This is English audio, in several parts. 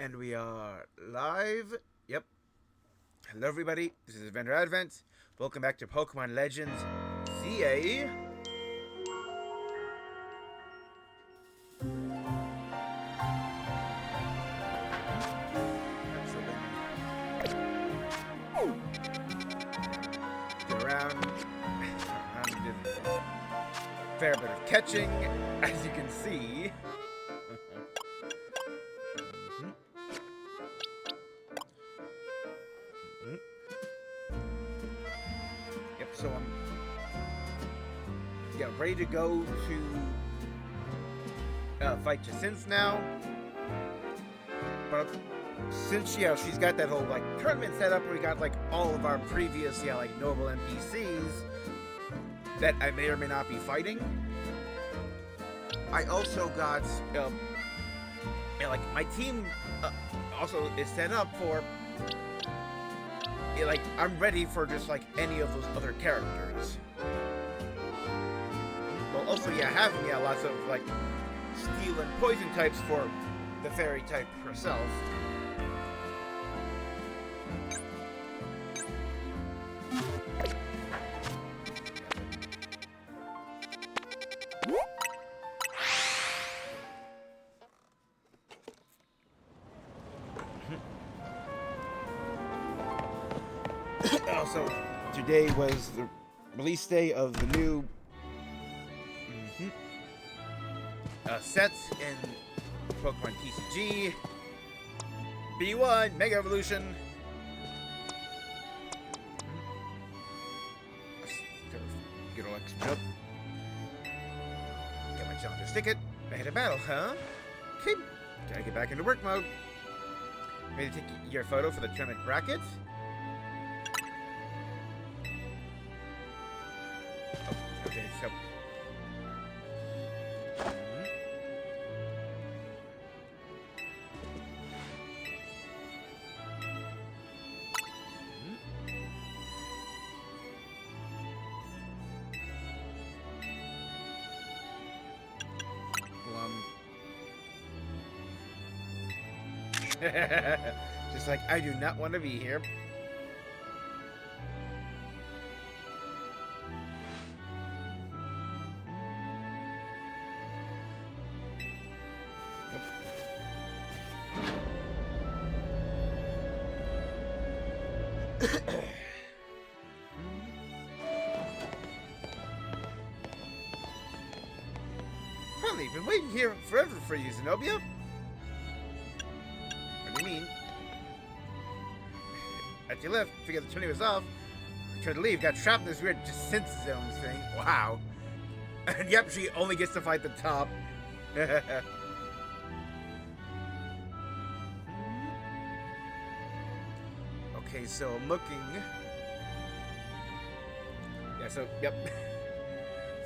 And we are live. Yep. Hello, everybody. This is Vendor Advent. Welcome back to Pokemon Legends Z-A. Get around. Did a fair bit of catching, as you can see. So I'm ready to go to fight Jacinthe now. But since she's got that whole like tournament set up where we got like all of our previous noble NPCs that I may or may not be fighting. I also got my team also is set up for. I'm ready for just any of those other characters. Well, also having lots of steel and poison types for the fairy type herself. Also, today was the release day of the new sets in Pokemon TCG. B1 Mega Evolution. Get all extra jump. Get my Jacinthe ticket. Ahead of battle, huh? Okay, gotta get back into work mode. Ready to take your photo for the tournament bracket? Okay, so just I do not want to be here. Finally, been waiting here forever for you, Zenobia. What do you mean? After you left, figured the tourney was off. I tried to leave, got trapped in this weird Jacinthe zone thing. Wow. And yep, she only gets to fight the top. Okay, so I'm looking. Yeah, so, yep.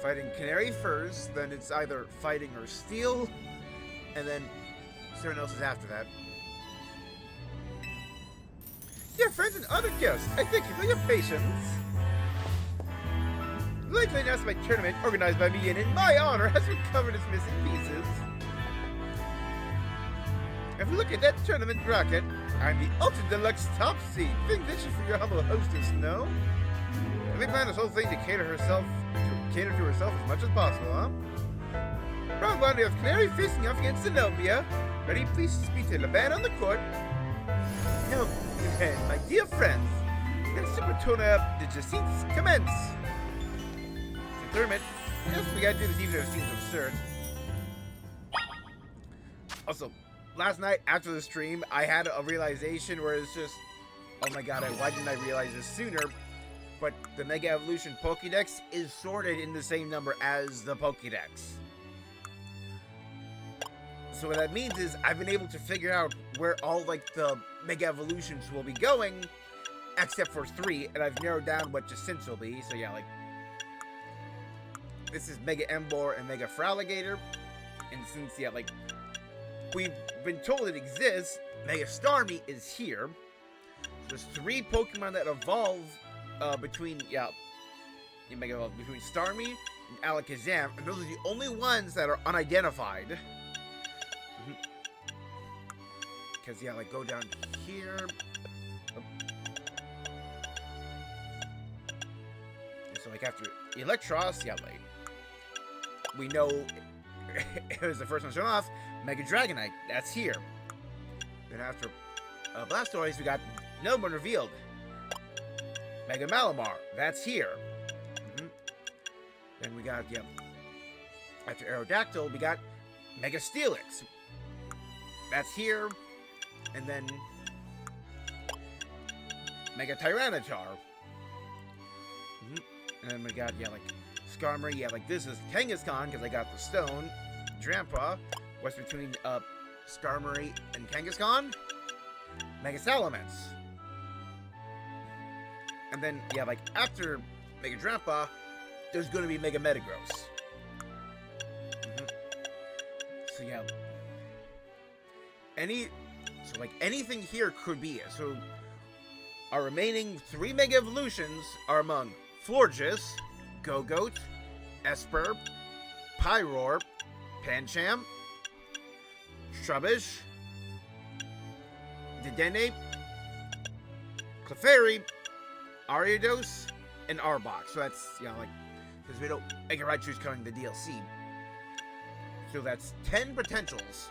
Fighting Canary first, then it's either fighting or Steel, and then someone else is after that. Dear friends and other guests, I thank you for your patience. I'd like to announce my tournament, organized by me and in my honor, has recovered its missing pieces. If you look at that tournament bracket, I'm the Ultra Deluxe top seed. Think this is for your humble hostess, no? I think planned this whole thing to cater to herself as much as possible, huh? Round one, we have Canary facing off against Zenobia. Ready, please speak to Laban on the court. Now, my dear friends, let's super tune up the Jacinthe commence. The tournament, yes, we gotta do this even if it seems absurd. Also, last night after the stream, I had a realization where it's just, oh my god, why didn't I realize this sooner? But the Mega Evolution Pokédex is sorted in the same number as the Pokédex. So what that means is I've been able to figure out where all the Mega Evolutions will be going, except for 3, and I've narrowed down what Jacinthe will be. So yeah, this is Mega Emboar and Mega Feraligatr, and since we've been told it exists, Mega Starmie is here. There's 3 Pokemon that evolve between Starmie and Alakazam, and those are the only ones that are unidentified. Because, yeah, like, go down here. Oh. So, like, after Electros, yeah, like, we know it was the first one shown off, Mega Dragonite, that's here. Then after Blastoise, we got another one revealed. Mega Malamar, that's here. Then we got, yeah, after Aerodactyl, we got Mega Steelix. That's here. And then Mega Tyranitar. And then we got, yeah, like, Skarmory. Yeah, like, this is Kangaskhan, because I got the stone. Drampa. What's between, Skarmory and Kangaskhan? Mega Salamence. And then, yeah, like, after Mega Drampa, there's going to be Mega Metagross. So, yeah. So, like, anything here could be it. So, our remaining 3 Mega Evolutions are among Florges, Gogoat, Esper, Pyroar, Pancham, Trubbish, Dedenne, Clefairy, Ariados, and Arbok. So that's, you know, like, because we don't make a right choose coming the DLC. So that's 10 potentials.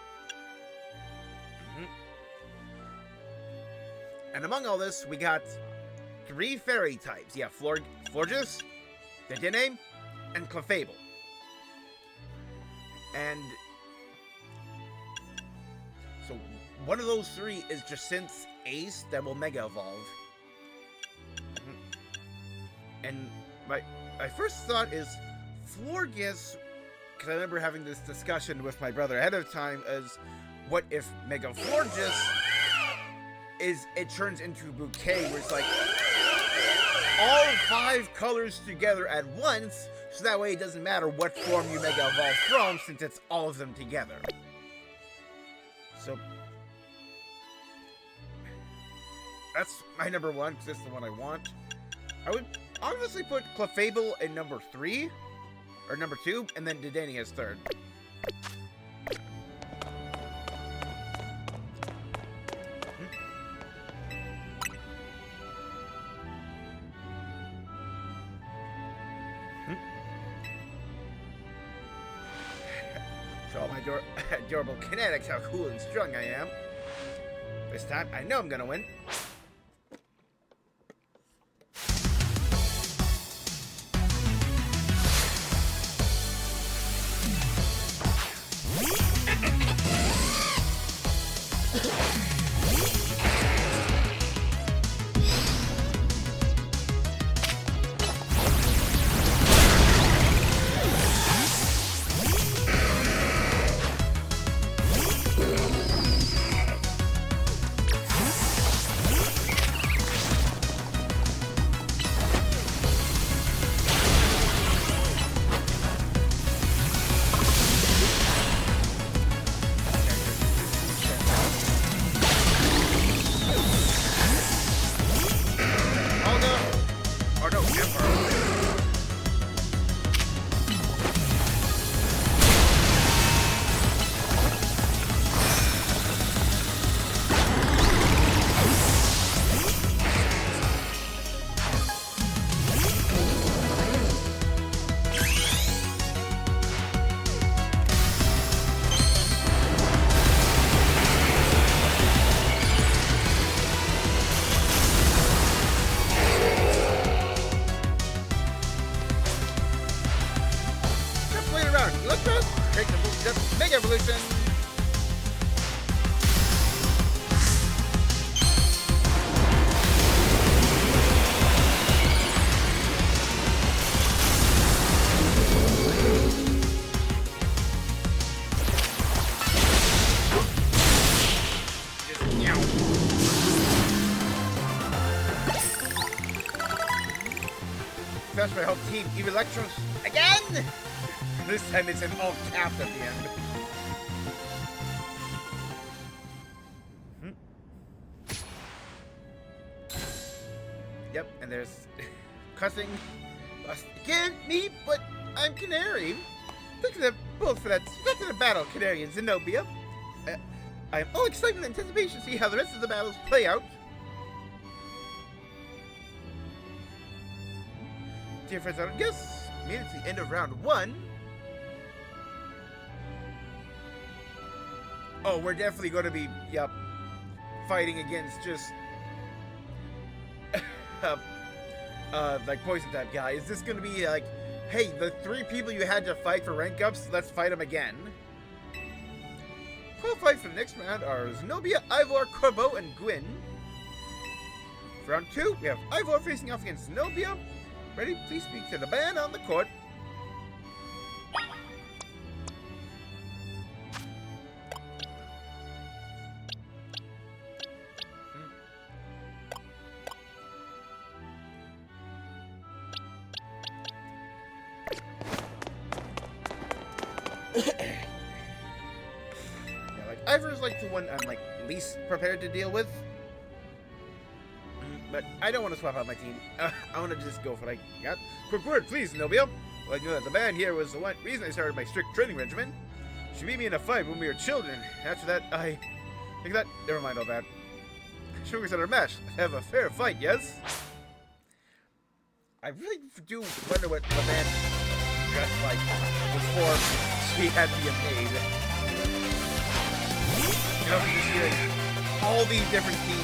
And among all this, we got 3 fairy types. Yeah, Florges, Dedenne, and Clefable. And so one of those 3 is Jacinthe Ace that will Mega Evolve. And my first thought is Florges, because I remember having this discussion with my brother ahead of time, is what if Mega Florges it turns into a bouquet where it's like all 5 colors together at once, so that way it doesn't matter what form you Mega Evolve from, since it's all of them together. So that's my number 1, because it's the one I want. I would obviously put Clefable in number 3, or number 2, and then Dedenne as 3rd. So all my adorable kinetics, how cool and strong I am. This time, I know I'm gonna win. Mega Evolution! That's my whole team, Eve Electros again! This time it's in all caps at the end. Yep, and there's cussing. Again, me, but I'm Canary. Look at them both for that. That's in a battle, Canary and Zenobia. I am all excitement and anticipation to see how the rest of the battles play out. Dear friends, I don't guess. Made it to the end of round 1. Oh, we're definitely going to be, yep, fighting against just, like poison type guy. Is this going to be like, hey, the 3 people you had to fight for rank ups, let's fight them again? Qualified for the next round are Zenobia, Ivor, Corbeau, and Gwyn. For round 2, we have Ivor facing off against Zenobia. Ready? Please speak to the band on the court. Ivor's like the one I'm like least prepared to deal with, but I don't want to swap out my team. I want to just go for what I got. Quick word, please, Zenobia. Well, you know that the band here was the one reason I started my strict training regimen. She beat me in a fight when we were children. After that, I think that never mind all that. Sugar's at our match. Let's have a fair fight, yes? I really do wonder what the band dressed like before she had to be made. You know, just hearing all these different teams.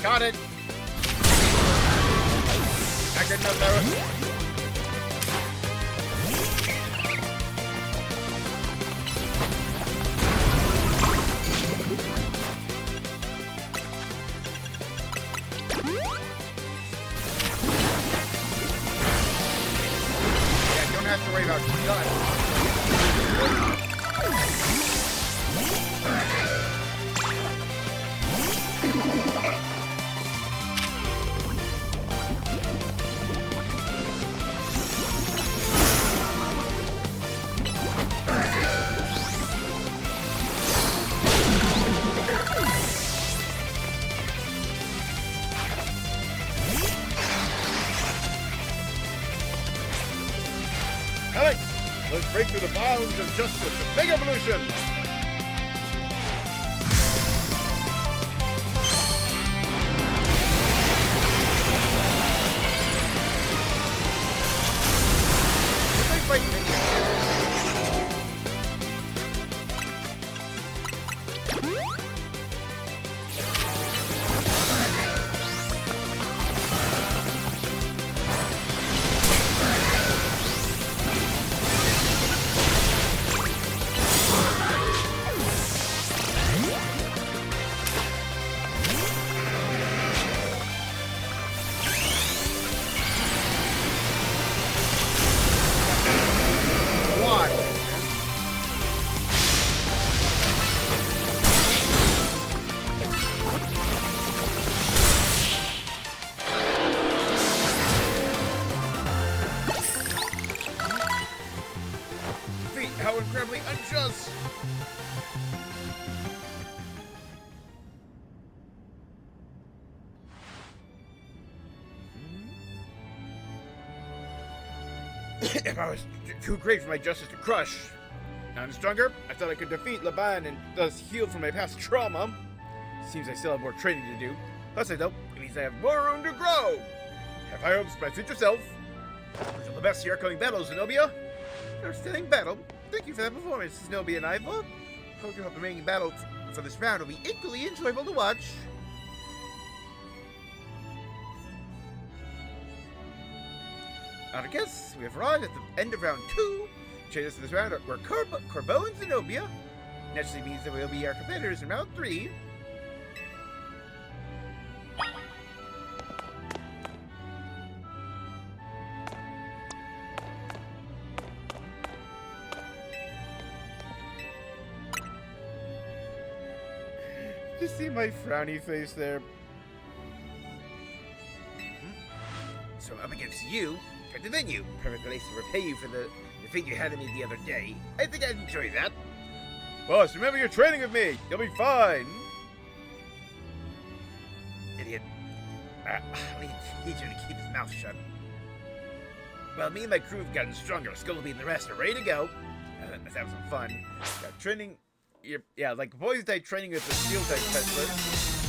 Got it. I got enough arrows. Yeah, don't have to worry about guns. Alex, let's break through the bounds of justice and big evolution. How incredibly unjust! If I was too great for my justice to crush. Now I'm stronger, I thought I could defeat Laban and thus heal from my past trauma. Seems I still have more training to do. Plus I know it means I have more room to grow. Have high hopes for my future self. Wish all the best to your upcoming battles, Zenobia. Outstanding battle. Thank you for that performance, Zenobia and Ivor. Hope your remaining battle for this round will be equally enjoyable to watch. Now I guess we have arrived at the end of round 2. Changes to this round were Corbeau and Zenobia. Naturally means that we'll be our competitors in round 3. You see my frowny face there? So up against you, come to venue. Perfect place to repay you for the thing you had to me the other day. I think I'd enjoy that. Boss, remember you're training with me. You'll be fine. Idiot. I need you to keep his mouth shut. Well, me and my crew have gotten stronger. Skullby and the rest are ready to go. Let's have some fun. Training. Yeah, like poison type training with the steel type specialist.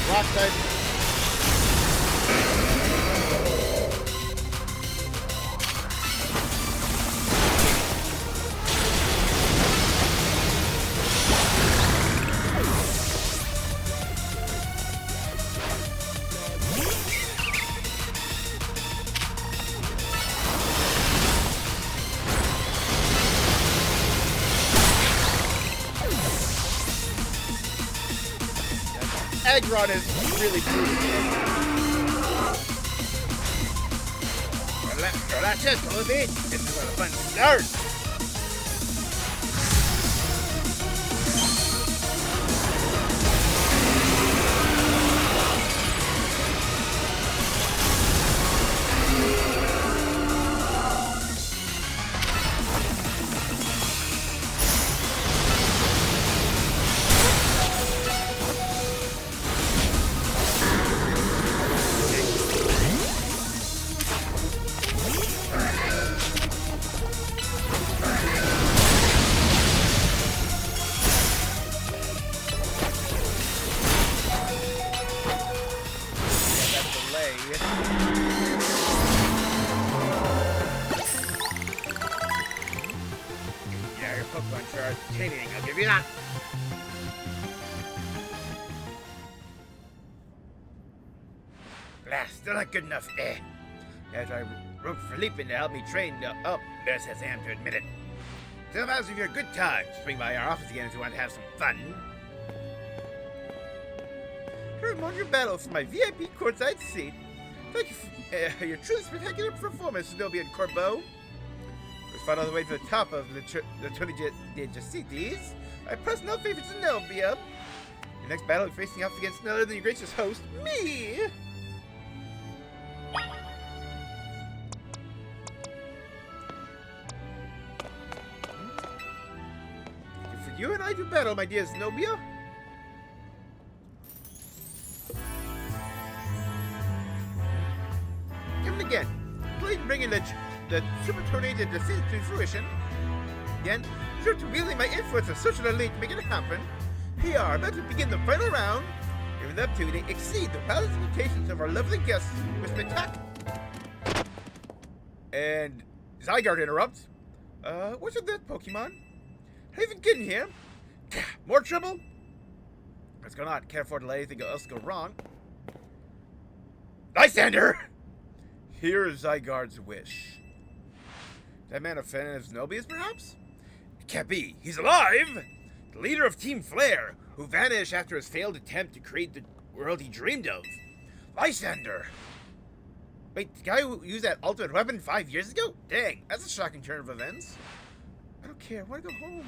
Rock type. Aggron is really brutal. Relax, Lumiose. This is where the fun starts. Yeah, your Pokemon charge training, I'll give you that. Still not good enough, As I wrote for Leapin to help me train up, best as I am to admit it. Tell us of your good times. Swing by our office again if you want to have some fun. Here among your battles for my VIP courtside seat. Thank you for your truly spectacular performance, Zenobia and Corbeau. Let's fight all the way to the top of the Jacinthe. I press no favor to Zenobia. Your next battle is facing off against none other than your gracious host, me. For you and I do battle, my dear Zenobia. Coming again. Please bringing the super tornado Jacinthe to fruition. Again, sure to wielding my influence as social elite to make it happen. Here, about to begin the final round. Giving up to exceed the palace expectations of our lovely guests with spectacular. And Zygarde interrupts. What's with that, Pokemon? How you even getting here? More trouble? What's going on? Can't afford to let anything else go wrong. Lysander! Here is Zygarde's wish. That man offended as Nobius, perhaps? It can't be. He's alive! The leader of Team Flare, who vanished after his failed attempt to create the world he dreamed of. Lysander! Wait, the guy who used that ultimate weapon 5 years ago? Dang, that's a shocking turn of events. I don't care. I want to go home.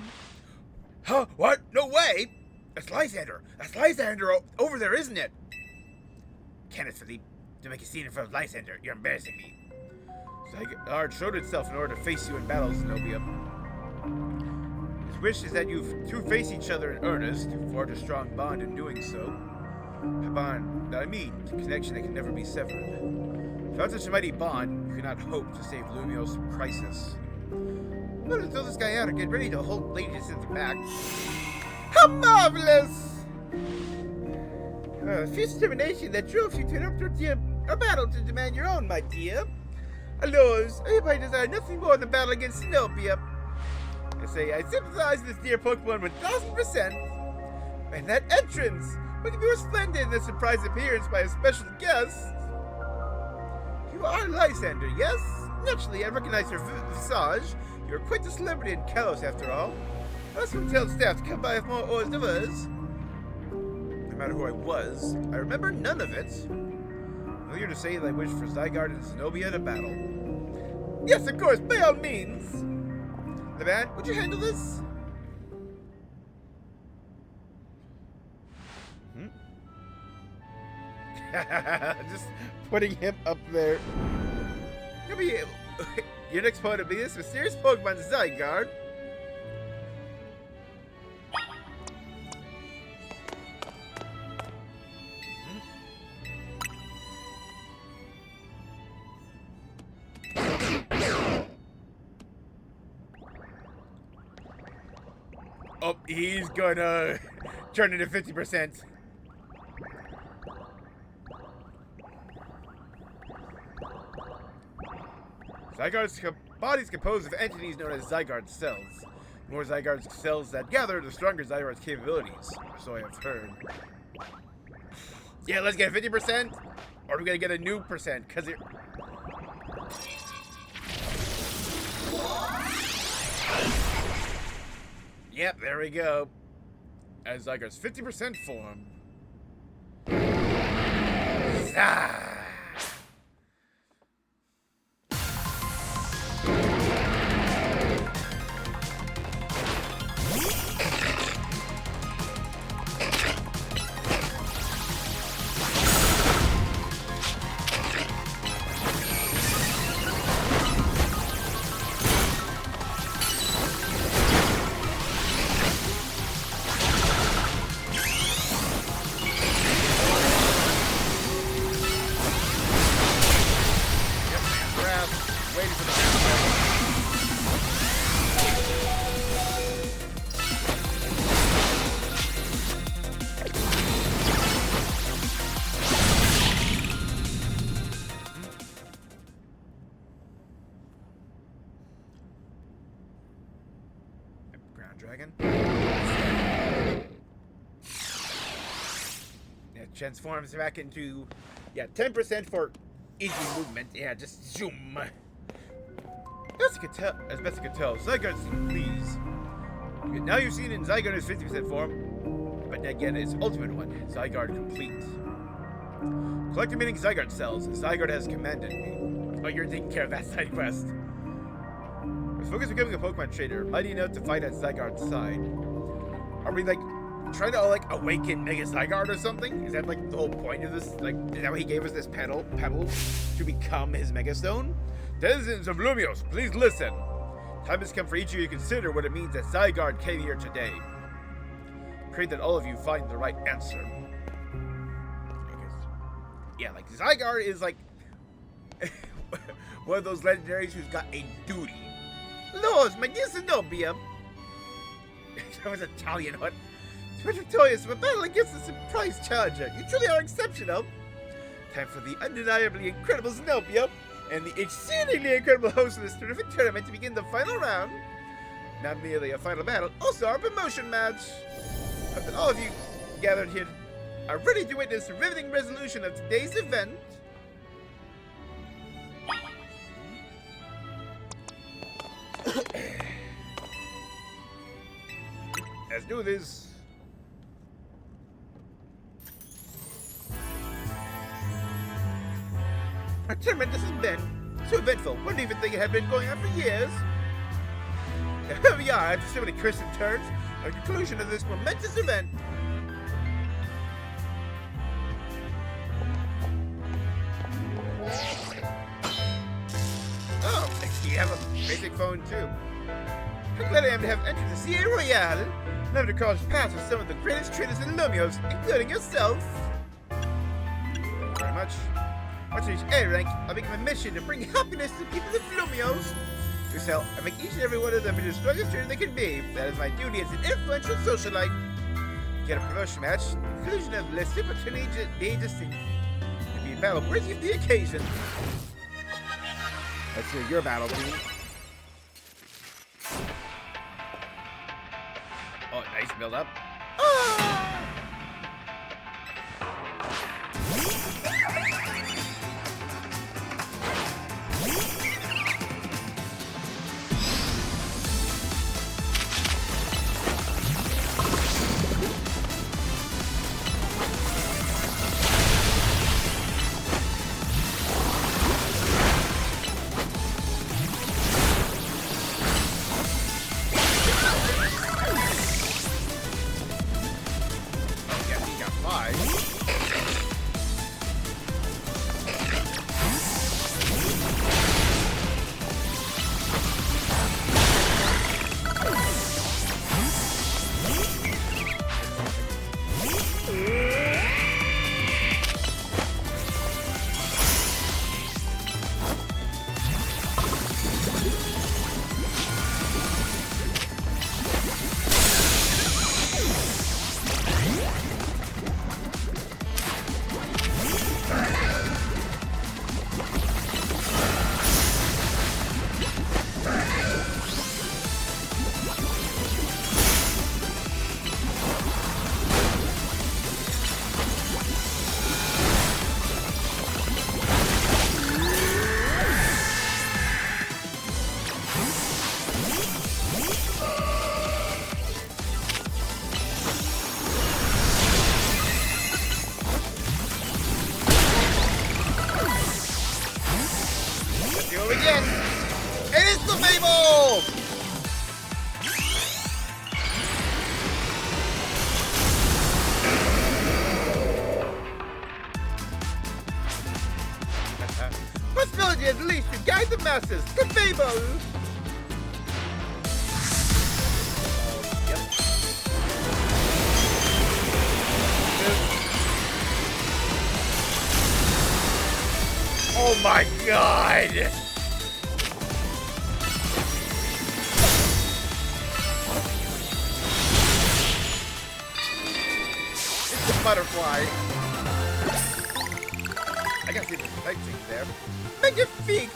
Huh? What? No way! That's Lysander! That's Lysander over there, isn't it? Kenneth, Philippe. To make a scene in front of Lysander, you're embarrassing me. Zygarde showed itself in order to face you in battle, Zenobia. His wish is that you two face each other in earnest, forge a strong bond in doing so. A bond that I mean, a connection that can never be severed. Without such a mighty bond, you cannot hope to save Lumiose from crisis. I'm going to throw this guy out and get ready to hold Lady Jacinthe back. How marvelous! Fierce determination that drove you to interrupt our battle to demand your own, my dear. Alos, everybody desire nothing more than battle against Zenobia. I say, I sympathize with this dear Pokemon 1000%. And that entrance, what could be more splendid than a surprise appearance by a special guest? You You are Lysander, yes? Naturally, I recognize your visage. You're quite a celebrity in Kalos, after all. I was going to tell staff to come by if more orders there was. No matter who I was, I remember none of it. I'm here to say that I wish for Zygarde and Zenobia to battle. Yes, of course, by all means. The man, would you handle this? Just putting him up there. Your next opponent will be this mysterious Pokemon, Zygarde. Oh, he's gonna turn into 50%. Zygarde's body is composed of entities known as Zygarde cells. The more Zygarde cells that gather, the stronger Zygarde's capabilities. So I have heard. Yeah, let's get 50%, or we're gonna get a new percent, cause it. Yep, there we go. As Zygarde's 50% form. Zah! Dragon. Yeah, transforms back into 10% for easy movement. Yeah, just zoom. As best I could tell, Zygarde seemed pleased. Now you've seen in Zygarde's 50% form, but again its ultimate one, Zygarde complete. Collect remaining Zygarde cells. Zygarde has commanded me. Oh, you're taking care of that side quest. Focus on becoming a Pokemon trainer, mighty enough to fight at Zygarde's side. Are we trying to awaken Mega Zygarde or something? Is that the whole point of this? Is that why he gave us this pebble to become his Mega Stone? Denizens of Lumiose, please listen. Time has come for each of you to consider what it means that Zygarde came here today. Pray that all of you find the right answer. Yeah, Zygarde is one of those legendaries who's got a duty. Lord, my dear Zenobia. That was Italian, what? To be victorious of a battle against a surprise challenger. You truly are exceptional. Time for the undeniably incredible Zenobia and the exceedingly incredible host of this terrific tournament to begin the final round. Not merely a final battle, also our promotion match. Hope that all of you gathered here are ready to witness the riveting resolution of today's event. Let's do this. Our tournament has been so eventful. Wouldn't even think it had been going on for years. Here we are, after so many twists and turns, at the conclusion of this momentous event. Oh, you have a basic phone too. How glad I am to have entered the Z-A Royale, and have to cross paths with some of the greatest trainers in Lumiose, including yourself. Thank you very much. Once I reach A rank, I'll make it my mission to bring happiness to the people of Lumiose. So I make each and every one of them into the strongest trainer they can be. That is my duty as an influential socialite. Get a promotion match, the conclusion of Le Superturnée de Jacinthe. To be a battle worthy of the occasion. Let's hear your battle, team. Oh, nice build up. Ah! Yes! It is the Fable! Possibility at least to guide the masses. The Fable! Yep. Oh my god! It's the butterfly. I gotta see if there's type things there. Magnifique!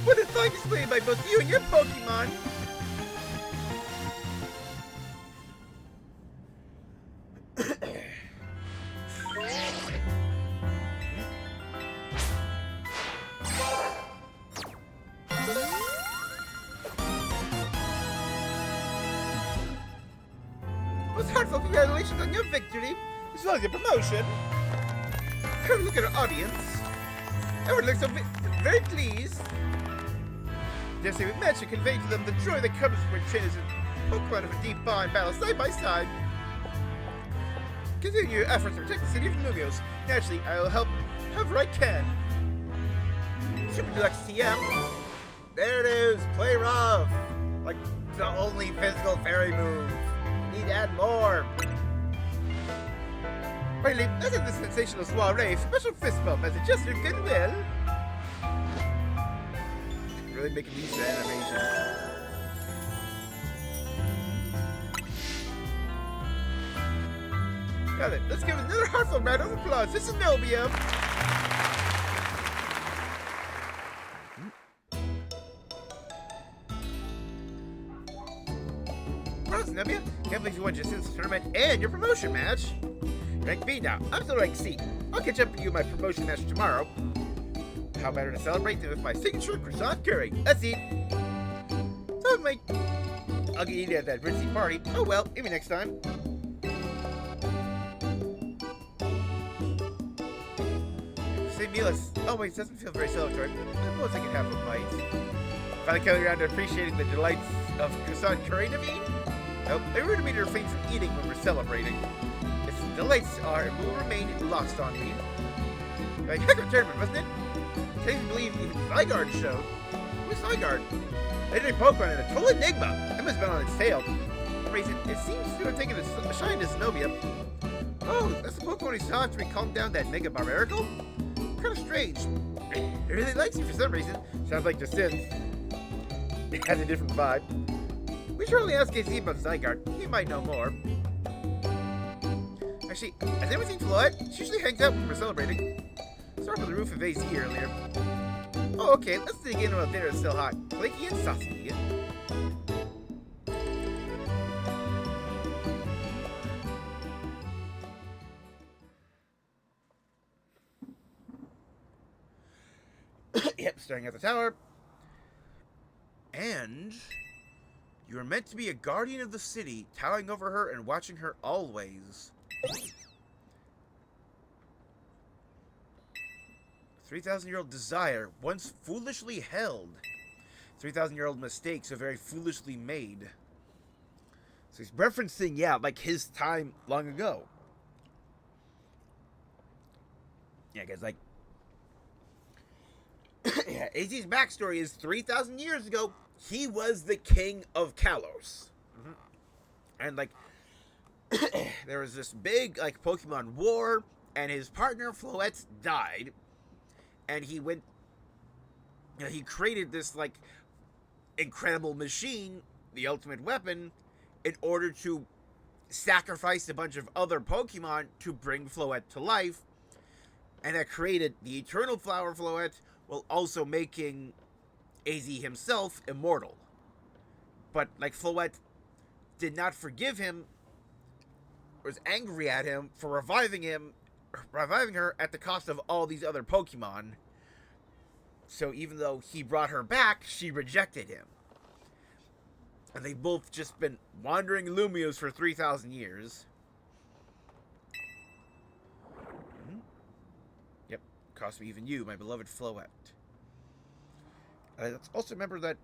What a thought displayed by both you and your Pokemon! Most heartfelt congratulations on your victory, as well as your promotion. Have a look at our audience. Everyone looks so very pleased. Dare say we managed to convey to them the joy that comes when trainers and Pokemon of a deep bond battle side by side. Continue your efforts to protect the city of Lumiose. Naturally, I will help however I can. Super Deluxe TM. There it is. Play rough. Like the only physical fairy move. Need to add more. Finally, let's have this sensational soiree. Special fist bump as a gesture of goodwill. Really making these animations. Got it. Let's give it another heartfelt round of applause. This is Zenobia. Well, Zenobia, can't believe you won Jacinthe tournament and your promotion match. Rank B now. I'm still rank C. I'll catch up with you in my promotion match tomorrow. How better to celebrate than with my signature croissant curry? Let's eat. So I'll get eaten at that ritzy party. Oh well, maybe next time. Same meal as always doesn't feel very celebratory. I suppose I can have a bite. Finally coming around to appreciating the delights of croissant curry, Naveen? Nope, they were to me to refrain from eating when we're celebrating. Its delights are and will remain lost on me. A heck of a tournament, wasn't it? I can't even believe even Zygarde showed. Who's Zygarde? Legendary Pokemon and a total enigma. That must have been on its tail. For some reason, it seems to have taken a shine to Zenobia. Oh, that's the Pokemon he saw after he calmed down that Mega Barbarical? Kind of strange. It really likes you for some reason. Sounds like Jacinthe. It has a different vibe. We should really ask KC about Zygarde. He might know more. Actually, has anyone seen Floette? She usually hangs out when we're celebrating. Saw her on the roof of AZ earlier. Oh, okay, let's dig in while dinner is still hot. Flaky and saucy. Yep, staring at the tower. And you are meant to be a guardian of the city, towering over her and watching her always. 3,000-year-old desire, once foolishly held. 3,000-year-old mistakes are very foolishly made. So he's referencing, yeah, like his time long ago. Yeah, guys, like... yeah, AZ's backstory is 3,000 years ago, he was the king of Kalos. Mm-hmm. And, like, there was this big, like, Pokemon war, and his partner, Floette, died. And he went, you know, he created this, like, incredible machine, the ultimate weapon, in order to sacrifice a bunch of other Pokemon to bring Floette to life. And that created the Eternal Flower Floette, while also making AZ himself immortal. But, like, Floette did not forgive him, was angry at him for reviving her at the cost of all these other Pokemon. So even though he brought her back, she rejected him. And they've both just been wandering Lumiose for 3,000 years. Yep, cost me even you, my beloved Floette. Let's also remember that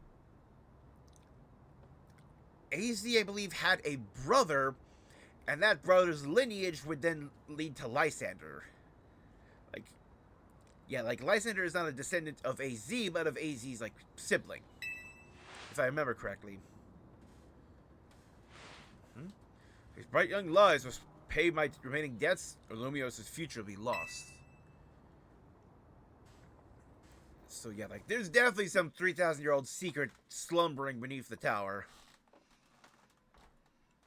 AZ, I believe, had a brother, and that brother's lineage would then lead to Lysander. Like, yeah, like Lysander is not a descendant of AZ, but of AZ's like sibling, if I remember correctly. His bright young lives must pay my remaining debts, or Lumiose's future will be lost. So yeah, like there's definitely some 3,000-year-old secret slumbering beneath the tower.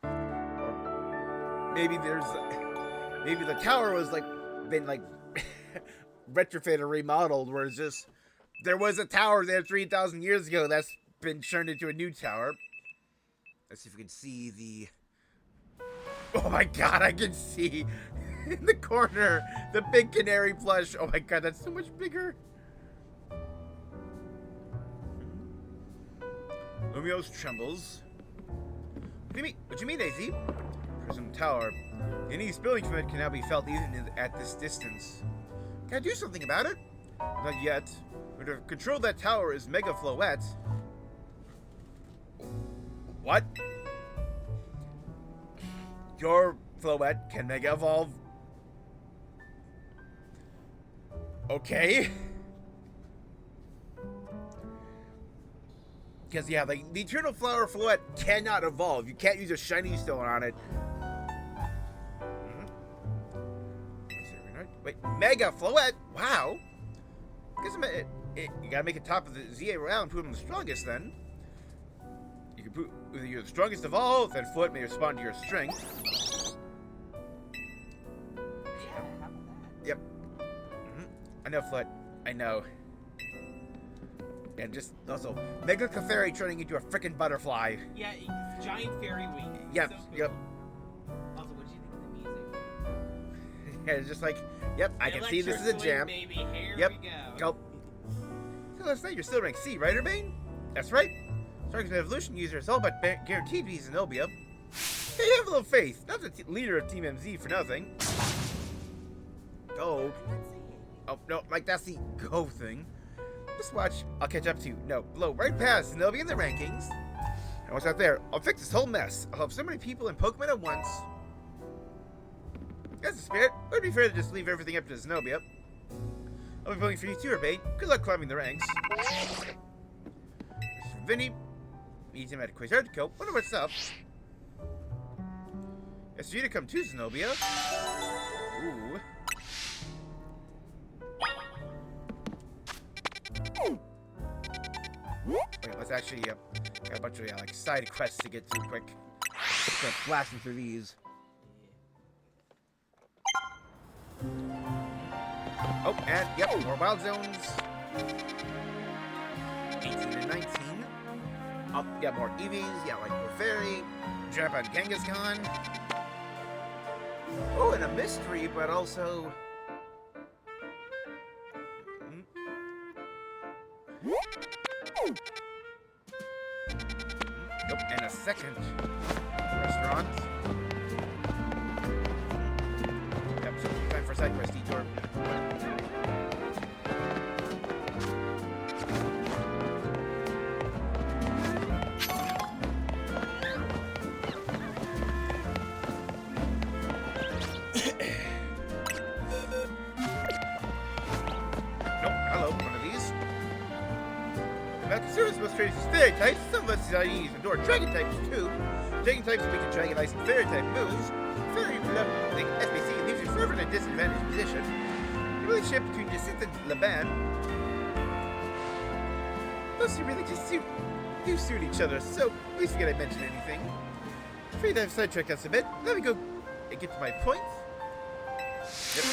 Or maybe the tower was like been like retrofitted or remodeled, where it's just there was a tower there 3,000 years ago that's been turned into a new tower. Let's see if we can see the. Oh my god, I can see in the corner the big canary plush. Oh my god, that's so much bigger. Lumiose trembles. What do you mean, AZ? Prism Tower. Any spilling from it can now be felt even at this distance. Can I do something about it? Not yet. But to control that tower is Mega Floette. What? Your Floette can Mega Evolve? Okay. Because, yeah, like, the Eternal Flower Floette cannot evolve. You can't use a shiny stone on it. Wait, Mega Floette? Wow. I guess you gotta make it top of the Z-A Royale and put them the strongest, then. You can put either you're the strongest of all, then Floette may respond to your strength. Yep. I know, Floette. I know. And just also Mega Clefairy turning into a freaking butterfly. Yeah, giant fairy wing. Yep, So cool. yep. Also, what do you think of the music? Yeah, it's just like, yep, I can see this is a jam. Baby. Here Yep. we go. Go. So let's say you're still rank C, right, Urbane? That's right. Starting as an evolution user is all but guaranteed to be Zenobia. Hey, have a little faith. Not the leader of Team MZ for nothing. Go. Oh, no, like that's the go thing. Just watch, I'll catch up to you. No, blow right past Zenobia in the rankings. And once out there, I'll fix this whole mess. I'll help so many people in Pokemon at once. That's the spirit. It would be fair to just leave everything up to Zenobia. I'll be pulling for you too, Urbane. Good luck climbing the ranks. Mr. Vinny. Meet him at Quasartico. Wonder what's up. It's for you to come too, Zenobia. Ooh. Okay, let's actually got a bunch of like side quests to get to quick. Start blasting through these. Oh, and yep, more wild zones. 18 and 19. Oh, yeah, more Eevees. Yeah, like Clefairy, Jump on Kangaskhan. Oh, and a mystery, but also. Nope, and a second restaurant. Yep, so time for a side quest detour. Considering most traders are fairy types, some of us use adore dragon types too. Dragon types are weak to dragon ice and fairy type moves. Fairy like SBC leaves you forever in a disadvantaged position. The relationship between Jacinthe and Laban. Those two really just do suit each other, so please forget I mentioned anything. Afraid I've sidetracked us a bit. Let me go and get to my point. Yep.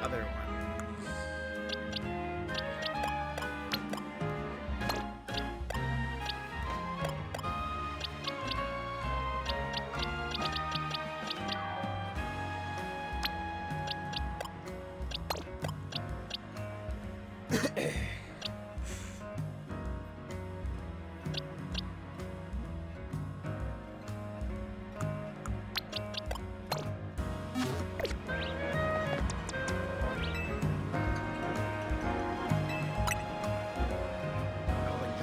other ones.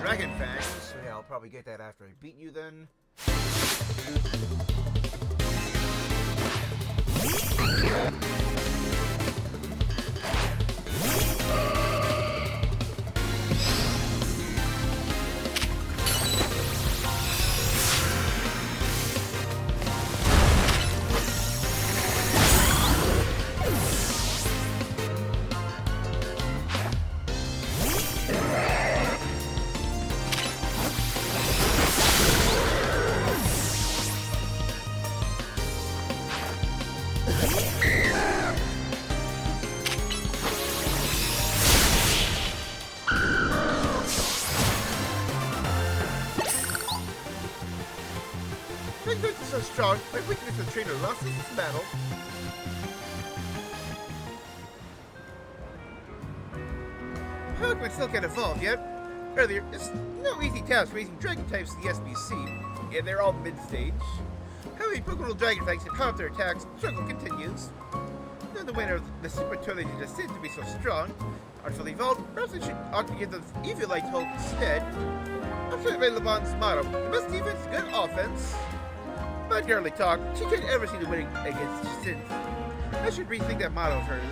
Dragon Fangs. So yeah, I'll probably get that after I beat you then. My strength is so strong, my weakness as a trainer lost in this battle. Pokemon still can't evolve yet. Earlier, it's no easy task raising dragon types in the SBC, and they're all mid-stage. How many Pokemon will Dragon Fangs can power up their attacks? The struggle continues. None the winner of the Super Tournament Jacinthe to be so strong. Aren't fully evolved, perhaps I should opt to give them Eviolite Hope instead. After Lebon's motto, the best defense, good offense. But girly talk, she can't ever see the winning against Jacinthe. I should rethink that motto of hers.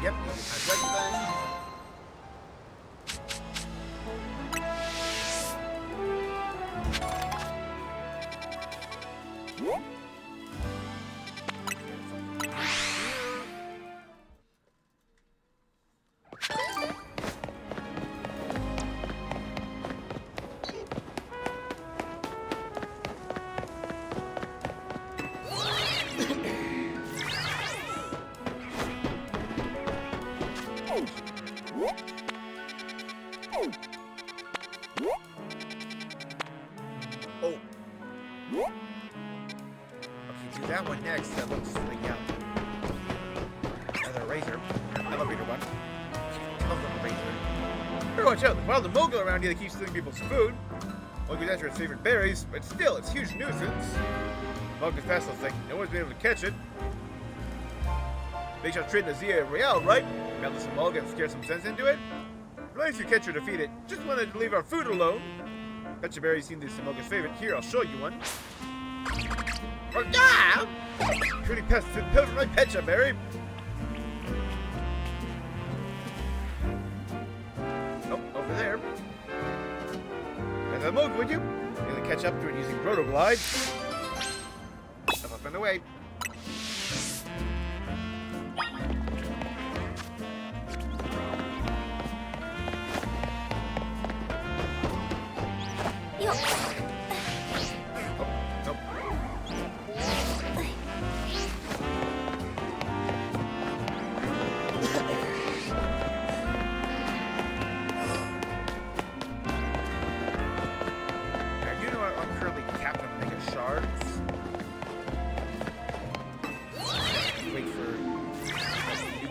Yep, I've read that. Oh. Okay, do that one next. That looks like, yeah. Another razor. Elevator one. Another razor. Better watch out. There's a wild mogul around here that keeps stealing people's food. Mogul's after his favorite berries, but still, it's a huge nuisance. Mogul's fast little thing. No one's been able to catch it. They shall trade the Z-A Royale, right? Now listen, Mogul and scare some sense into it. Unless you catch or defeat it, just wanted to leave our food alone. Pecha berry seemed to be Mogul's favorite. Here, I'll show you one. Oh, yeah! Pretty pest food pill for my Pecha berry. Oh, over there. And the Mogul, would you? You'll catch up to it using Rotoglide. Up and away.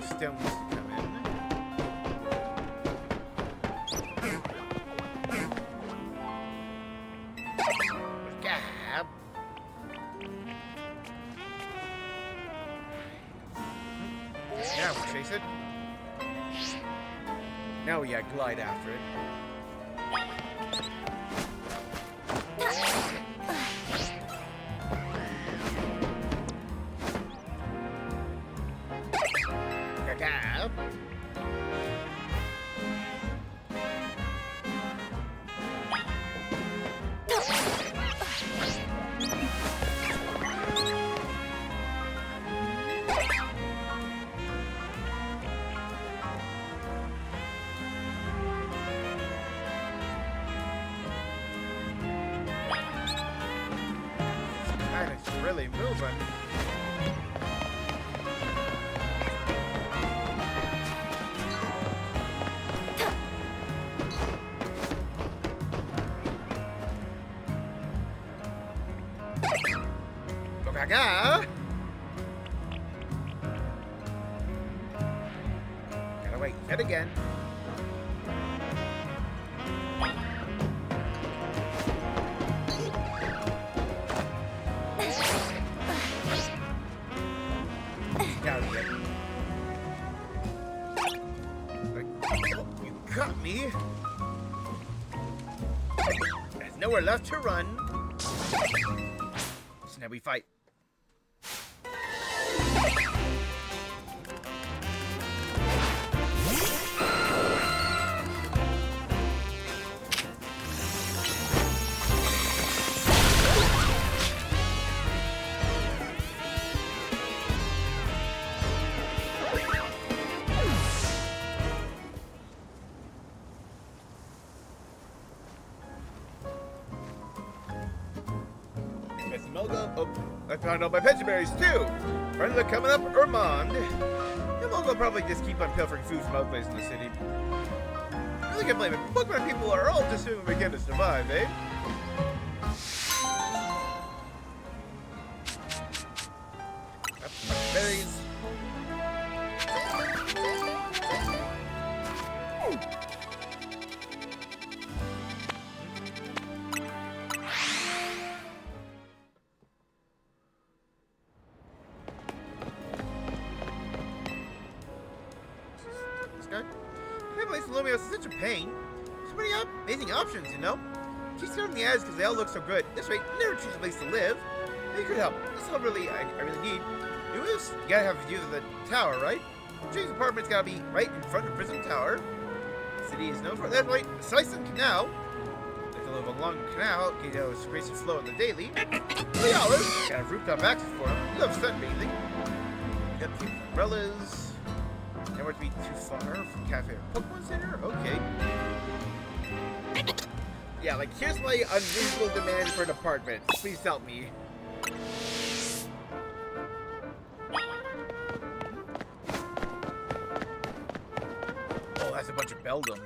Stones to come in. Gab. Now we chase it. Now we glide after it. Gab. It's really moving. Gaga! Gotta wait yet again. Down here. Oh, you got me. There's nowhere left to run. So now we fight. Oh, I found all my pension berries too. Friends are coming up, Ermond. The Mogo will probably just keep on pilfering food from other places in the city. I really can't blame it. Pokemon people are all just doing what we can to survive, eh? That's my berries. Lumiose is such a pain. So many amazing options, you know? She's starting the ads because they all look so good. This way, never choose a place to live. Maybe you could help. This is all I really need. Lumiose, you gotta have a view of the tower, right? James' apartment's gotta be right in front of Prism Tower. The city is known for that way. Slicing Canal. If you live along the canal, you know, it's crazy slow in the daily. $3. Got a rooftop access for them. Love sunbathing. Got a few umbrellas. Nowhere to be too far from Cafe or Pokemon Center? Okay. Yeah, like, here's my unreasonable demand for an apartment. Please help me. Oh, that's a bunch of Beldum.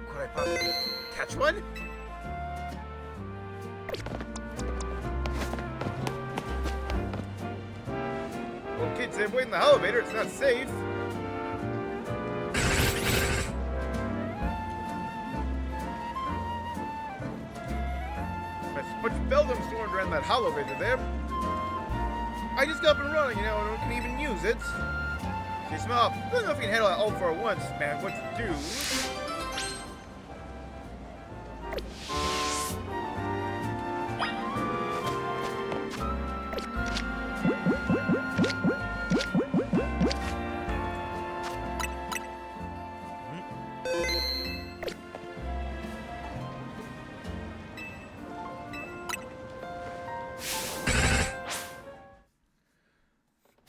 Could I possibly catch one? Well, kids, they're avoiding the elevator. It's not safe. Bunch of Beldum swarmed around that elevator there. I just got up and running, you know, and I can even use it. So you smell, I don't know if you can handle it all for once, man. What to do?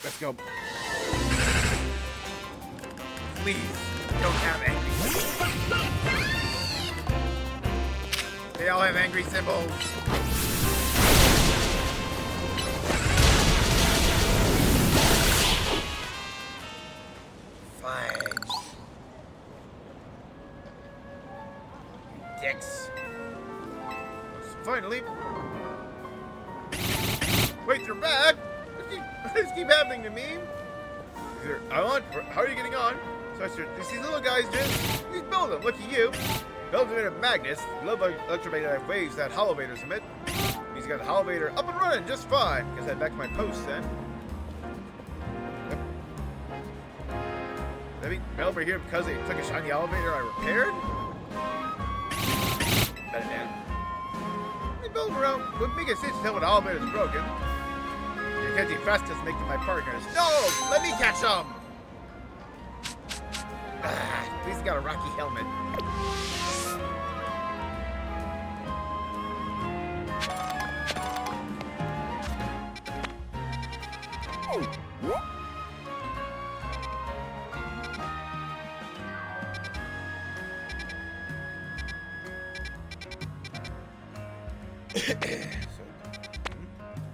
Let's go. Please, don't have angry symbols. They all have angry symbols. Fine. Dicks. Finally. Wait, you're back? This keep happening to me. How are you getting on? So these little guys just build them. Look at you. Build made of magnets. Love electromagnetic waves that holovators emit. He's got the holovator up and running just fine. Guess I'd back to my post then. Yep. Maybe over here because they took a shiny elevator I repaired. Better man. They build around. Would make a sense to tell when the elevator is broken. You're catching fastest making my partners. No! Let me catch them! At least got a rocky helmet.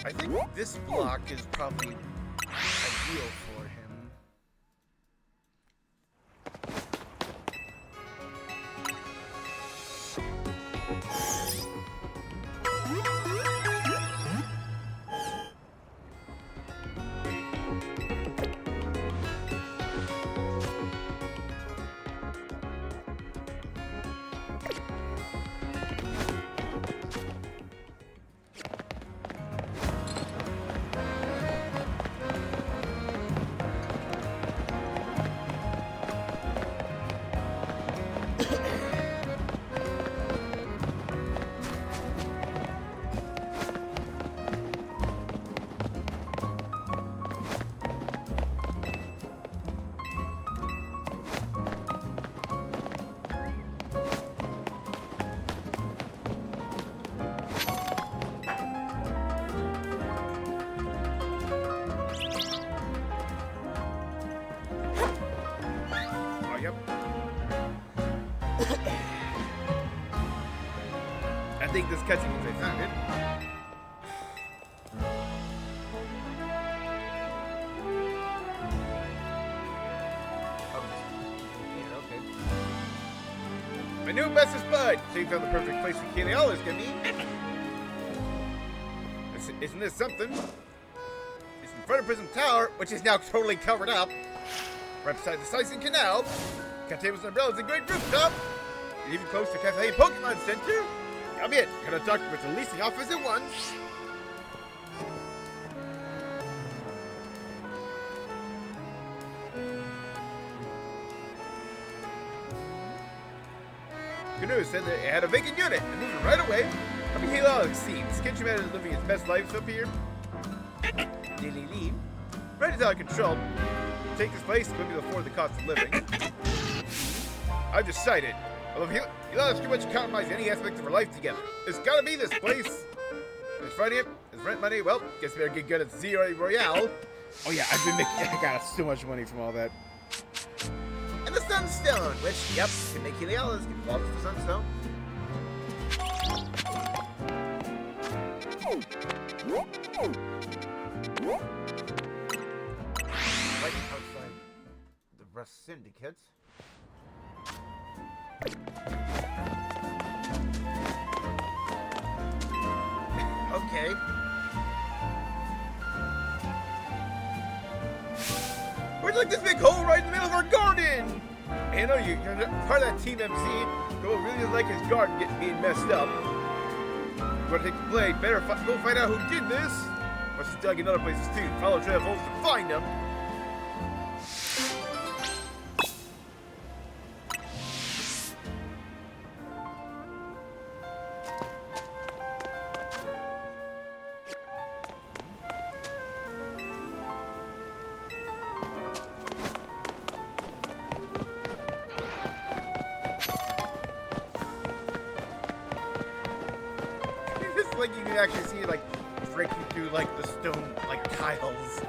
I think this block is probably ideal for him. think this cutscene because I found it. My new bestest bud! So you found the perfect place for Kayleola's gonna be. Isn't this something? It's in front of Prism Tower, which is now totally covered up. Right beside the Slicing Canal. Got tables and umbrellas and great rooftop. And even close to Cafe Pokemon Center. Come in. Gotta talk with the leasing office at once. Canoe said that it had a vacant unit and moved it right away. I mean, Kayleola seems. Kitchenman is living his best life up here. Right is out of control. Take this place, it would be before the cost of living. I've decided. Although Kayleola's too much to compromise any aspect of her life together. It's gotta be this place. It's Friday, it's rent money. Well, guess we better get good at Z-A Royale. Oh yeah, I got so much money from all that. And the Sunstone, which, yep, can make Kayleola's get involved with the Sunstone. Right outside the Rust Syndicate. Okay. We're like this big hole right in the middle of our garden! Hey, I know you're part of that Team MC. Go really like his garden being messed up. You want to take the blade? Better go find out who did this. Must have dug in other places too. Follow trail of holes to find them. Like you can actually see it like breaking through like the stone like tiles.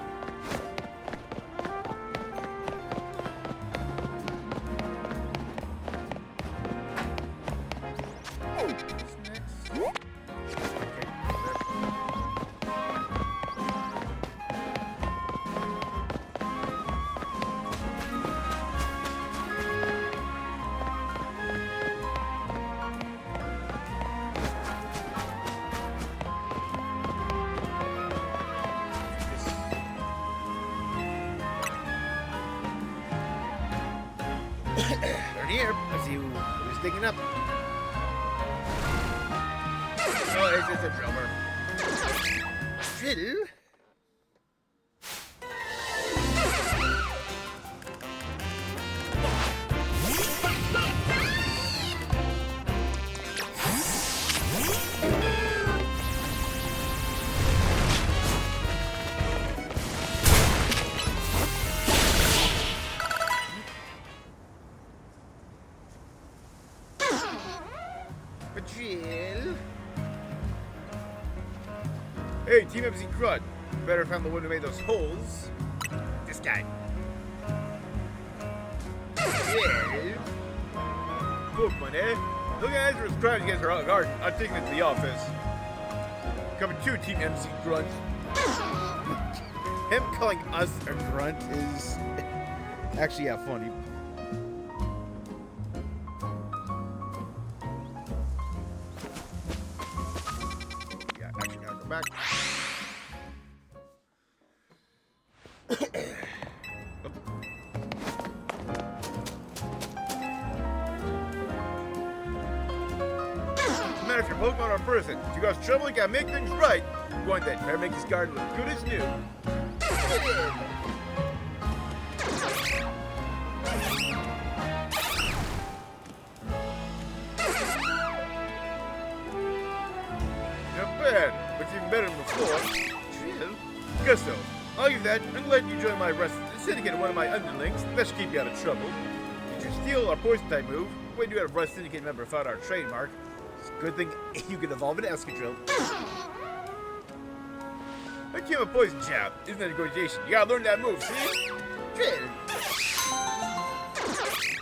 They're here. Let's see who's digging up. Oh, it's just a drummer. Drill? Hey, Team MC Crud. Better find the one who made those holes. This guy. Yeah. Pokemon, eh? Look at Ezra's trying to get her garden. I'm taking it to the office. Coming to Team MC Grunt. Him calling us a grunt is actually funny. Yeah, actually gotta go back. No matter if you're Pokemon or a person, if you got trouble, you gotta make things right. Go on then, better make this garden look good as new. Not bad, but even better than before. Chill. Guess so. I'll give that and let you join my Syndicate and one of my underlings. That should keep you out of trouble. Did you steal our poison type move? When you had a Rust Syndicate member found our trademark. It's a good thing you can evolve an Escadrille. I came a poison jab. Isn't that negotiation? You gotta learn that move, see? Chill.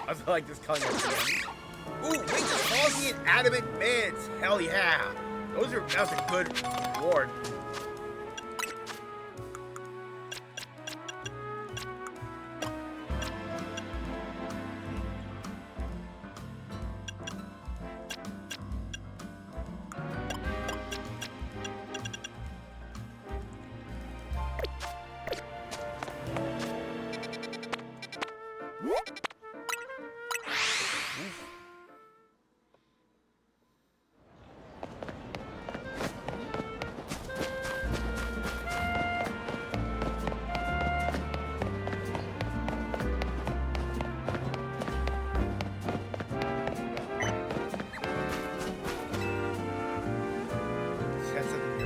I feel like this calling out Ooh, we just called the inanimate mints. Hell yeah. That's a good reward.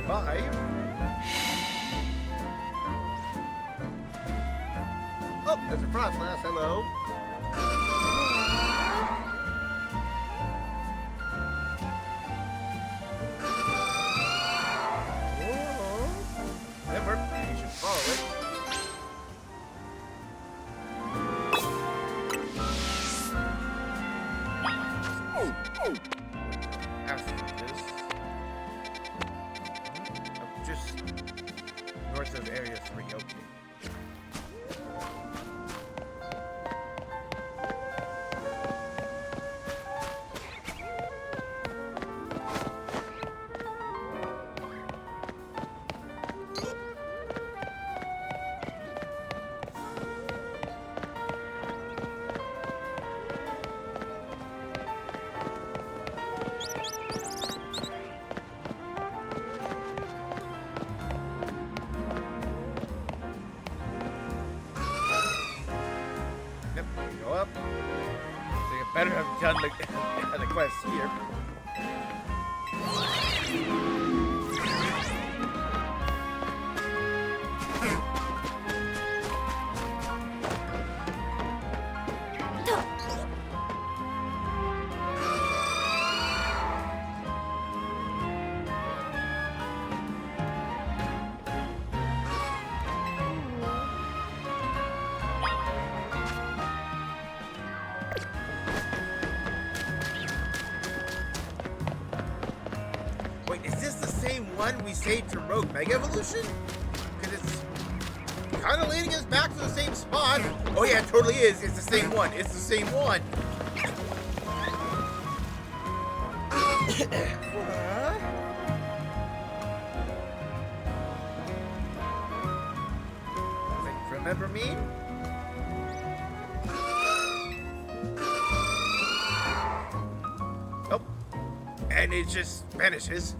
Bye. Oh, there's a Frostlass. Hello. Whoa. Never. You should follow it. After this. Just north of Area 3, okay. Go up. So you better have done the quest here. Wait, is this the same one we saved to Rogue Mega Evolution? Because it's kind of leading us back to the same spot. Oh yeah, it totally is. It's the same one. It's the same one. Remember me? Oh, and it just vanishes.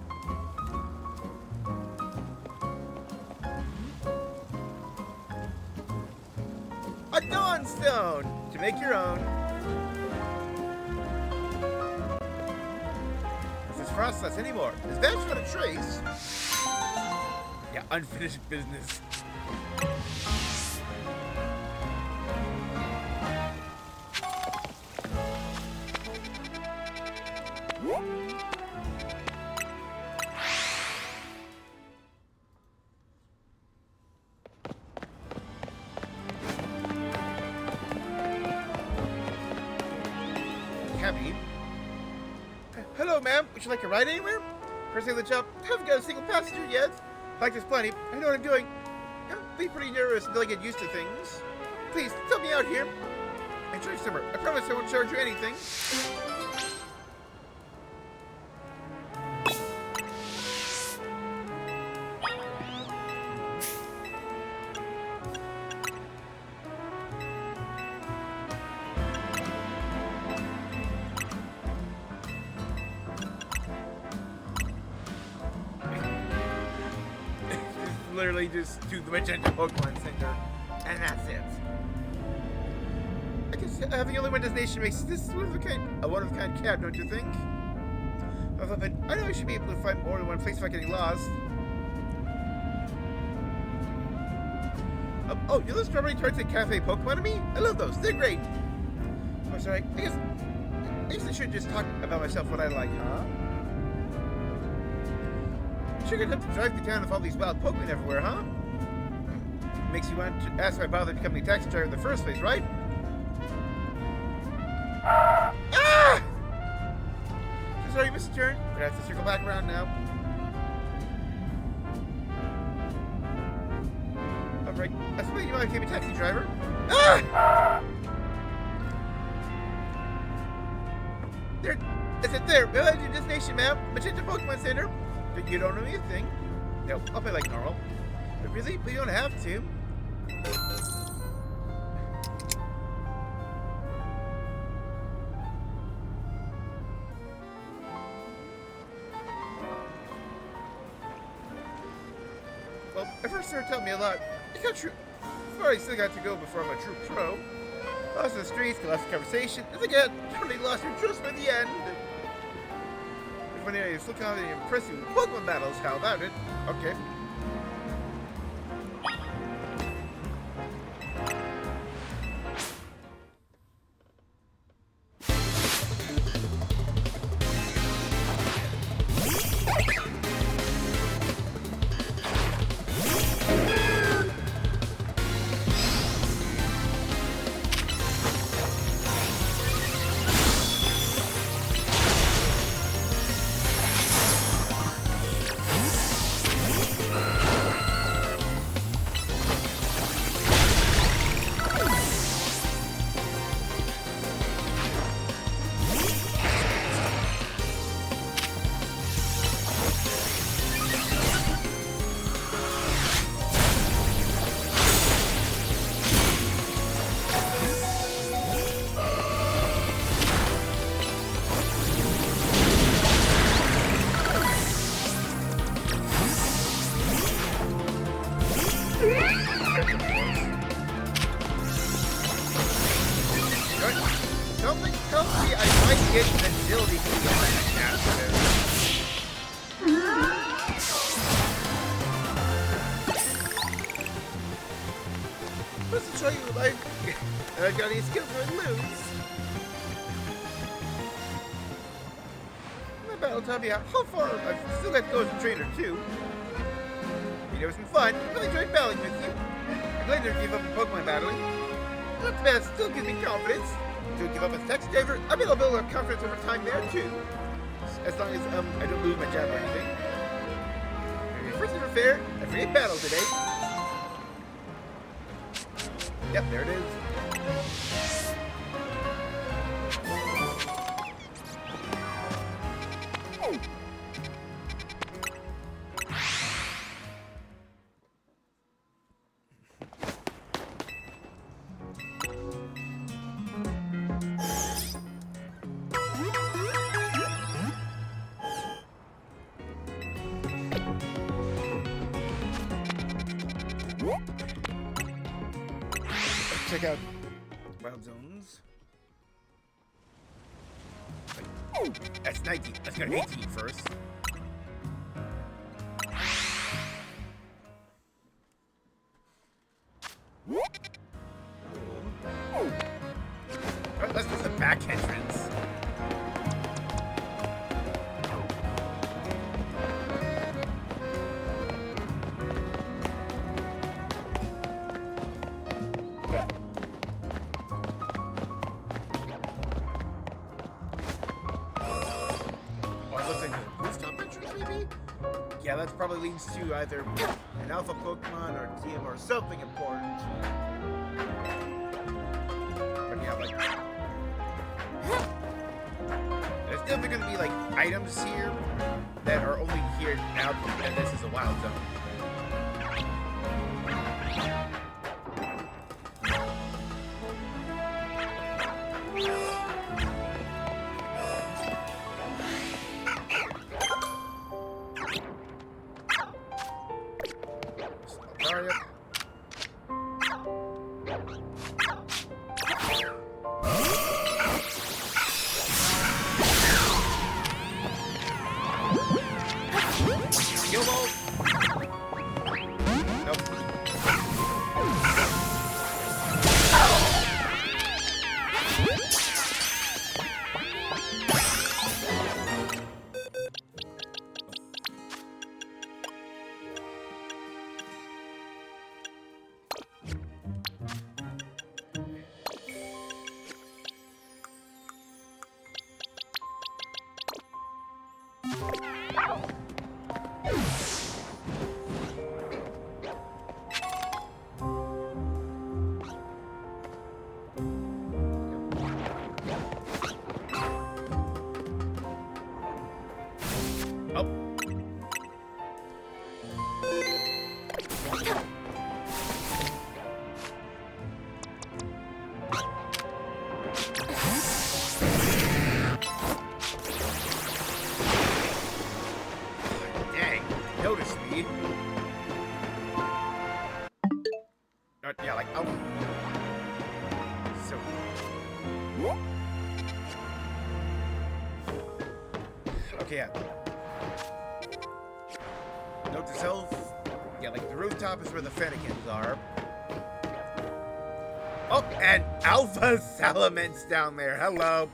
A Dawn Stone to make your own. This is Frostless anymore. Is that what a trace? Yeah, unfinished business. Cabby. Hello, ma'am. Would you like a ride anywhere? First thing on the job, haven't got a single passenger yet. Practice plenty. I know what I'm doing. I'm being pretty nervous until I get used to things. Please, help me out here. Enjoy summer. I promise I won't charge you anything. Literally just do the Magenta Pokemon Center, and that's it. I guess having only one destination makes this a one-of-a-kind cab, don't you think? But I know I should be able to find more than one place without getting lost. Oh, you those strawberry tarts at Cafe Pokemon to me? I love those. They're great. Oh, sorry. I guess I should just talk about myself, what I like, huh? Sure gonna have to drive to town with all these wild Pokemon everywhere, huh? Makes you want to ask if I bothered becoming a taxi driver in the first place, right? Ah! Sorry, you missed a turn. We're gonna have to circle back around now. Alright, I suppose you might give me a taxi driver. Ah! There, is it there? Your destination, ma'am. Jacinthe Pokemon Center. You don't know anything. No, I'll pay like normal. But really, we don't have to. Well, at first started telling me a lot. You got true. I still got to go before I'm a true pro. Lost in the streets, lost the conversation, and again, totally lost your trust by the end. If when I was looking at the impressive Pokemon battles, how about it? Okay. Something tells me I might get an agility to be on that after. Let's show you if I've got any skills I lose. My battle taught me how far I've still got to go as a trainer too. It was some fun. Really enjoyed battling with you. I'm glad to give up in Pokemon battling. Not the best, still gives me confidence. To give up as taxi driver, I mean I'll build up confidence over time there too. As long as I don't lose my job or anything. First ever fair, a free battle today. Yep, there it is. Check out Wild Zones. That's 19. Let's go 18 first. Alright, let's do the back entrance. Yeah, that probably leads to either an alpha Pokemon or TM or something important. But yeah, like there's definitely going to be like items here that are only here now, and this is a wild zone. Skill ball. So. Okay, yeah. Note to self. Yeah, like the rooftop is where the Fennekins are. Oh, and Alpha Salamence down there. Hello.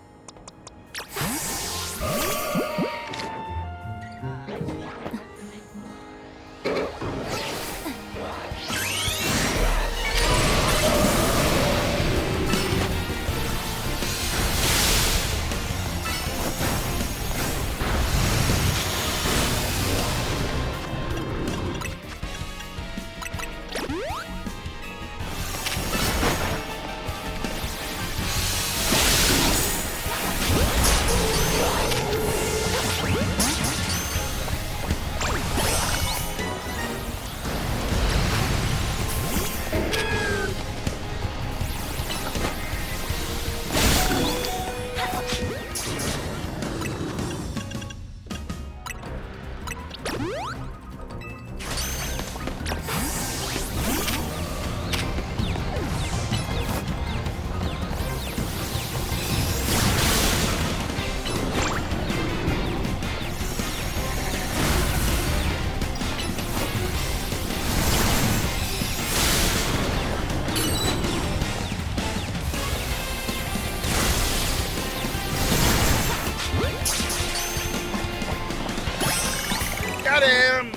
Got him!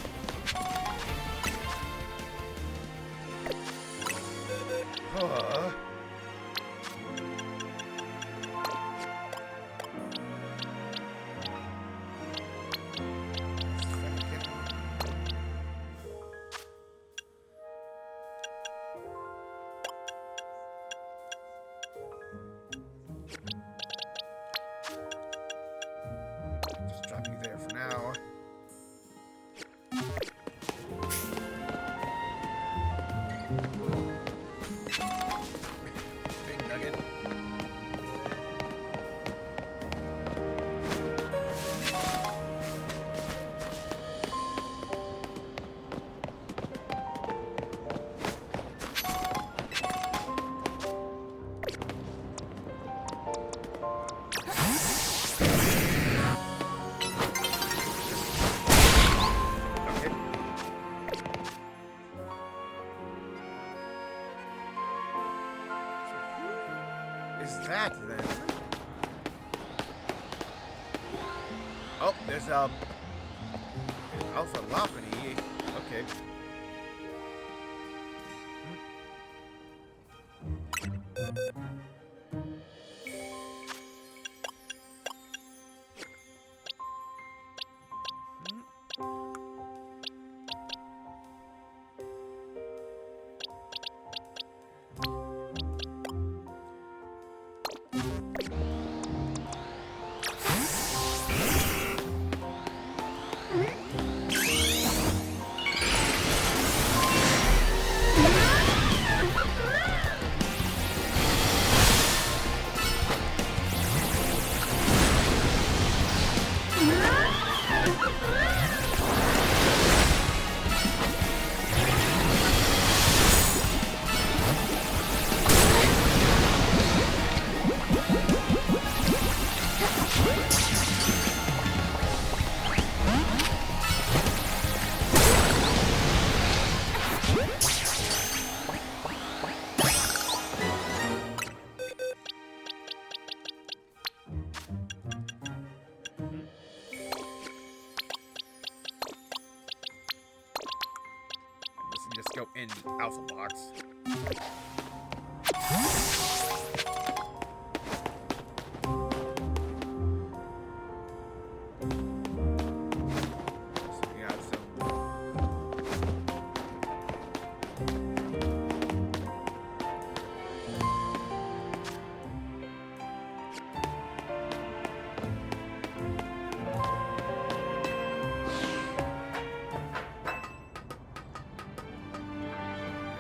Just drop you there for now. Big nugget. Is that then? Oh, there's Alpha Lophany. Okay. Just go in the Alpha box.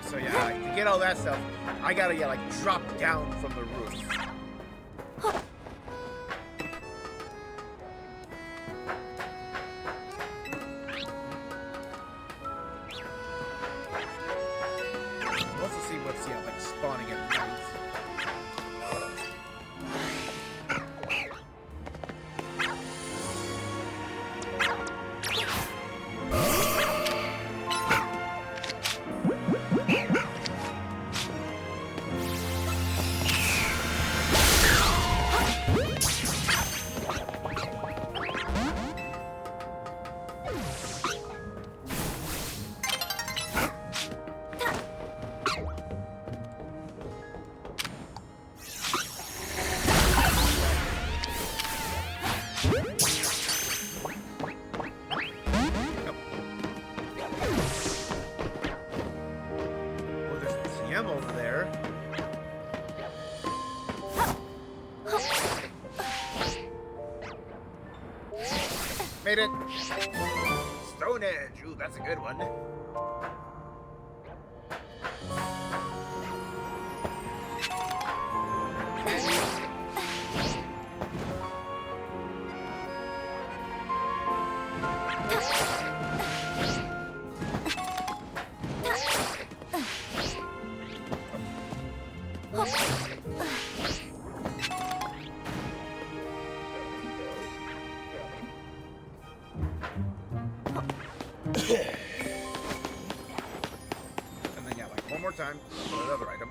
So yeah, to get all that stuff, I gotta like drop down from the roof. Let's also see what's like spawned Made it. Stone Edge. Ooh, that's a good one. And then, yeah, like one more time, another item.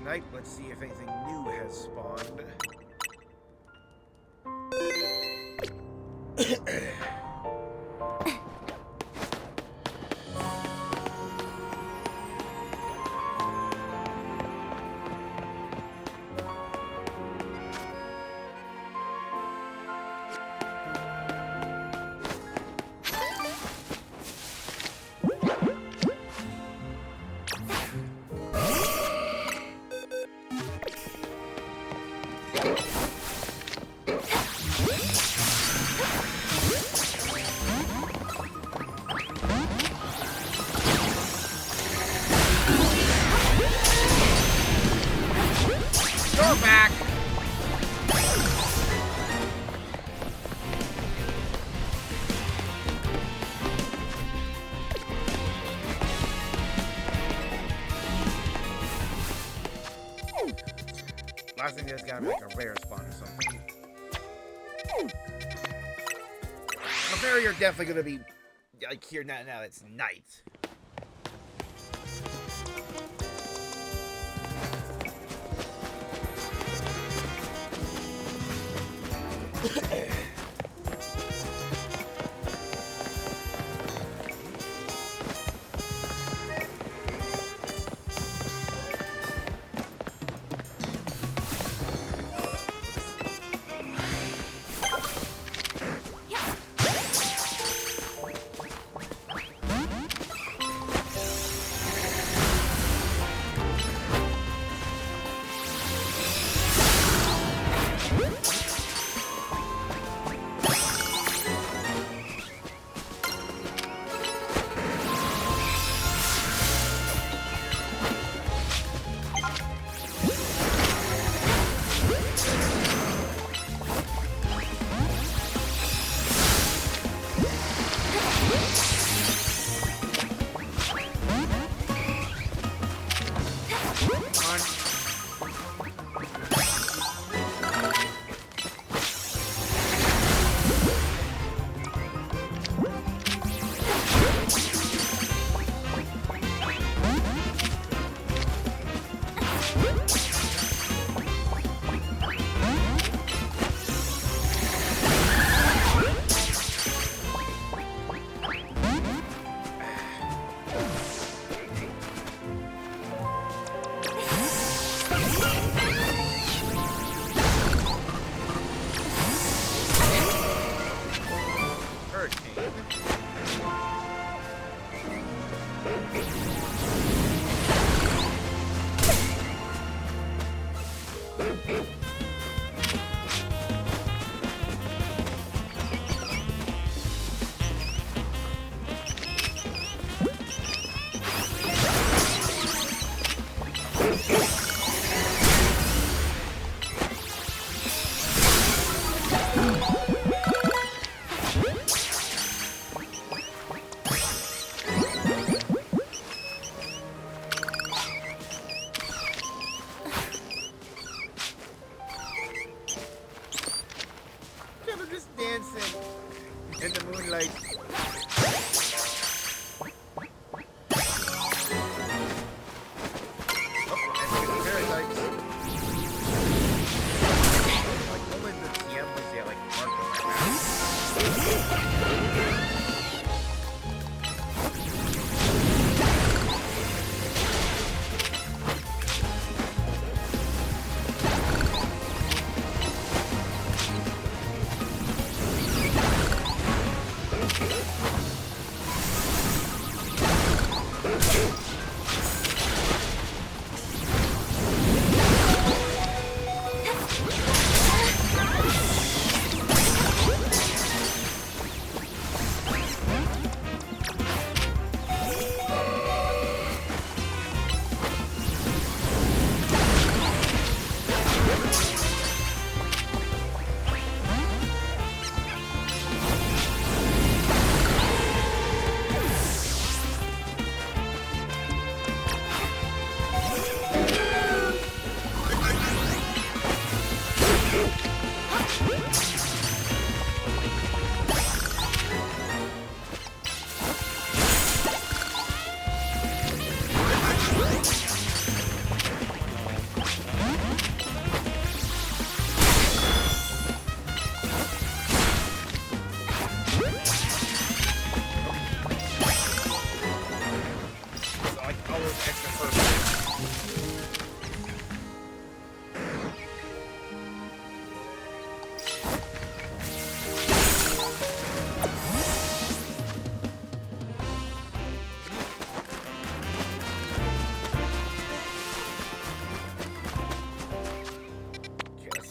Night. Let's see if anything new has spawned. Go back! Last thing there's gotta be like a rare spawn or something. The fairy are definitely gonna be like here now. Now it's night.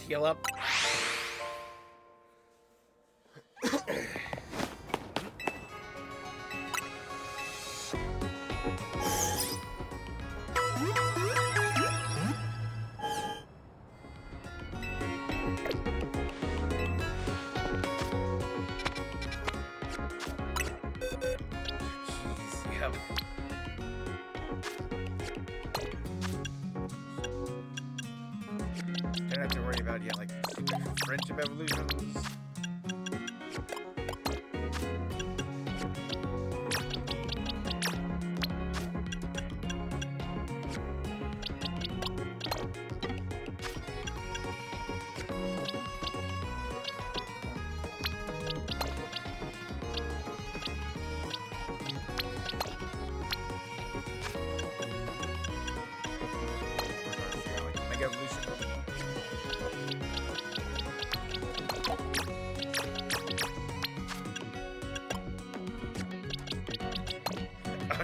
heal up. Yep. Don't have to worry about like friendship evolutions. Mega evolution.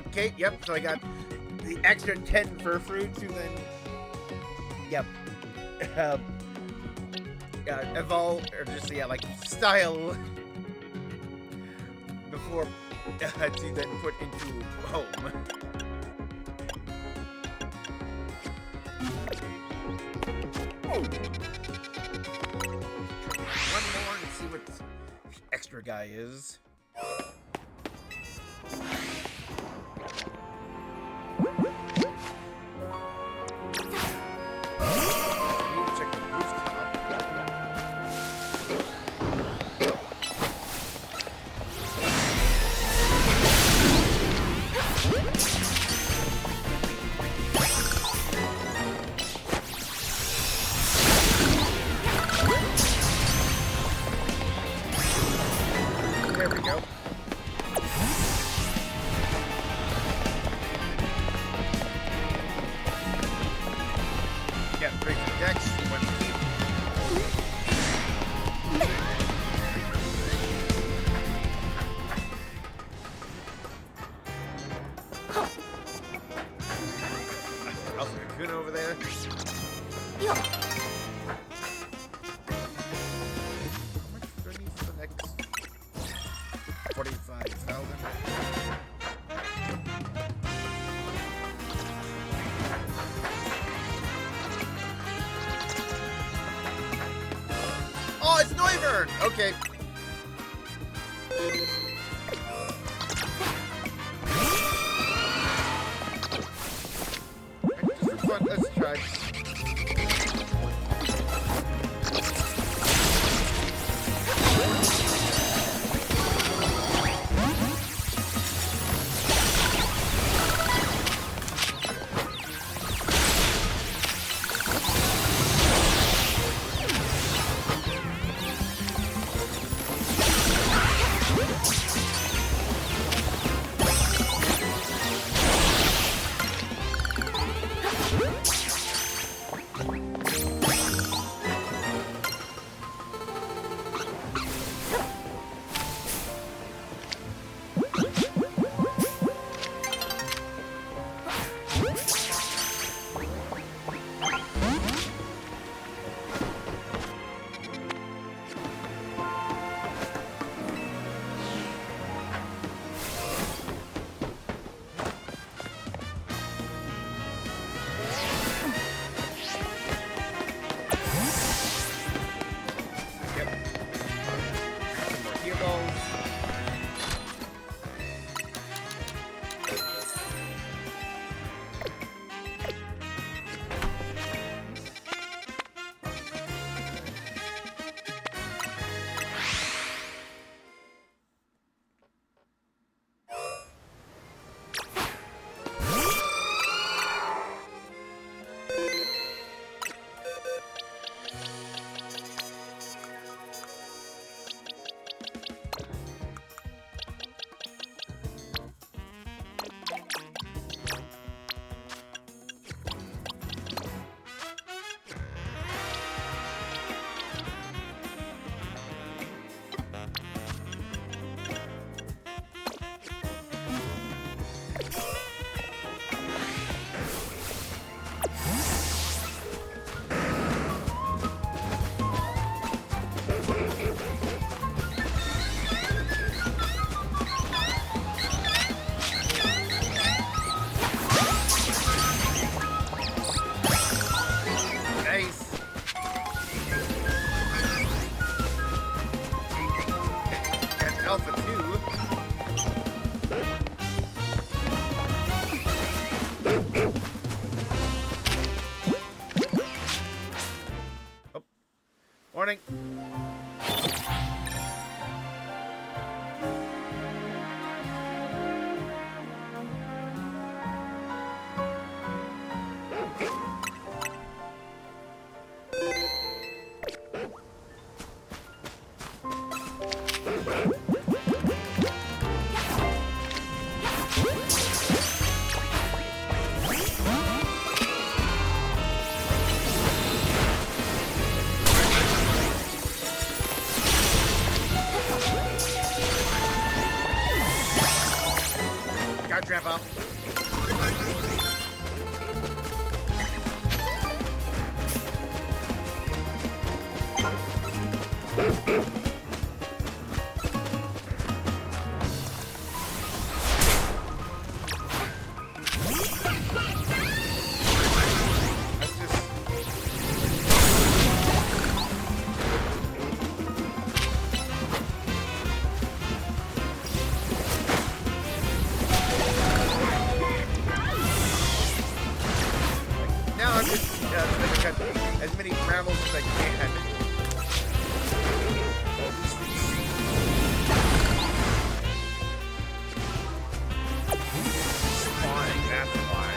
Okay, yep, so I got the extra 10 for fruits and then, yep, evolve, or just, yeah, like, style before to then put into home. One more and see what the extra guy is. There we go. Yeah, break the decks, one keep. Also, Cocoon over there. How much do I need for the next 45,000? Oh, it's Noivern! Okay. Just for fun, let's try. Morning. Got Grandpa. I'm just trying to catch as many mammals as I can. Spawning, that's why.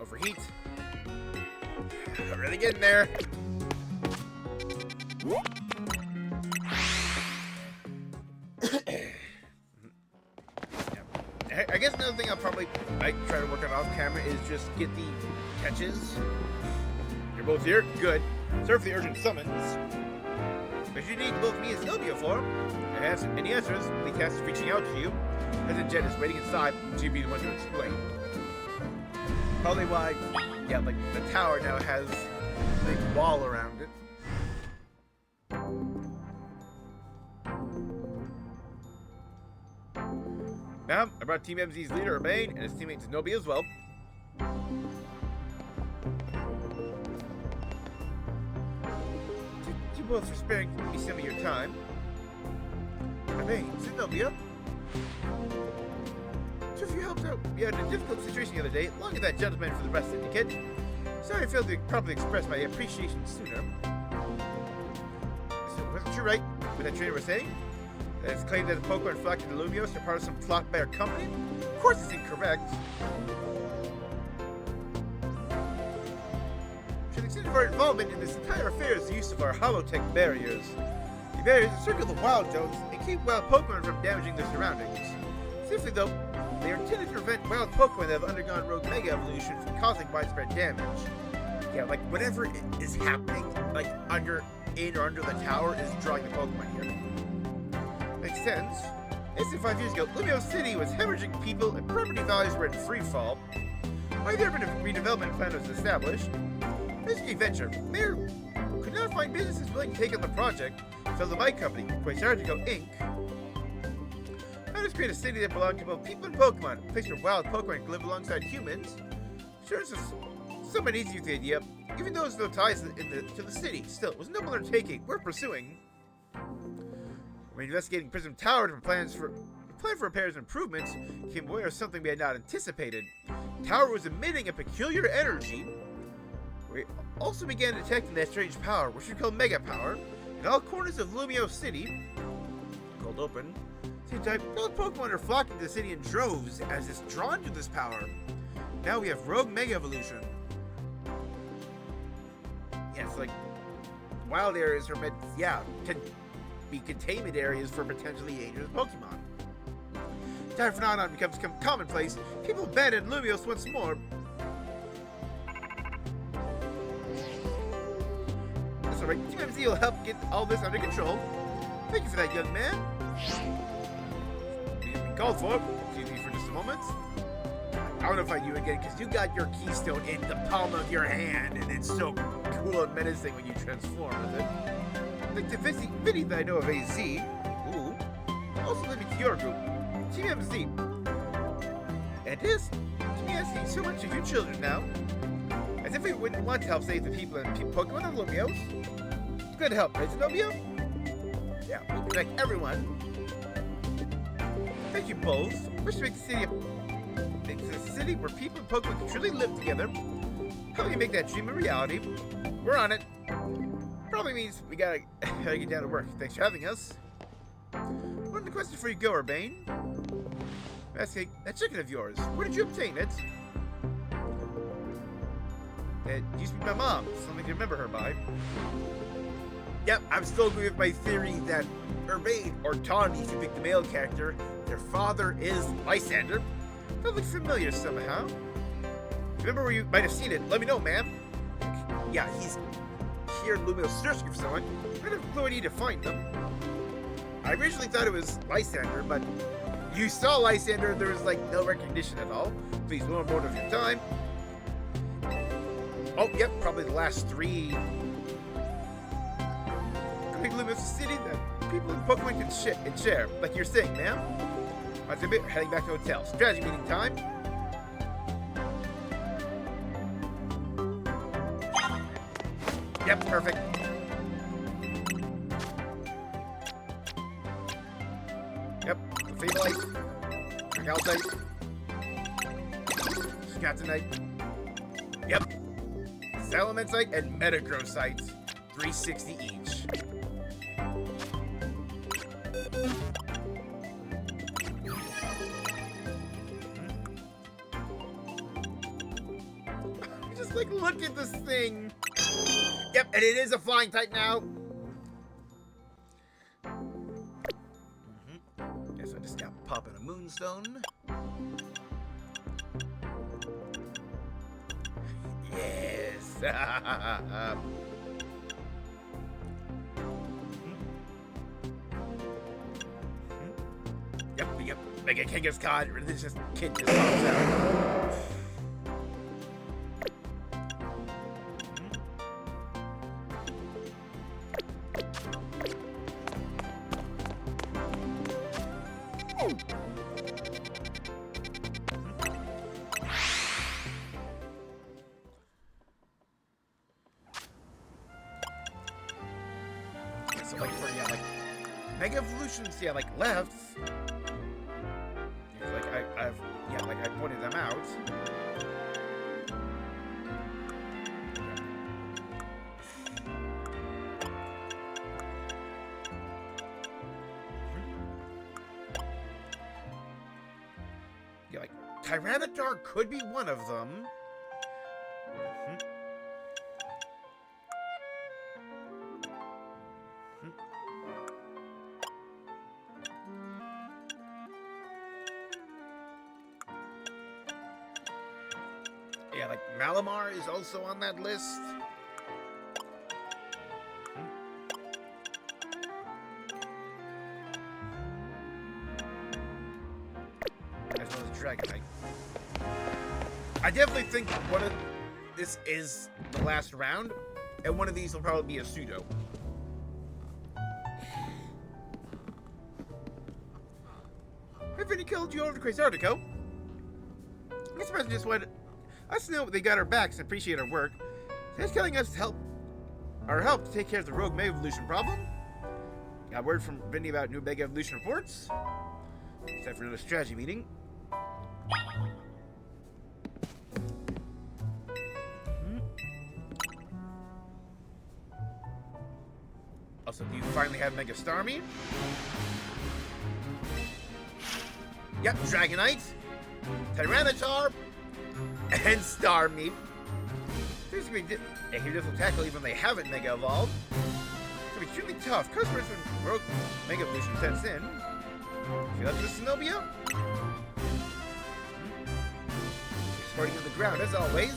Overheat. Really getting there. I guess another thing I'll probably try to work on off camera is just get the catches. You're both here? Good. Serve the urgent summons. If you need both me and Sylvia for them, and have any answers, the cast is reaching out to you. President Jen is waiting inside, so you'd be the one to explain. Probably why, yeah, like the tower now has a big wall around it. Now, I brought Team MZ's leader, Urbane, and his teammate Zenobia as well. Thank you both for sparing me some of your time. Urbane, Zenobia. So if you helped out, we had a difficult situation the other day, along with that gentleman for the rest syndicate. Sorry I failed to properly express my appreciation sooner. So, wasn't you right what that trainer was saying? That it's claimed that the Pokémon flocked to Lumiose are part of some plot by our company? Of course it's incorrect. To the extent of our involvement in this entire affair is the use of our holotech barriers. The barriers encircle the wild zones and keep wild Pokémon from damaging their surroundings. Seriously though, they are intended to prevent wild Pokémon that have undergone Rogue Mega Evolution from causing widespread damage. Yeah, like whatever is happening, like in or under the tower is drawing the Pokemon here. Makes sense. Less than 5 years ago, Lumiose City was hemorrhaging people and property values were in free fall. Why there been a redevelopment plan was established? Risky venture. Mayor could not find businesses willing to take on the project, so the bike company, Quasartico Inc., let's create a city that belonged to both people and Pokemon, a place where wild Pokemon can live alongside humans. Sure, it's somewhat easy with the idea, even though there's no ties to the city. Still, it was a noble undertaking worth pursuing. When investigating Prism Tower from plan for repairs and improvements, came aware of something we had not anticipated. The tower was emitting a peculiar energy. We also began detecting that strange power, which we call Mega Power, in all corners of Lumiose City. Cold open. Seems like all Pokemon are flocking to the city in droves as it's drawn to this power. Now we have Rogue Mega Evolution. Yeah, it's like wild areas are meant, can be containment areas for potentially dangerous Pokemon. Time phenomenon becomes commonplace. People abandon Lumiose once more. That's alright. Team MZ will help get all this under control. Thank you for that, young man. You've been called for. Excuse me for just a moment. I don't know if I do again, because you got your keystone in the palm of your hand, and it's so cool and menacing when you transform with it. Thanks to Vinny that I know of AZ. Ooh. Also let me to your group, Team MZ. And this, Team MZ so much of you children now. As if we wouldn't want to help save the people in Pokemon and Lumiose. Good help, right, Zenobia? Yeah, we'll protect everyone. Thank you both. Wish to make the city where people and Pokemon can truly live together. Help you make that dream a reality. We're on it. Probably means we gotta get down to work. Thanks for having us. One of the questions before you go, Urbane. Asking that chicken of yours. Where did you obtain it? It used to be my mom. Something to remember her by. Yep, I'm still going with my theory that Urbane or Tawny, if you pick the male character, their father is Lysander. That looks familiar somehow. If you remember where you might have seen it, let me know, ma'am. Yeah, he's here in Lumiose searching for someone. I have no idea to find them. I originally thought it was Lysander, but you saw Lysander, there was like no recognition at all. Please, one more of your time. Oh, yep, probably the last three. Big Lumiose city that people in Pokemon can share, like you're saying, ma'am. Once a bit, we're heading back to the hotel. Strategy meeting time. Yep, perfect. Yep, Fableite, Calcite, Jacinthe. Yep, Salamentite and Metagrossite, 360 each. Just like look at this thing. Yep, and it is a flying type now. Guess I just got popping a moonstone. Yes. Yep. Mega Kangaskhan. Religious kid just pops out. So like for like Mega Evolutions, like left. Like I pointed them out. Yeah, like Tyranitar could be one of them. Yeah, like Malamar is also on that list. As well as Dragonite. I definitely think this is the last round, and one of these will probably be a pseudo. I've already killed you over to Crazy Artico. This person just wanted us to know they got our backs and appreciate our work. So he's telling us to help to take care of the rogue Mega Evolution problem. Got word from Vinny about new Mega Evolution reports. Except for another strategy meeting. Also, do you finally have Mega Starmie? Yep, Dragonite, Tyranitar, and Starmie. Seems to be a difficult tackle even when they haven't Mega Evolved. It's going to be extremely tough. Customers when Rogue Mega Evolution sets in. Feel up to the Zenobia? Sporting on the ground as always.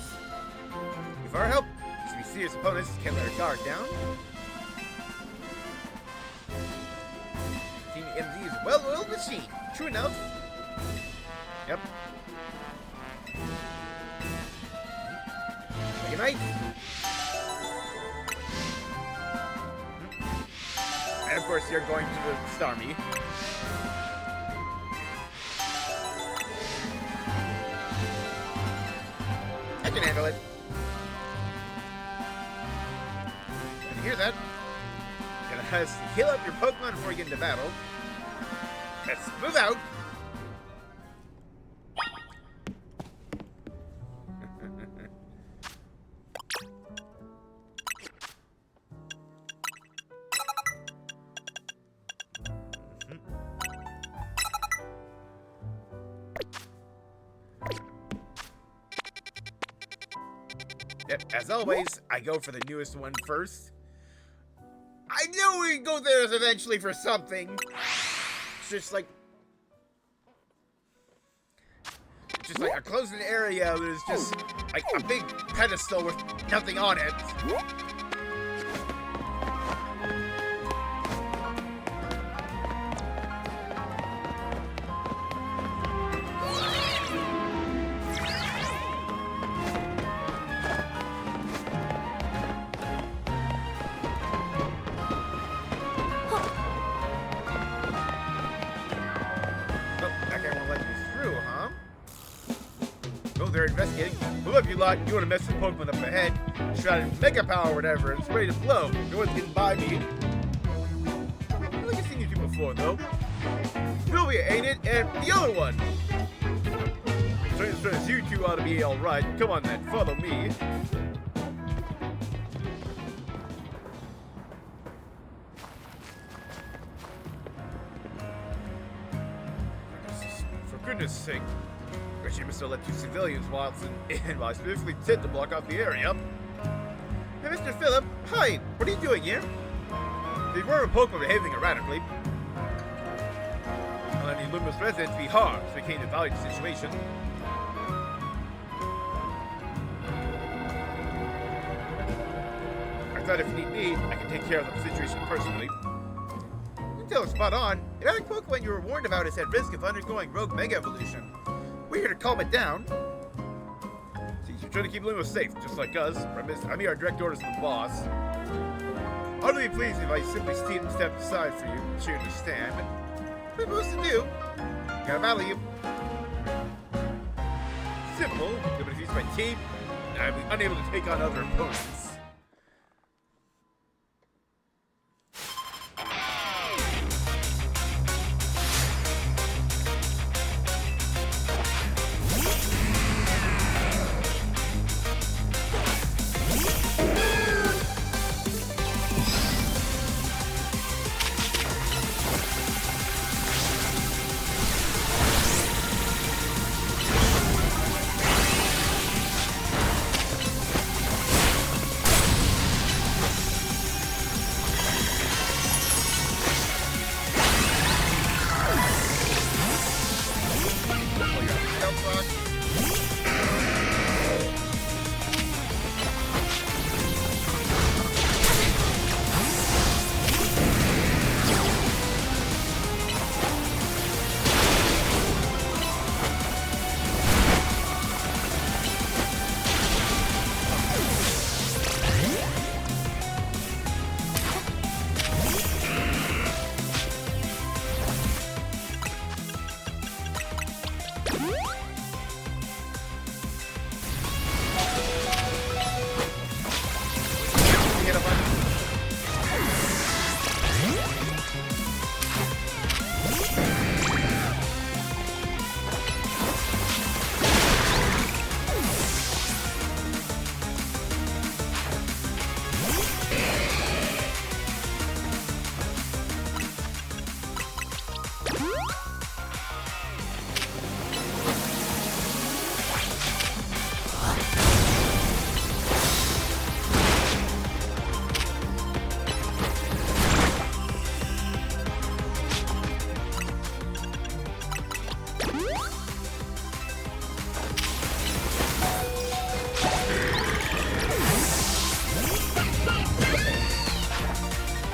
With our help, these will be serious opponents can't let our guard down. Team MZ is a well-oiled machine. True enough. Yep. Good night. And of course, you're going to the Starmie. I can handle it. And you hear that? Gonna heal up your Pokemon before you get into battle. Let's move out. Yep, as always, I go for the newest one first. I knew we'd go there eventually for something. It's just like a closed area that is just like a big pedestal with nothing on it. They're investigating. Who of you lot, you want to mess with Pokemon up ahead? Shout out Mega Power or whatever, it's ready to blow. No one's getting by me. I think I've seen you two before, though. Sylvia, ain't it? And the other one. So you two ought to be alright. Come on then, follow me. For goodness sake. She must have let two civilians while I specifically said to block off the area. Hey, Mr. Phillip, hi, what are you doing here? They were a Pokemon behaving erratically. I'll let any Lumiose residents be harmed, so we came to evaluate the situation. I thought if you need me, I can take care of the situation personally. You tell spot on. The erratic Pokemon you were warned about is at risk of undergoing rogue mega evolution. We're here to calm it down. See, you're trying to keep Lumiose safe, just like us. I'm here on direct orders from the boss. I'll be pleased if I simply step aside for you, so you understand. But what are we supposed to do? Gotta battle you. Simple. You'll be defeated by team, and I'll be unable to take on other opponents.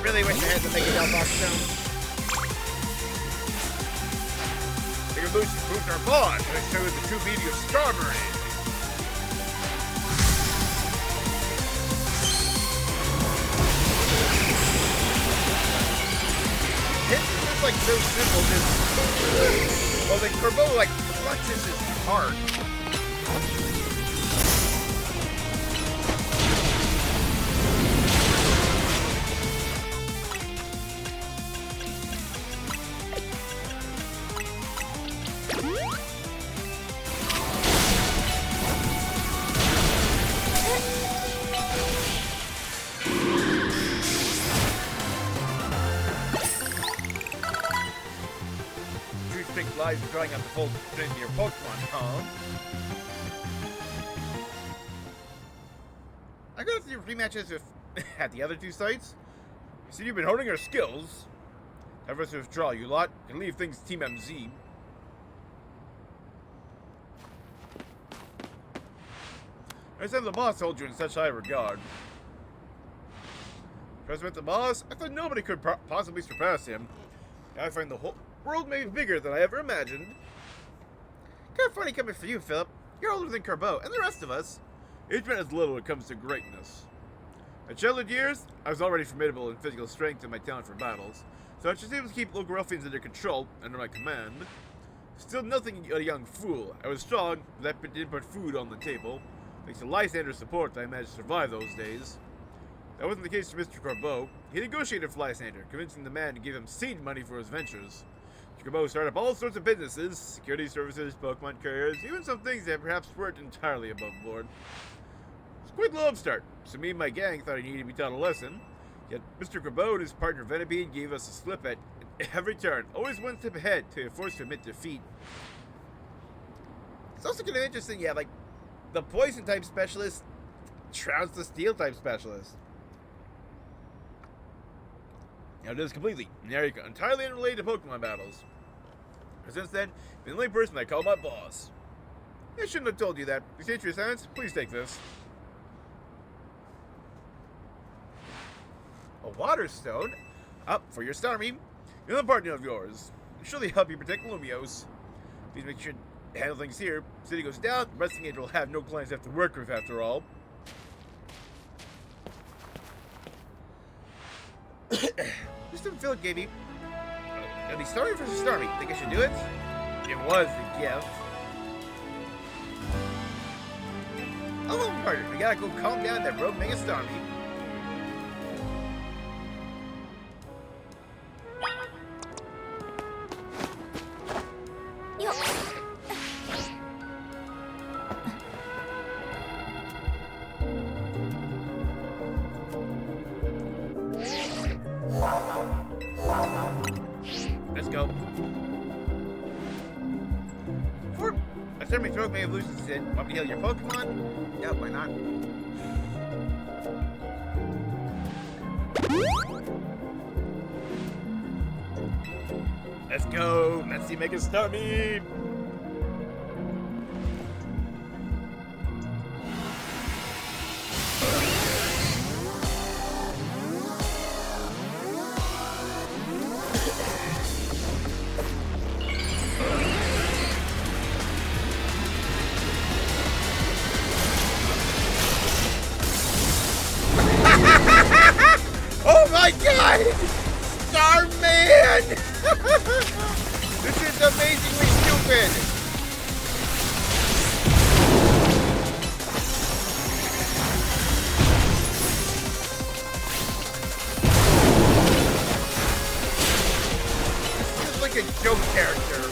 Really wish I had the Mega Box down. Bigger boost improves our bond, and it shows the true beauty of Starmie. so simple, just... Well, the Corbeau, like, flexes his heart. Lives are drawing out the full in your Pokemon, huh? I got through rematches with at the other two sites. You see, you've been honing our skills. Time for us to withdraw. You lot can leave things Team MZ. I said the boss holds you in such high regard. First met the boss, I thought nobody could possibly surpass him. Now I find the whole world may be bigger than I ever imagined. Kind of funny coming from you, Philip. You're older than Corbeau and the rest of us. Each man is little when it comes to greatness. My childhood years, I was already formidable in physical strength and my talent for battles, so I was able to keep local ruffians under control, under my command. Still nothing a young fool. I was strong, but that didn't put food on the table. Thanks to Lysander's support, I managed to survive those days. That wasn't the case for Mr. Corbeau. He negotiated for Lysander, convincing the man to give him seed money for his ventures. Corbeau started up all sorts of businesses, security services, Pokemon couriers, even some things that perhaps weren't entirely above board. It's quite a low start, so me and my gang thought I needed to be taught a lesson. Yet Mr. Corbeau and his partner Venipede gave us a slip at every turn, always one step ahead till you're forced to admit defeat. It's also kind of interesting, yeah, like, the poison type specialist trounced the steel type specialist. Now it is completely, entirely unrelated to Pokemon battles. But since then, the only person I call my boss. I shouldn't have told you that. Exchange your silence, please take this. A water stone? Up for your Starmie. Another partner of yours. It'll surely help you protect Lumiose. Please make sure to handle things here. City goes down, the resting age will have no clients left to work with after all. Mr. Phil gave me the Starmie versus Starmie. Think I should do it? It was the gift. Oh, partner, we gotta go calm down that rogue Mega Starmie. Let's go. Before I start my throat may have loosened it. Want me to heal your Pokemon? Yeah, why not? Let's go. Let's see Mega Starmie. Oh my god! Starman! This is amazingly stupid! This is like a joke character.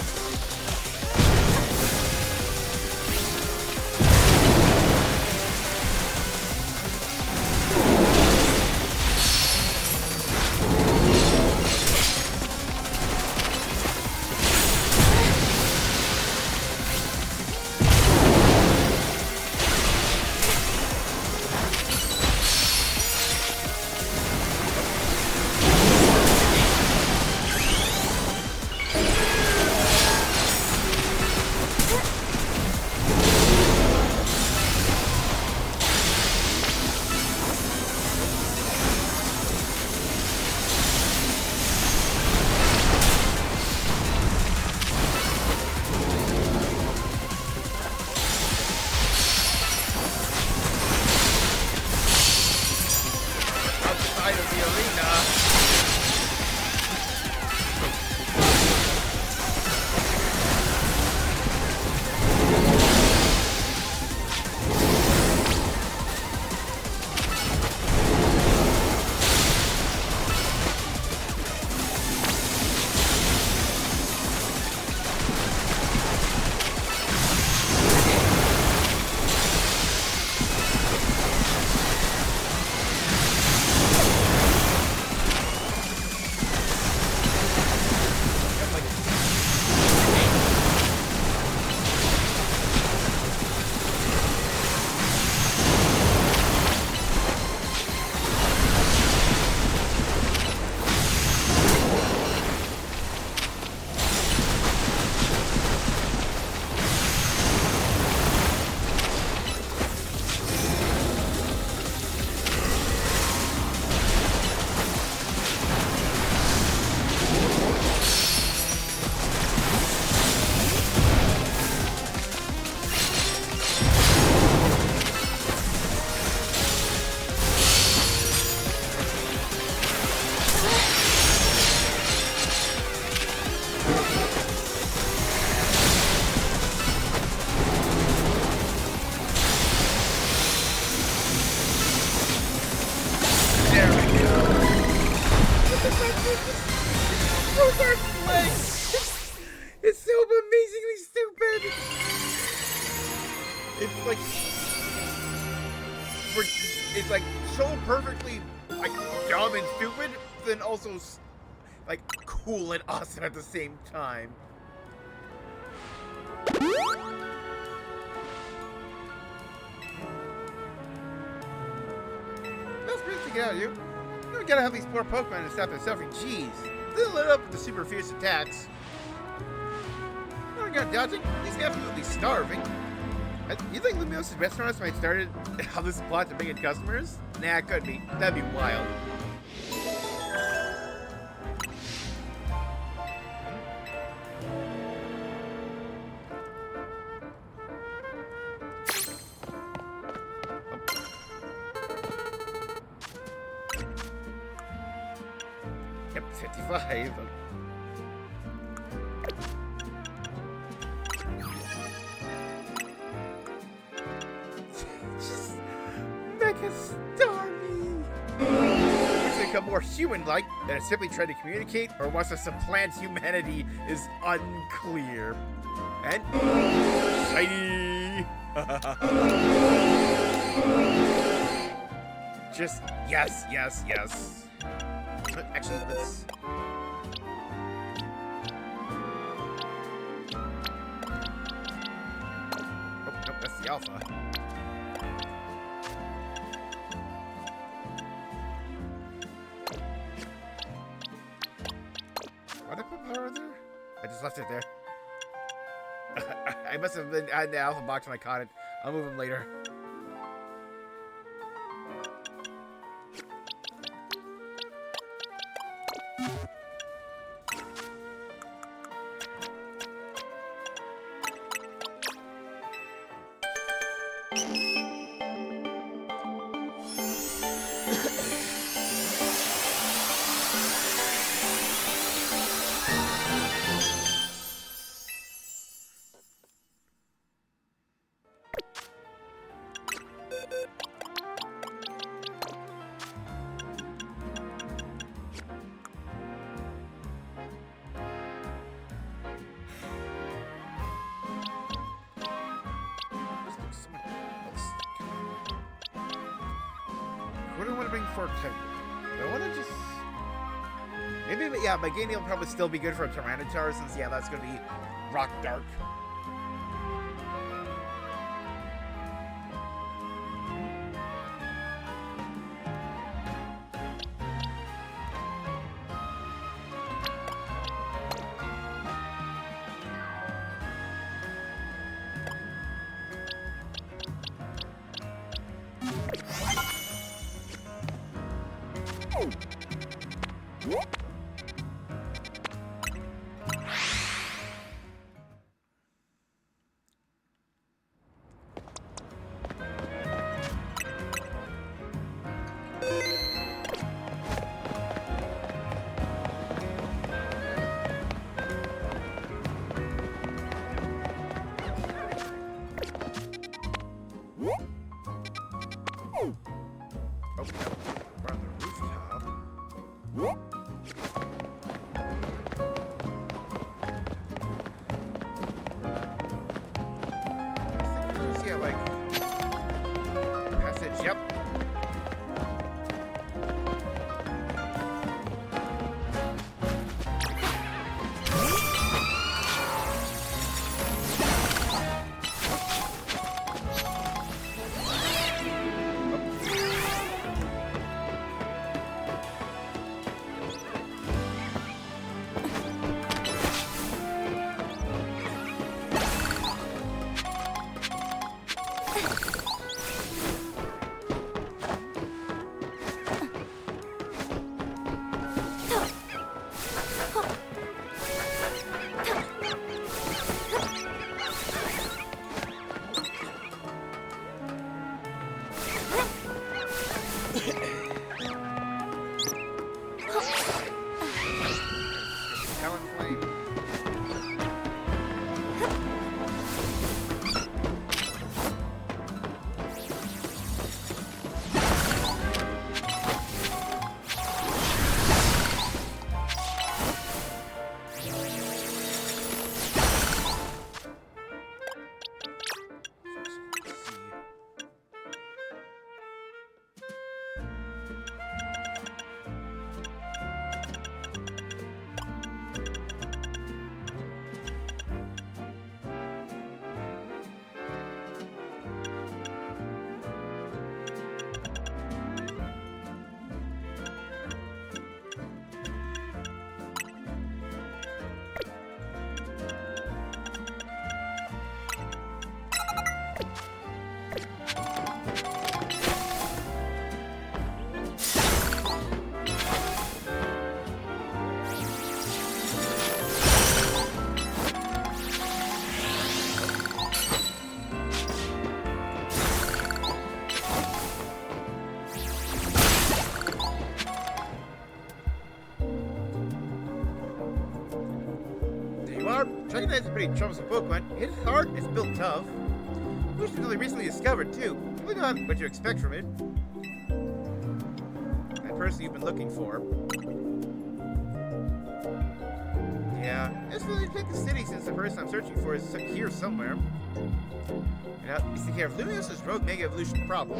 Rogar's legs! It's so amazingly stupid! It's like so perfectly like dumb and stupid, then also like cool and awesome at the same time. That's great to get out of you. We gotta have these poor Pokemon to stop their suffering. Jeez. They lit up with the super fierce attacks. Oh, we got dodging. He's absolutely starving. You think Lumiose's restaurants might started how this plot to bring in customers? Nah, it could be. That'd be wild. Yep, 55. Just mega starving. Wants to become more human-like than simply trying to communicate or wants to supplant humanity is unclear. And shiny. Just yes, yes, yes. Actually, let's. Oh, nope, that's the alpha. Why did I put power there? I just left it there. I must have been adding the alpha box when I caught it. I'll move him later. What do I want to bring for type? Do I want to just... Maybe, yeah, my game will probably still be good for a Tyranitar since, yeah, that's going to be Rock Dark. Jacinthe is a pretty troublesome Pokemon. It's hard, it's built tough. Which was only recently discovered, too. Really not what you expect from it. That person you've been looking for. Yeah, it's really picked the city since the person I'm searching for is here somewhere. Now, it's taking care of Lumiose's Rogue Mega Evolution problem.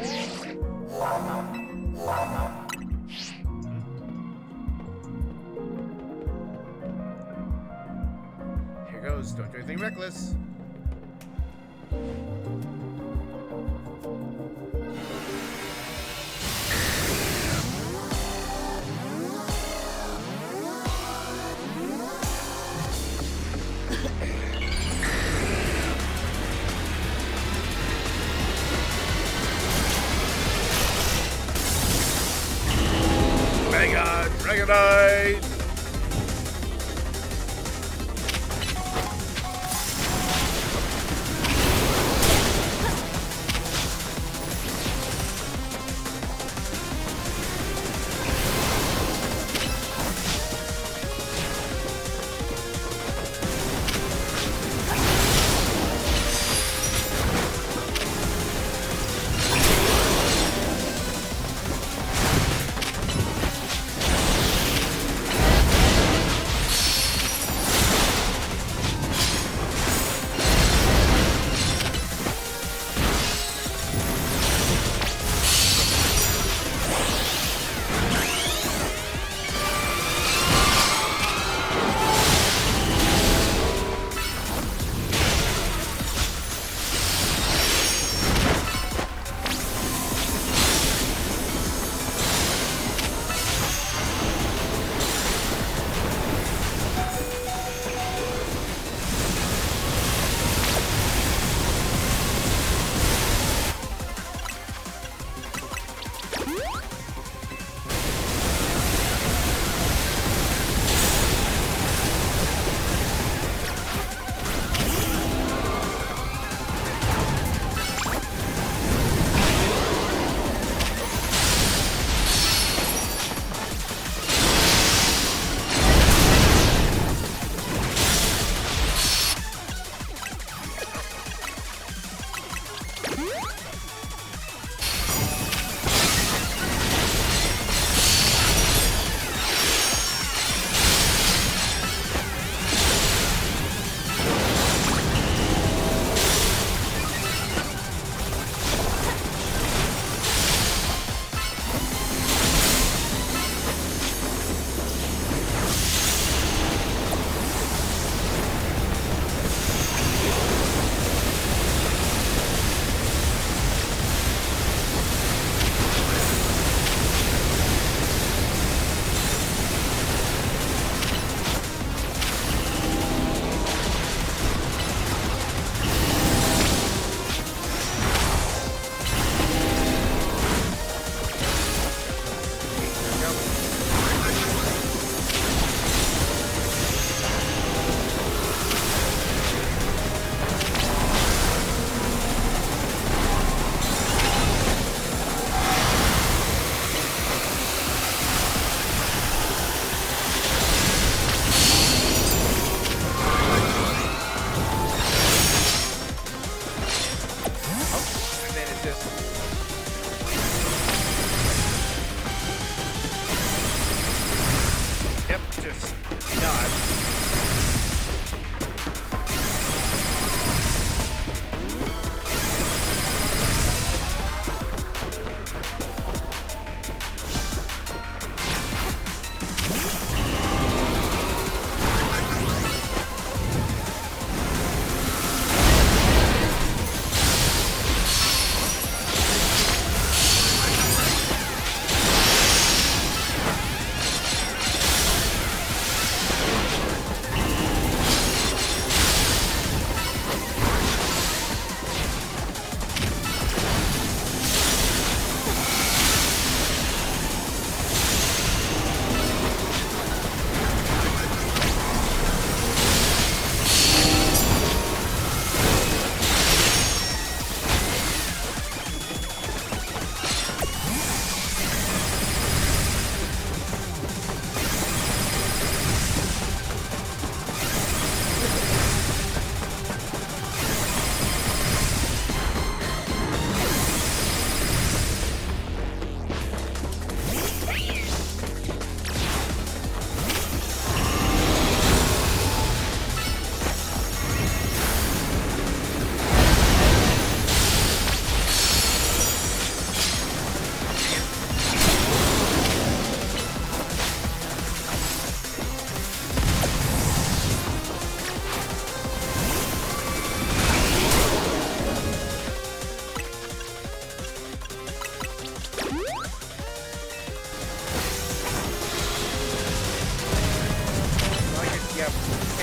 Here goes. Don't do anything reckless. Dragonite!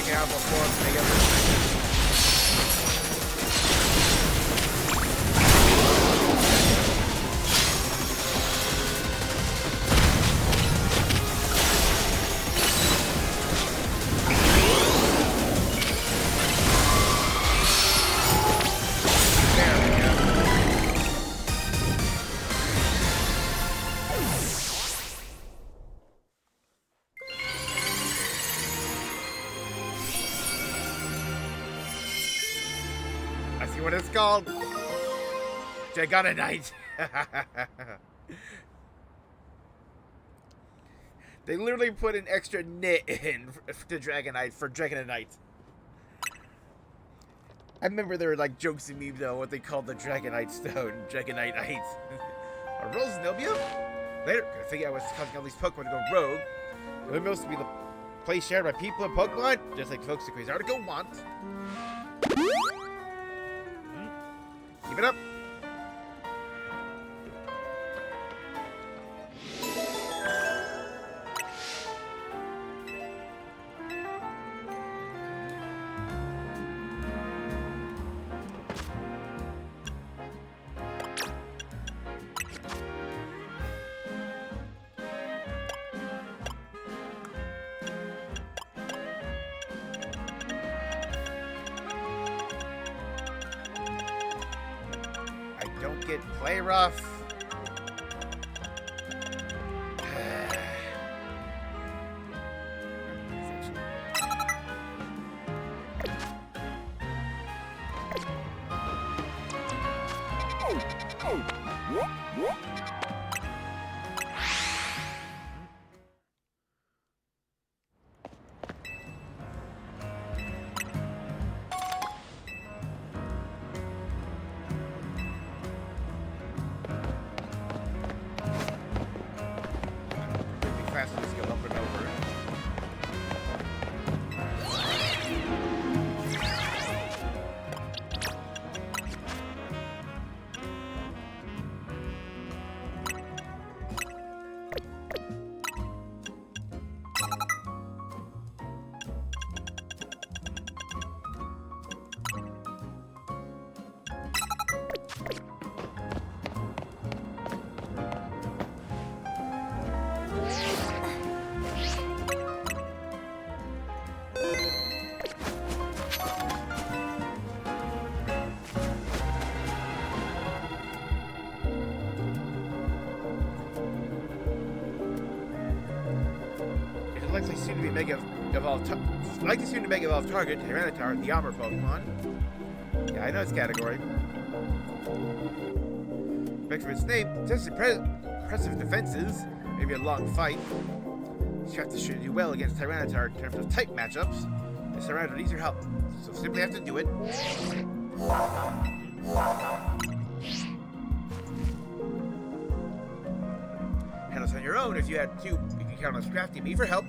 taking out before they get this. I see what it's called. Jacinthe. They literally put an extra knit in to Dragonite for Dragonite. I remember there were like jokes in me though what they called the Dragonite stone, Dragonite. A Rose Nobia? Later, gonna figure out what's causing all these Pokemon to go rogue. Lumiose to be the place shared by people and Pokemon, just like the folks the crazy article want. Keep it up. Don't get play rough. Fast, just go up and over. Likely soon to be Mega Evolved Target, Tyranitar, the Armor Pokemon. Yeah, I know its category. Back from its name, it has impressive defenses, maybe a long fight. You have to should do well against Tyranitar in terms of type matchups. This Tyranitar needs your help, so simply have to do it. Handle this on your own. If you had to, you can count on Scrafty me for help.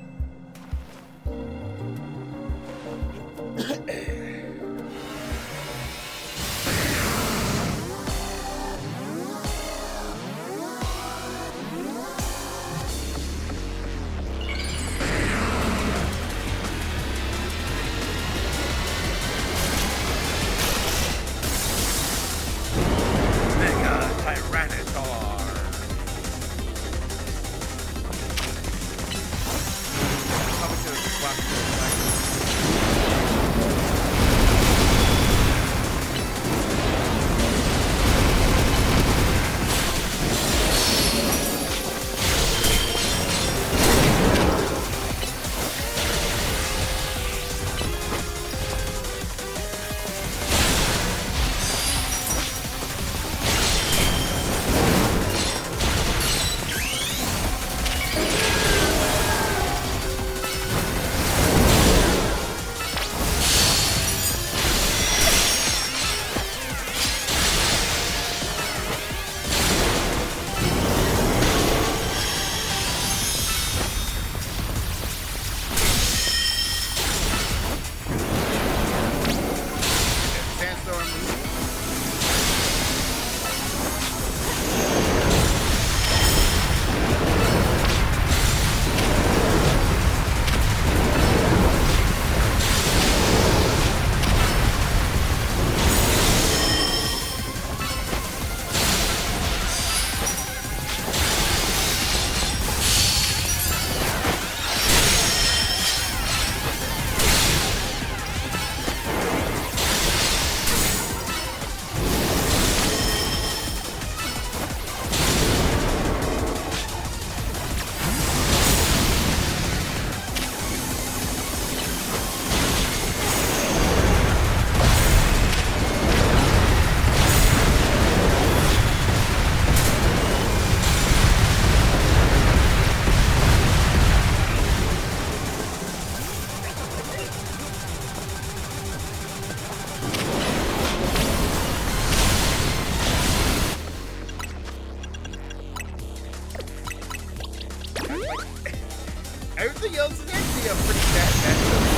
Everything else is actually a pretty bad match.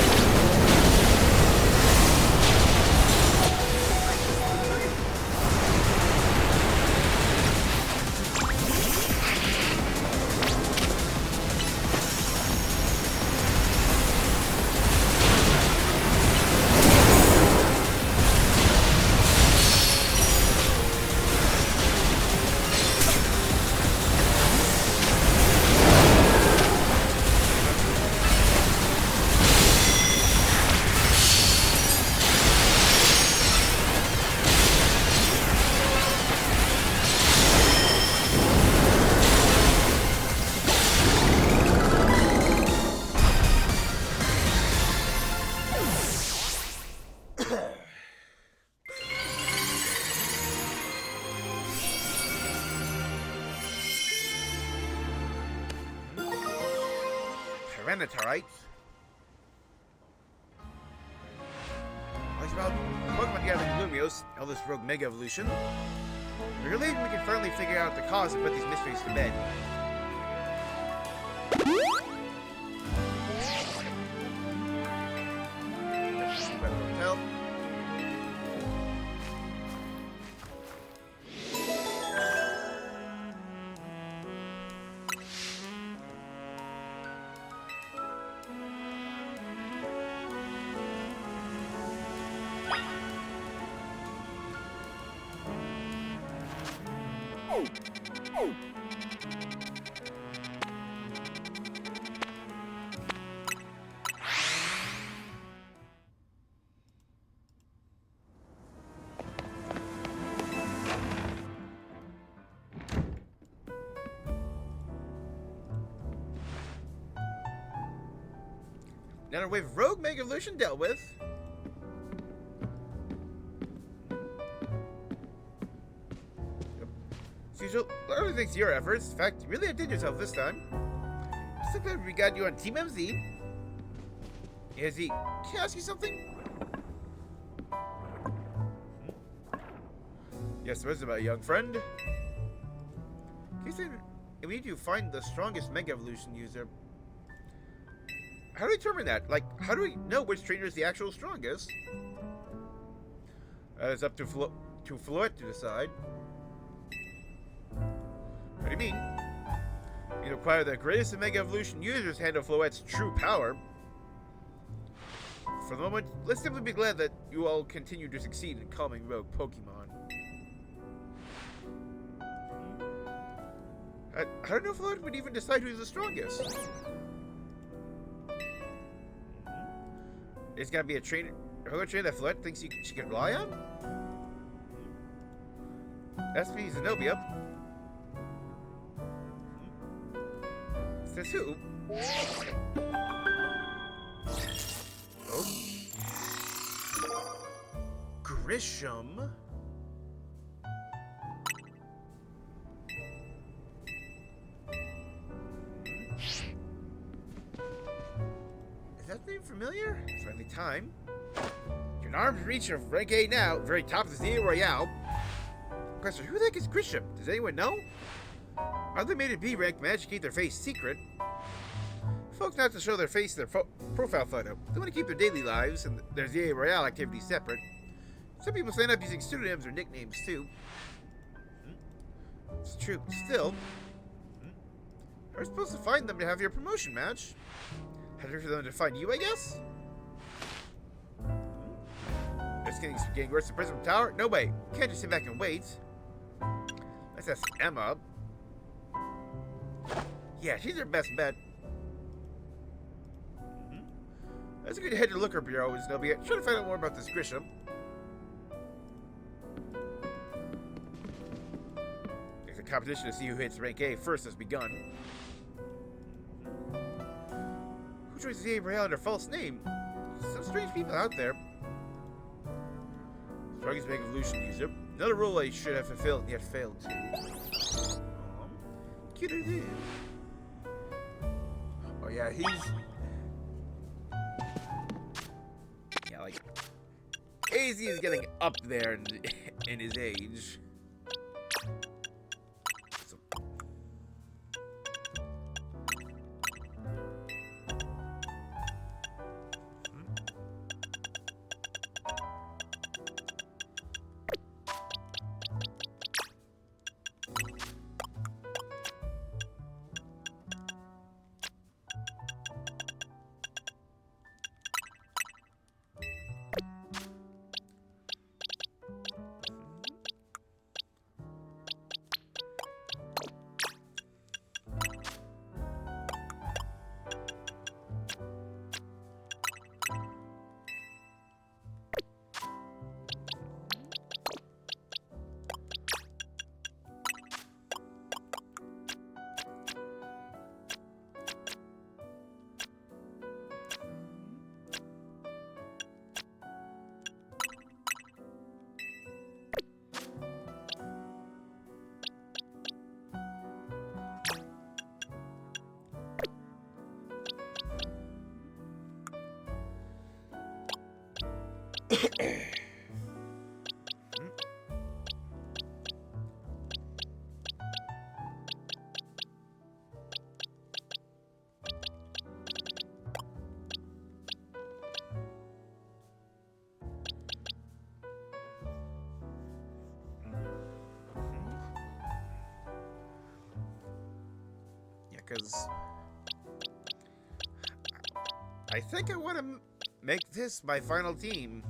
Tyrannosaurites. It's about Pokemon gathering Lumiose, eldest rogue Mega Evolution. We're relieved we can finally figure out the cause and put these mysteries to bed. Hotel. Another wave of rogue Mega Evolution dealt with. As usual, everything thanks to your efforts. In fact, you really outdid yourself this time. Just glad we got you on Team MZ. Yeah, Z, can I ask you something? Yes, what is it about, young friend? We need to find the strongest Mega Evolution user. How do we determine that? Like, how do we know which trainer is the actual strongest? It's up to Floette to decide. What do you mean? You acquire the greatest of Mega Evolution users to handle Floette's true power. For the moment, let's simply be glad that you all continue to succeed in calming rogue Pokemon. I don't know if Floette would even decide who's the strongest. It's gotta be a trainer that Floette thinks she can rely on? SP Zenobia. Says who? Oh. Grisham? Is that name familiar? Friendly time. You're in arm's reach of rank A now, very top of the Z-A Royale. Question, who the heck is Grisham? Does anyone know? Are they made a B rank manage to keep their face secret? Folks not to show their face in their profile photo. They want to keep their daily lives and their Z-A Royale activities separate. Some people stand up using pseudonyms or nicknames too. It's true. Still, we're supposed to find them to have your promotion match. Harder for them to find you, I guess? It's getting worse at Prism Tower? No way. Can't just sit back and wait. Let's ask Emma. Yeah, she's her best bet. That's a good head to look her bureau, Zenobia. Trying to find out more about this Grisham. The competition to see who hits rank A first has begun. Who joins the Z-A Royale under a false name? Some strange people out there. Strongest Mega Evolution user. Another rule I should have fulfilled and yet failed to. Cute. Oh yeah, he's... Yeah, like... AZ is getting up there in his age. So... because I think I want to make this my final team.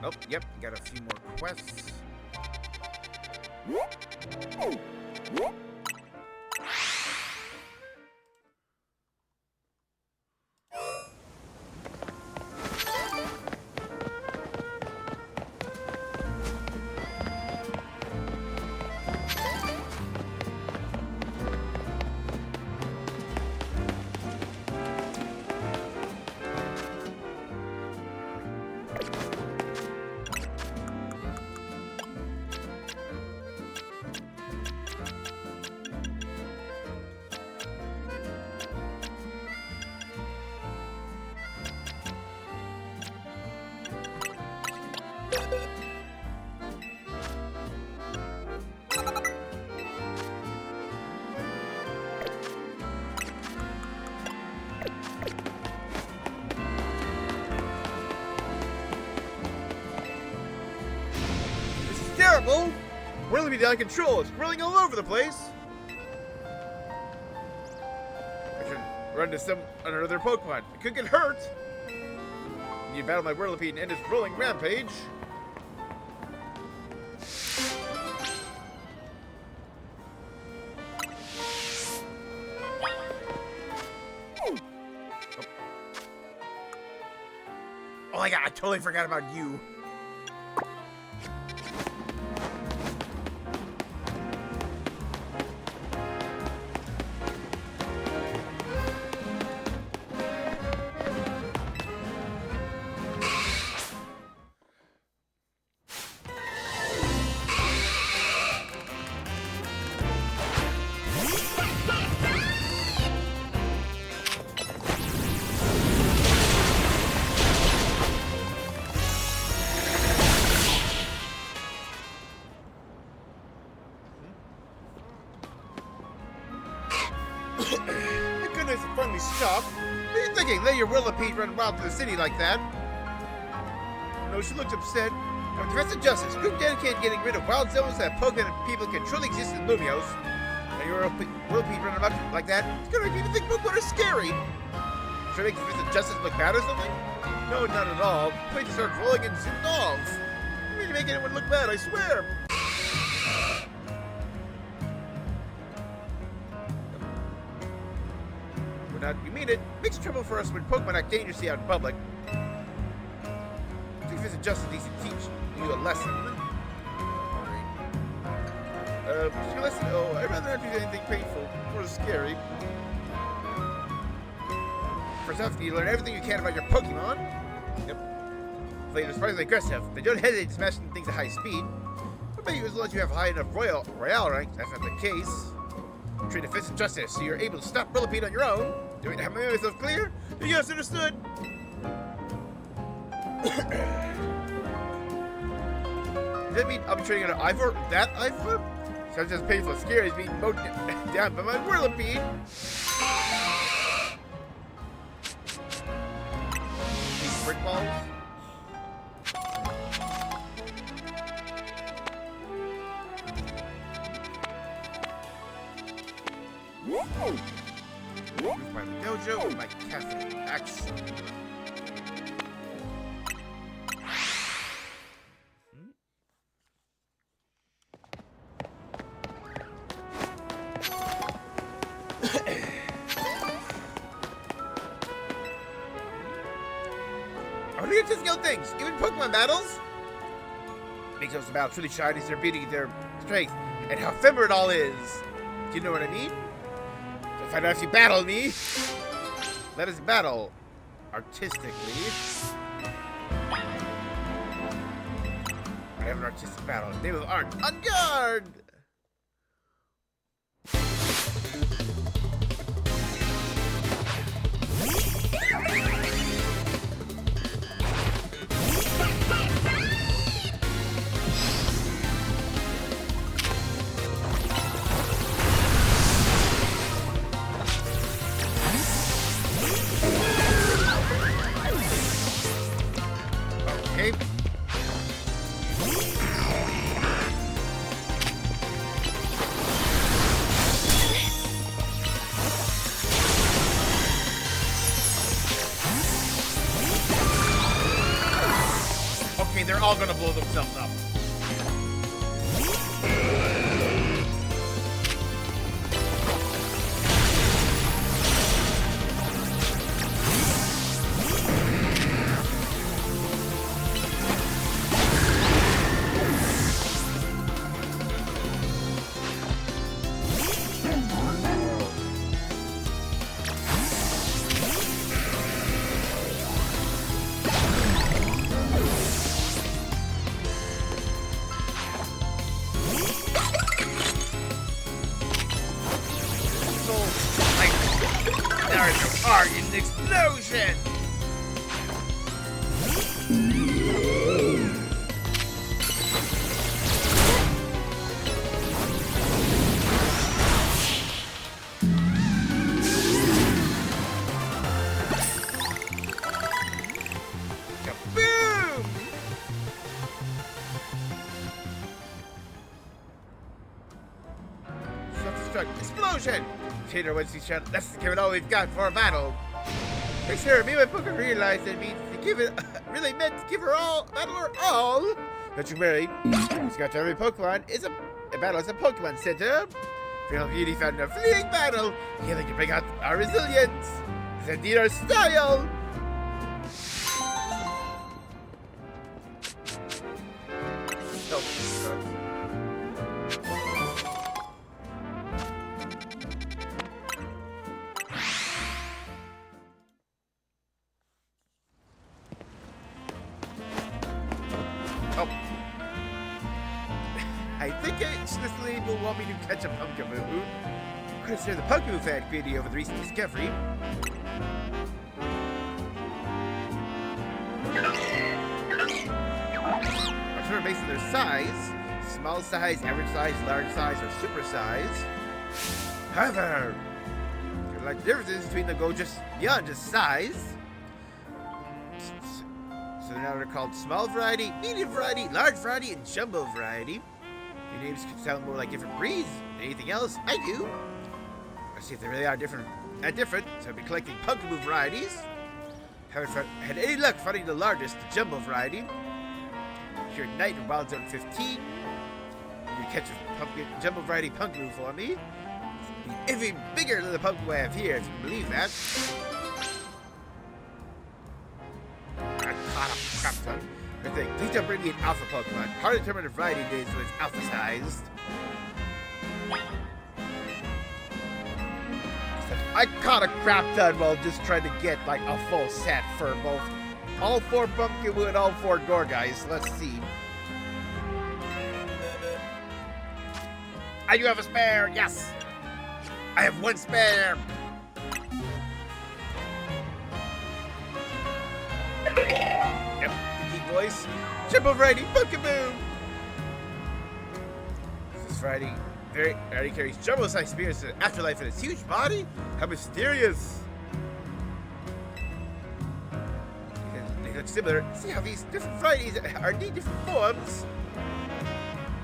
Oh, yep, got a few more quests. Terrible! Whirling me out of control. It's whirling all over the place. I should run to another Pokemon. It could get hurt. You battle my Whirlipede and end its rolling rampage. Oh my god, I totally forgot about you. Thank goodness it finally stopped. What are you thinking? Let your Whirlipede run wild through the city like that? No, she looked upset. I'm Professor Justice, group dedicated to getting rid of wild zones that Pokemon and people can truly exist in Lumiose. And your Whirlipede running about like that, it's gonna make people think Pokemon are scary. Should I make Professor Justice look bad or something? No, not at all. Wait to start rolling and zoomed off. I mean to make anyone look bad, I swear. You mean it makes trouble for us when Pokemon act dangerously out in public. Professor Justice needs to teach you a lesson. Teach you a lesson? Oh, I'd rather not do anything painful or scary. First off, you learn everything you can about your Pokemon. Yep. They are surprisingly aggressive. They don't hesitate to smash things at high speed. I bet you as long as you have high enough Royale rank, that's not the case. Train Professor Justice, so you're able to stop Whirlipede on your own. Do I have myself clear? Yes, understood. Does that mean I'll be training on Ivor? That Ivor? Sounds as painful and scary as being mowed down by my Whirlipede. These brick balls. My dojo and my cafe axe. to skill things, even Pokemon battles. Makes those battles truly shine as they're beating their strength and how ephemeral it all is. Do you know what I mean? So find out if you battle me. Let us battle artistically. I have an artistic battle. Name of art. On guard! Okay. Okay, they're all gonna blow themselves up. An explosion! Kaboom! Self-destruct explosion! Tater once he's shot. Let's give it all we've got for a battle. Make sure me and my Pokemon realize it means to give it really meant to give her all battle her all. Don't you worry. It's got to every Pokemon is a battle as a Pokemon Center. Real Beauty found a fleeting battle. Healing to bring out our resilience. It's indeed our style. Oh. I think this lead will want me to catch a Pumpkaboo. I'm going to share the Pumpkaboo fan video of the recent discovery. Are based on their size. Small size, average size, large size, or super size. However, like the differences between them go just beyond just size. So now they're called small variety, medium variety, large variety, and jumbo variety. Your names could sound more like different breeds than anything else. I do. Let's see if they really are different. So I'll be collecting Pumpkaboo varieties. Haven't had any luck finding the largest, the jumbo variety. Here at night in Wild Zone 15. You catch a jumbo variety Pumpkaboo for me. It's even bigger than the Pumpkaboo I have here, if you can believe that. Crap ton. Good thing. Please don't bring me an alpha Pokemon. Hard to determine the variety days when it's alpha sized. I caught a crap ton while just trying to get like a full set for both all 4 Pumpkaboo and all 4 Gorguys. Let's see. I do have a spare, yes! I have 1 spare! Yep, the deep voice. Jumbo variety Pumpkaboo! This variety carries jumbo-sized spirits in afterlife in its huge body? How mysterious! They look similar. See how these different varieties are indeed different forms?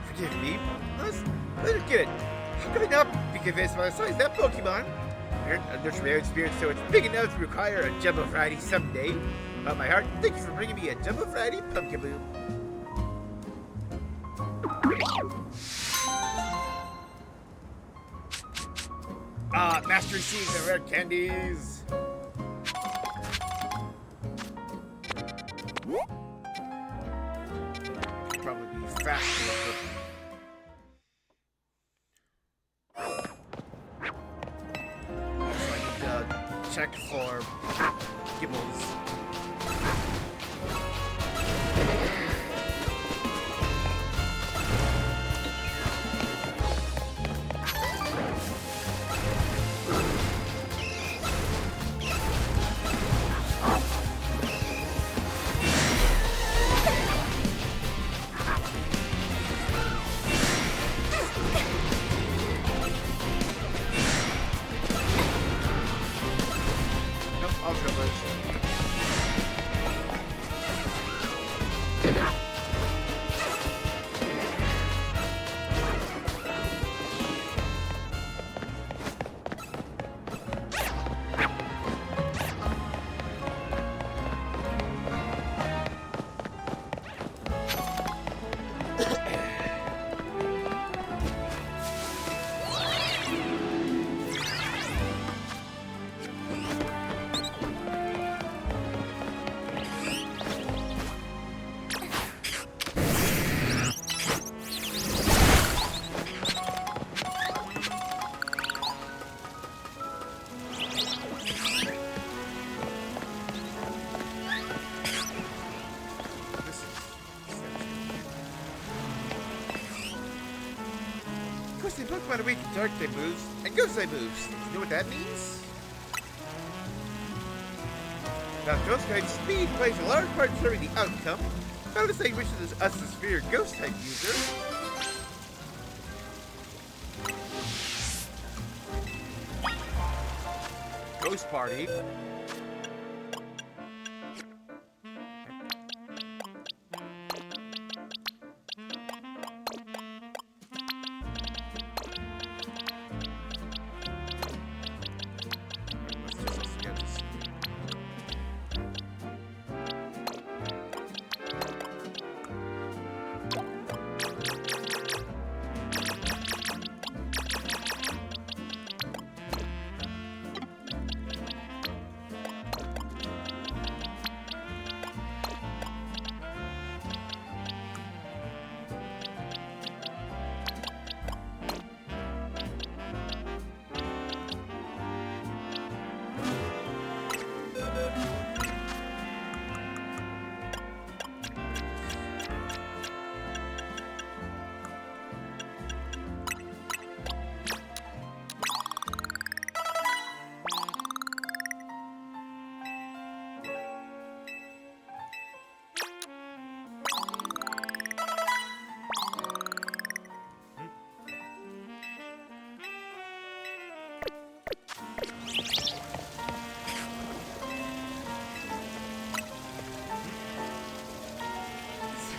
Forgive me. Let me get it. How could I not be convinced by the size of that Pokemon? Nurture my own spirit so it's big enough to require a jumbo variety someday. About my heart, thank you for bringing me a jumbo variety Pumpkaboo. Mastery seeds and rare candies. check for gibbles. In Pokemon Week, Dark type moves and Ghost type moves. You know what that means? Now, Ghost type speed plays a large part in determining the outcome. How to say which of us is superior Ghost type user? Ghost Party.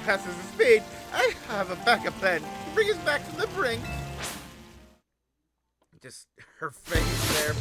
Passes the speed. I have a backup plan to bring us back to the brink. Just her face there.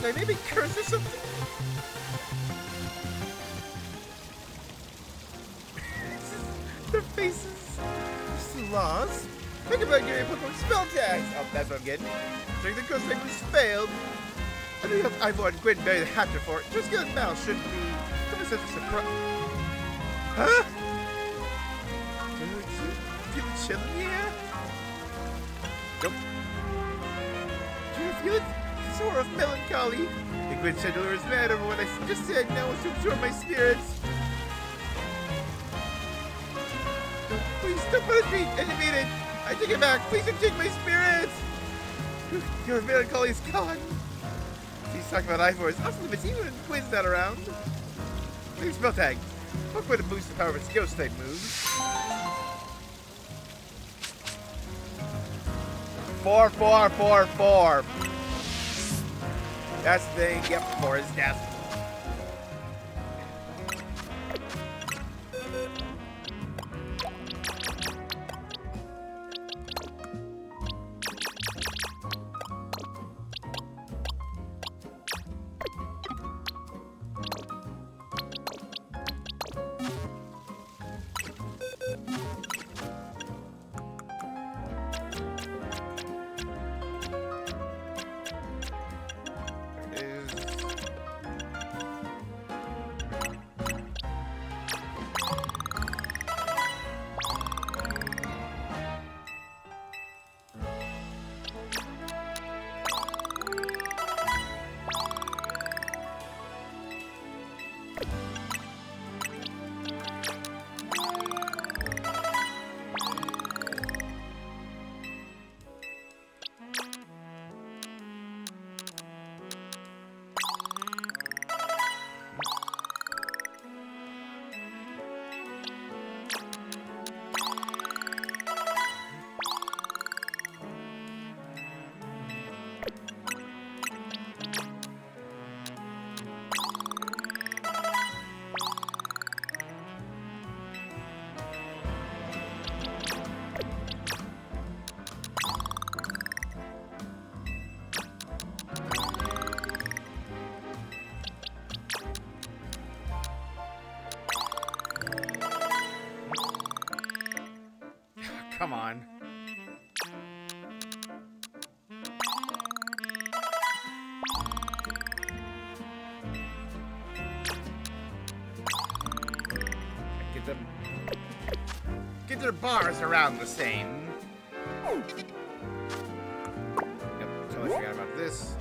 Did I maybe curse or something? Their faces. Sloths. Think about getting a Pokemon spell tags. Oh, that's what I'm getting. Check the ghost was failed. I know Ivor and Gwyn bury the hatchet for it. Just good battle shouldn't be some sense of surprise. Huh? Feel it chill in the air? Nope. Do you feel it? Sort of melancholy. The Gwyn Chandler is mad over what I just said. Now wants to absorb my spirits. Please don't punish me. I didn't mean it. I take it back. Please don't take my spirits. Your melancholy is gone. He's talking about Ivor's off limits even when Gwyn's not around. Maybe spell tag. Not quite to boost the power of its ghost type moves. 4, 4, 4, 4. That's the thing. Yep, 4 is death. Come on. Get their bars around the same. Yep, totally forgot about this.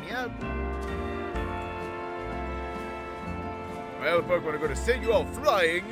Me out. Well, Pokemon are going to send you all flying.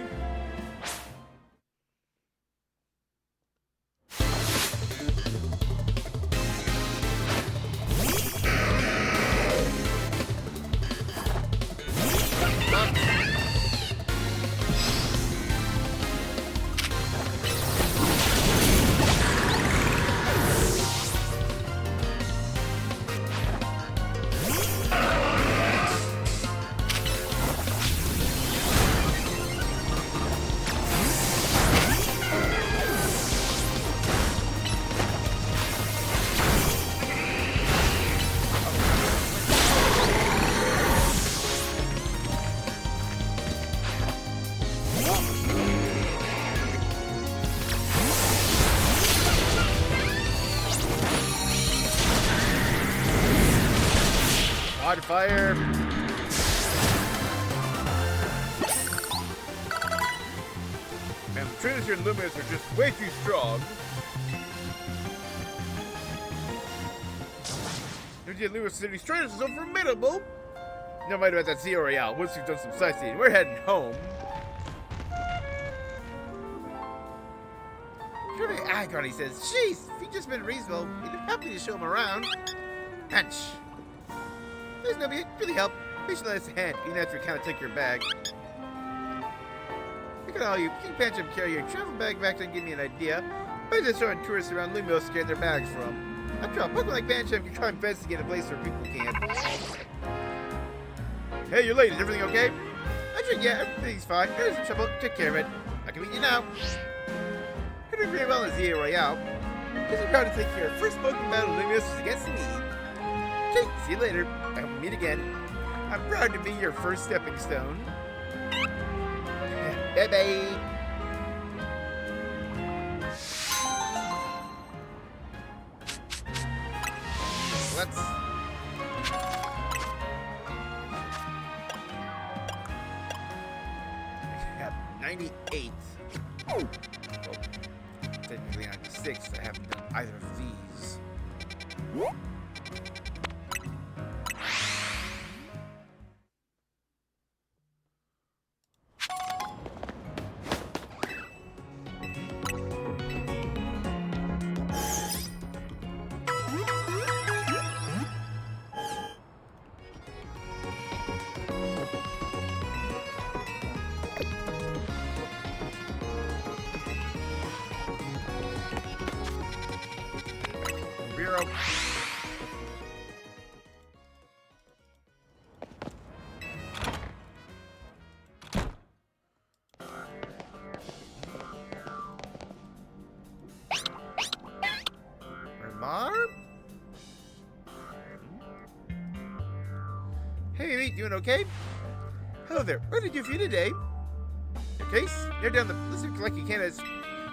Fire. Man, the trainers here in Lumiose are just way too strong. New Lumiose City's trainers are so formidable. No matter about that Z-A Royale. Once we've done some sightseeing, we're heading home. Turning to Icon, he says, "Jeez, if you'd just been reasonable, we'd be happy to show him around." Punch. There's no really help. We should let us a hand, even after we kind of take your bag. Look at all you. King Pancham carry your travel bag back and give me an idea. Why is it showing tourists around Lumiose to get their bags from? After all, Pokemon like Pancham can climb fences to get a place where people can't. Hey, you're late. Is everything okay? Actually, yeah, everything's fine. There's no trouble. Take care of it. I can meet you now. You're doing very well in Z-A Royale. I'm proud to take your first Pokemon battle Lumiose against me. Okay, see you later. I hope we meet again. I'm proud to be your first stepping stone. Bye-bye. Let's... I have 98. Oh, technically 96. I haven't done either of these. Bureau. Remar? Hey, mate, doing okay? Hello there. What did I do for you today? Your case? You're down the list of collecting candidates.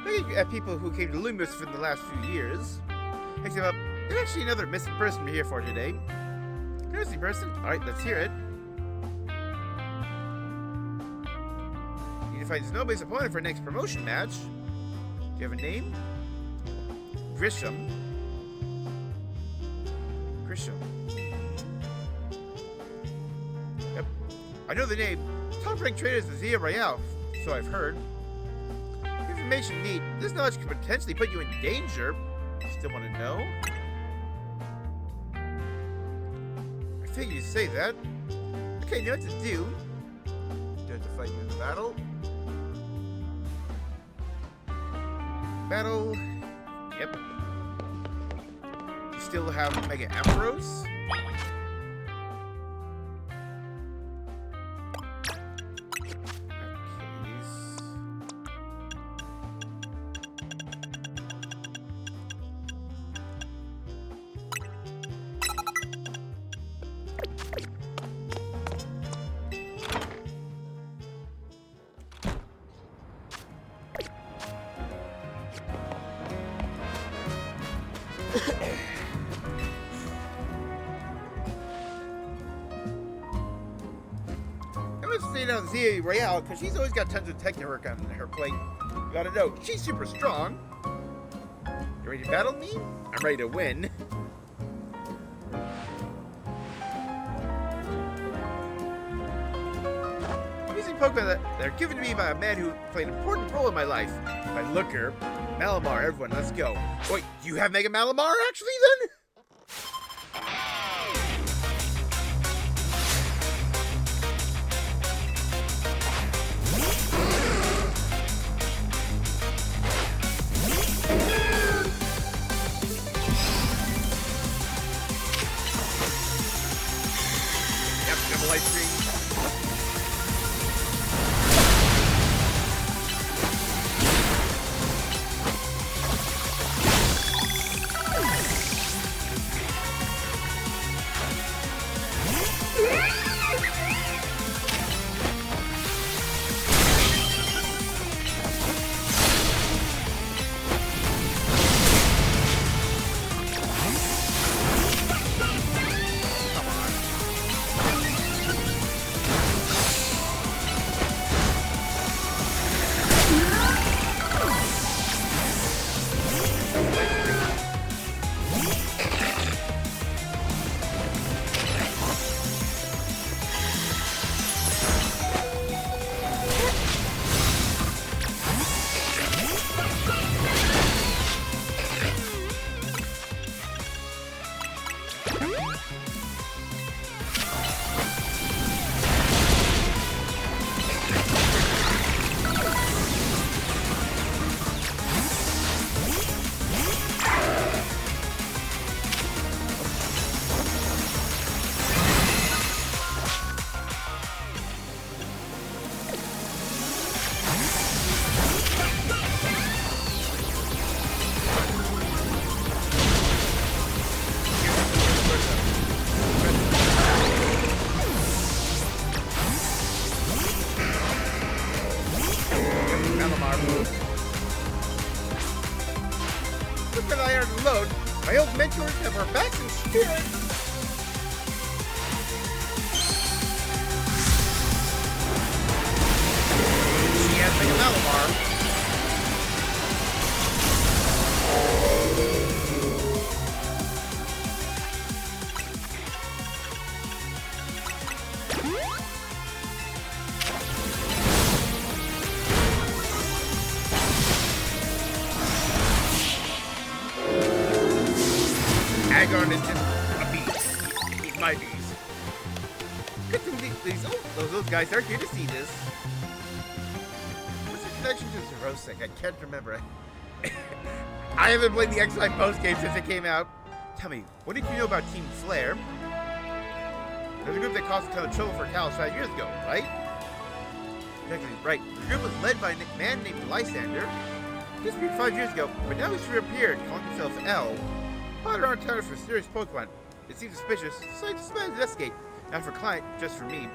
Looking at people who came to Lumiose for the last few years. Except up, there's actually another missing person we're here for today. Missing person? Alright, let's hear it. You need to find Snowbase opponent for our next promotion match. Do you have a name? Grisham. Grisham. Yep. I know the name. Top ranked trader is the Z-A Royale, so I've heard. Information need. This knowledge could potentially put you in danger. Still want to know? I think you say that. Okay, know what to do. Do have to fight you in the battle. Battle. Yep. You still have Mega Ampharos. I'm gonna stay down Z-A Royale because she's always got tons of tech work on her plate. You gotta know, she's super strong. You ready to battle me? I'm ready to win. I'm using Pokemon that are given to me by a man who played an important role in my life. My looker, Malamar, everyone, let's go. Wait, do you have Mega Malamar actually then? Yep, double ice cream. Here. She has like a Malamar. Agon is just a beast. He's my beast. Good thing those guys are here to see this. What's the connection to Zerosic? I can't remember. I haven't played the X5 post game since it came out. Tell me, what did you know about Team Flare? There's a group that caused a ton of trouble for Cal 5 years ago, right? Exactly, right. The group was led by a man named Lysander. This appeared 5 years ago, but now he's reappeared, calling himself L. Bought around town for serious Pokemon. It seems suspicious, so I decided to investigate. Not for client, just for me.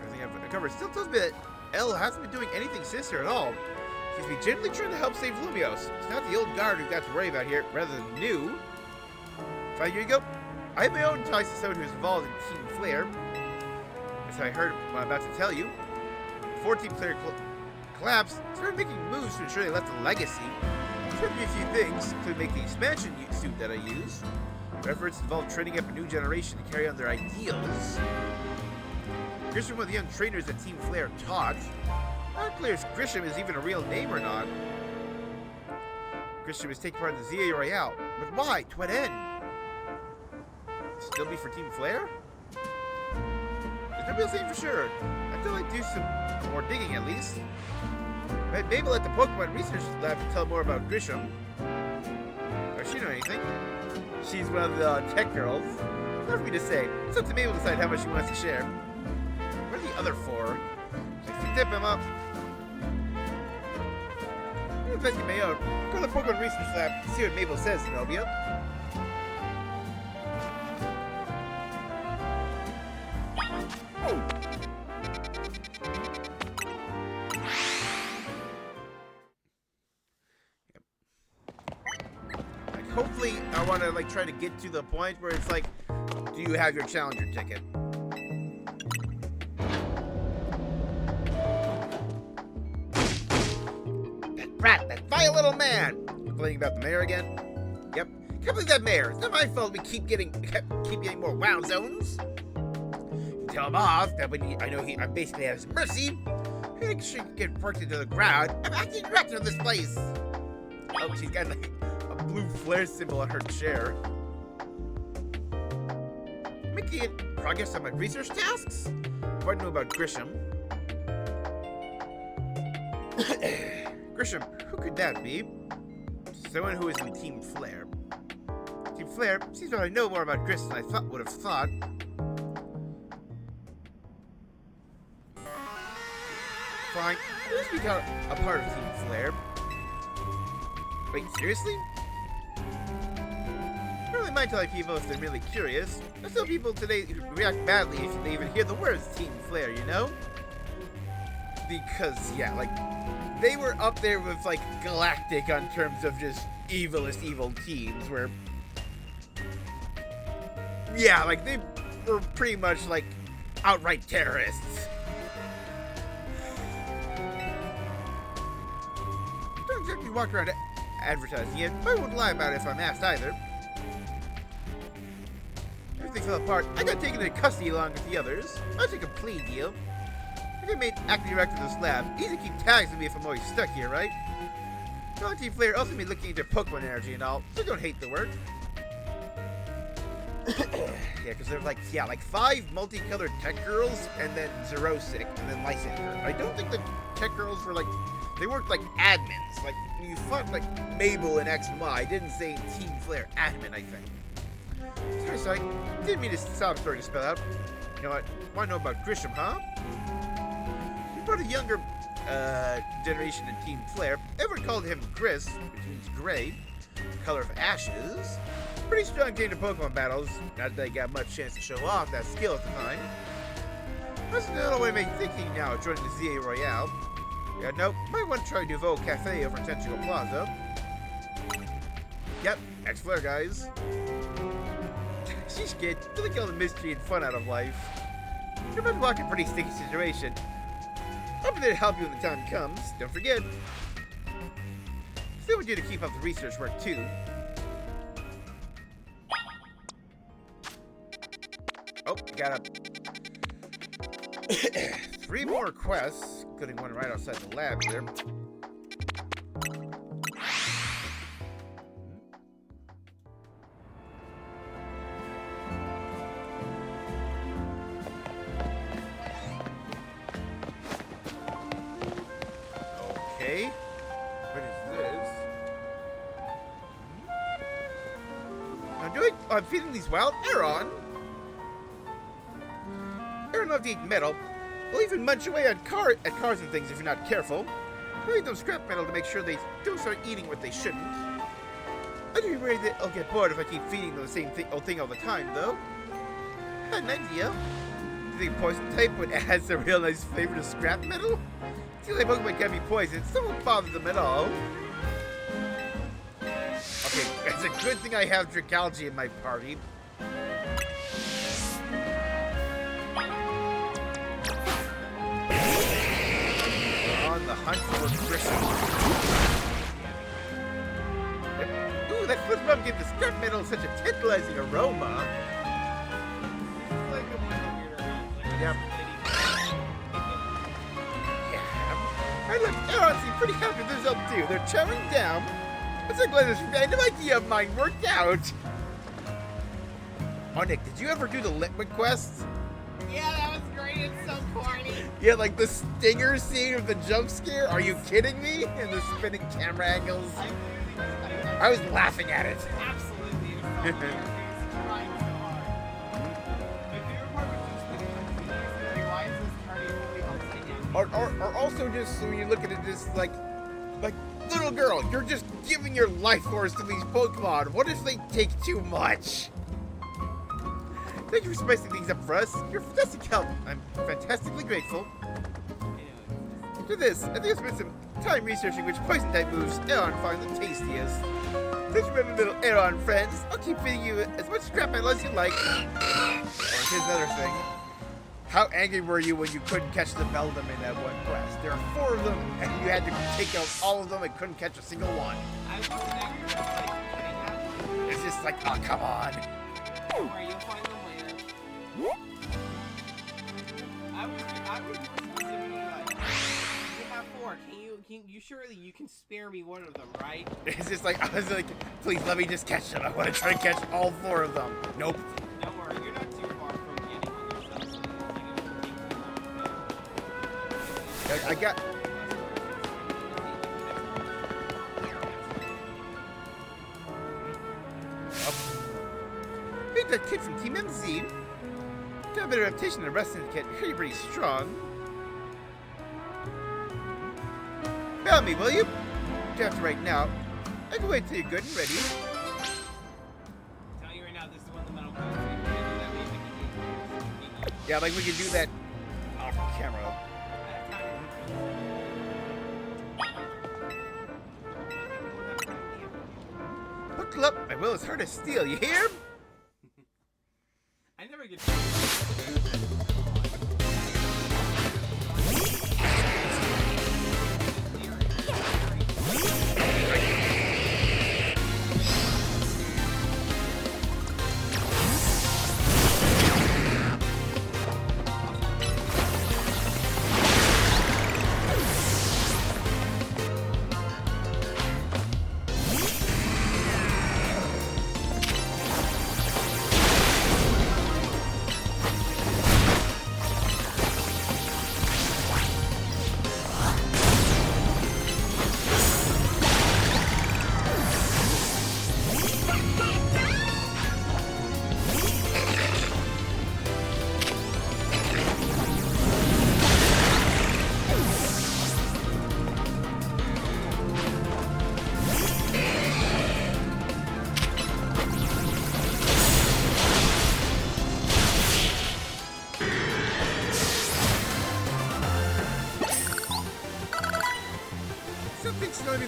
Everything I've covered still tells me that L hasn't been doing anything sinister at all. Seems to be genuinely trying to help save Lumiose. It's not the old guard we've got to worry about here, rather than new. 5 years ago, I have my own ties to someone who's involved in Team Flare. As I heard what I'm about to tell you. Before Team Flare collapsed, started making moves to ensure they left a legacy. There's me a few things, including making the expansion suit that I use. Their efforts involve training up a new generation to carry on their ideals. Grisham, one of the young trainers that Team Flare taught. Not clear if Grisham is even a real name or not. Grisham is taking part in the Z-A Royale. But why? To what end? Still be for Team Flare? There's no real thing for sure. Until I do some more digging at least. Maybe let the Pokemon Research Lab tell more about Grisham. Does she know anything? She's one of the tech girls. Hard for me to say. It's up to Mabel to decide how much she wants to share. What are the other four? I can tip him up. I'm investing my own. Go to the Pokemon Research Lab and see what Mabel says, Zenobia. Hopefully, I want to try to get to the point where it's like, do you have your challenger ticket? That brat, that vile little man! Complaining about the mayor again? Yep. Can't believe that mayor. It's not my fault we keep getting more WoW zones. You tell him off that when I know I'm basically at his mercy. I think she can get parked into the ground. I'm acting director of this place. Oh, she's got blue flare symbol on her chair. Making progress on my research tasks? What do I know about Grisham? Grisham, who could that be? Someone who is in Team Flare. Team Flare seems that I know more about Grisham than I would have thought. Fine, let's become a part of Team Flare. Wait, seriously? I don't really mind telling people if they're really curious. There's some people today who react badly if they even hear the words Team Flare, you know? Because, yeah, they were up there with, Galactic on terms of just evilest evil teams, where... Yeah, they were pretty much, outright terrorists. Don't exactly walk around advertising it, but I wouldn't lie about it if I'm asked either. Everything fell apart. I got taken into custody along with the others. I took a plea deal. I got made acting director of this lab. Easy to keep tabs on me if I'm always stuck here, right? Team Flare also made looking into Pokemon energy and all, so don't hate the work. Yeah, because they're 5 multicolored tech girls, and then Zerosic, and then Lysander. I don't think the tech girls were they worked like admins. When you fought Mabel and X and Y, I didn't say Team Flare admin, I think. Sorry, didn't mean to sound story to spell out. You know what? Want to know about Grisham, huh? We brought a younger generation in Team Flare. Everyone called him Gris, which means gray, color of ashes. Pretty strong team to Pokemon battles. Not that they got much chance to show off that skill at the time. That's another way to make thinking now of joining the Z-A Royale. Yeah, nope. Might want to try Nouveau Cafe over in Tentacle Plaza. Yep, X-Flare, guys. sheesh, kid. You look at all the mystery and fun out of life. You're about to walk in a pretty sticky situation. I'll be there to help you when the time comes. Don't forget. Still want you to keep up the research work, too. Oh, got a 3 more quests, including one right outside the lab here. Okay, what is this? I'm feeding these wild Aeron. Aeron love to eat metal. They'll even munch away on cars and things if you're not careful. I need them scrap metal to make sure they don't start eating what they shouldn't. I do worry that I'll get bored if I keep feeding them the same thing all the time, though. I had an idea. Do you think poison type would add some real nice flavor to scrap metal? Seems like Pokemon can be poisoned, so it won't bother them at all. Okay, it's a good thing I have Dragalge in my party. On the hunt for crystals. Ooh, that first rum gave the scrap metal such a tantalizing aroma. Yep. I look, Aeron seem pretty happy with the result too. They're chowing down. I'm so glad this random idea of mine worked out. Oh, Nick, did you ever do the Liquid quest? Yeah, that was great. It's so corny. Yeah, like the stinger scene of the jump scare? Are you kidding me? And the spinning camera angles? I was laughing at it. Absolutely. It was so weird. He was trying so hard. My favorite part was just the lines was turning really upside down. Or also just when you look at it, just like little girl, you're just giving your life force to these Pokemon. What if they take too much? Thank you for spicing things up for us. You're fantastic help. I'm fantastically grateful. After this, I think I spent some time researching which poison type moves Aeron find the tastiest. Just remember, little Aeron friends, I'll keep feeding you as much scrap metal as you like. Oh, here's another thing. How angry were you when you couldn't catch the Beldum in that one quest? There are 4 of them, and you had to take out all of them and couldn't catch a single one. I wasn't angry with like getting out. It's just like, oh, come on. Don't worry, you'll find them later. I was more specifically like, you have 4. You surely you can spare me one of them, right? It's just like, I was like, please let me just catch them. I want to try to catch all 4 of them. Nope. Don't worry, you're not too far from getting one yourself, so I think it will take I got... Meet that kid from Team MZ. Got a bit of reputation in the wrestling kid. You're pretty strong. Bow me, will you? You don't have to right now. I can wait till you're good and ready. I'm telling you right now, this is one of the metal codes. We can do that way. Yeah, like we can do that off camera. Buckle up, my will is hard to steal, you hear? I never get.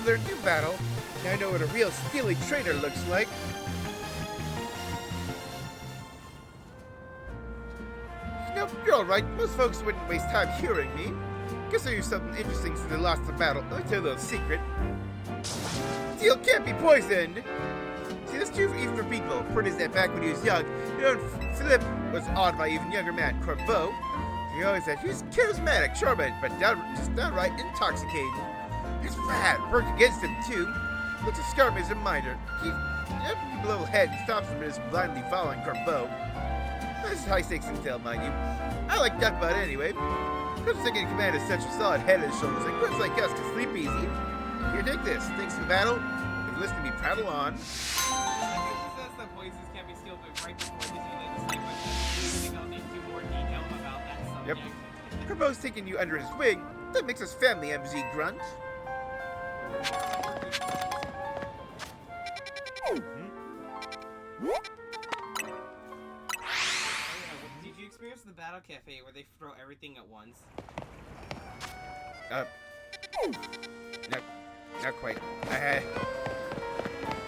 Their new battle. Now I know what a real steely trader looks like. you're alright. Most folks wouldn't waste time hearing me. Guess I'll use something interesting since they lost the battle. Let me tell you a little secret. Steel can't be poisoned! See, that's true even for people. Put is that back when he was young, Philip was awed by even younger man, Corbeau. He always said he was charismatic, charming, but just downright intoxicating. He's fat, worked against him too. Looks as scarred as a reminder. Keep a level head and stops him from just blindly following Corbeau. This is high stakes intel, mind you. I like that about it anyway. Comes second in command is such a solid head on his shoulders, and grunts like us can sleep easy. Here, take this. Thanks for the battle. If you listen to me prattle on. I think she says the voices can't be stilled, but right before this, you like the same question. I'll need to more detail about that subject. Yep. Corbeau's taking you under his wing. That makes us family, MZ Grunt. Did you experience the Battle Cafe where they throw everything at once? No, not quite.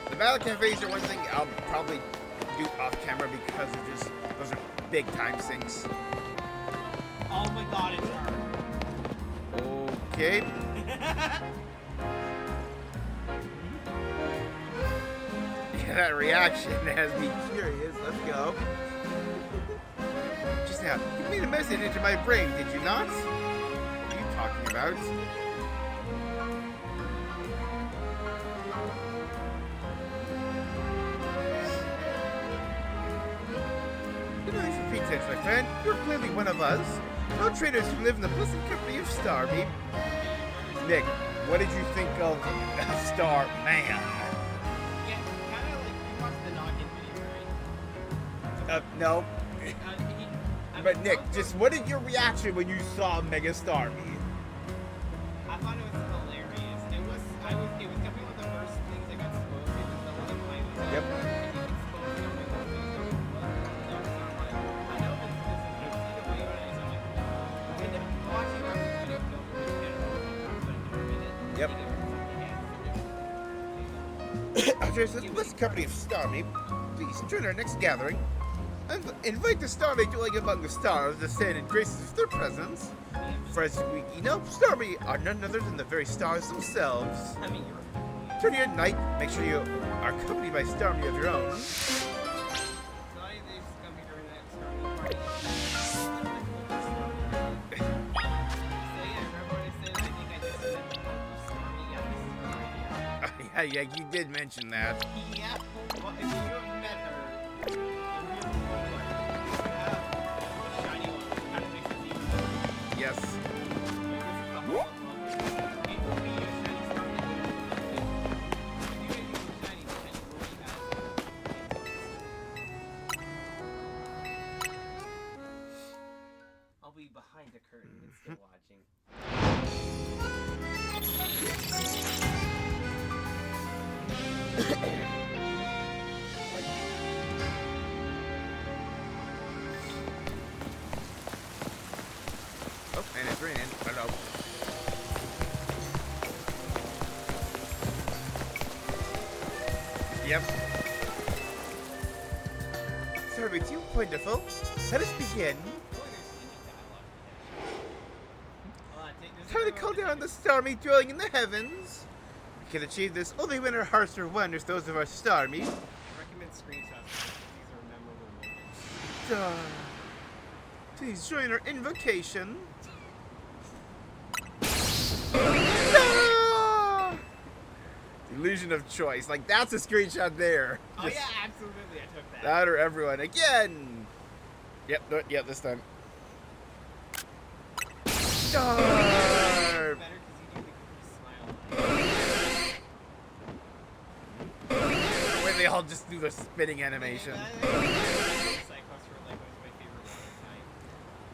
The battle cafes are one thing I'll probably do off camera because those are big time sinks. Oh my god, it's her. Okay. Yeah, that reaction has me curious. Let's go. Just now, you made a message into my brain, did you not? What are you talking about? You're nothing for pretense, my friend. You're clearly one of us. No traitors who live in the pleasant company of Starby. Nick, what did you think of Star Man? Yeah, kind of like you watched the Noggin video, right? No. I But mean, Nick, just what is your reaction when you saw Mega Starby? I thought it was hilarious. It was definitely one of the first things I got spoiled with. It was the one of my Yep. I know this is a way when I was watching our video film with Yep. Okay, so let's company of Starmie. Please join our next gathering. And invite the Starmie dwelling among the stars to stand in graces of their presence. For as we know, Starmie are none other than the very stars themselves. I mean, you're Turn your night, make sure you are accompanied by Starmie of your own. Yeah, you did mention that. Yeah, well, if you have met her, shiny one kind of makes it even. Yes. It will be a shiny star. If you get a shiny, the shiny will be out. I'll be behind the curtain and still watching. Oh, and it's raining. Hello. Yep. Sorry, it's you, wonderful. Let us begin. Time to call down the Starmie dwelling in the heavens. We can achieve this only when our hearts are one as those of our Starmie. I recommend screenshots. These are memorable moments. Please join our invocation. Ah! Illusion of choice. Like, that's a screenshot there. Oh yeah, absolutely. I took that. That or everyone. Again. Yep, this time. Star! Better because you do the smile. Where they all just do the spinning animation.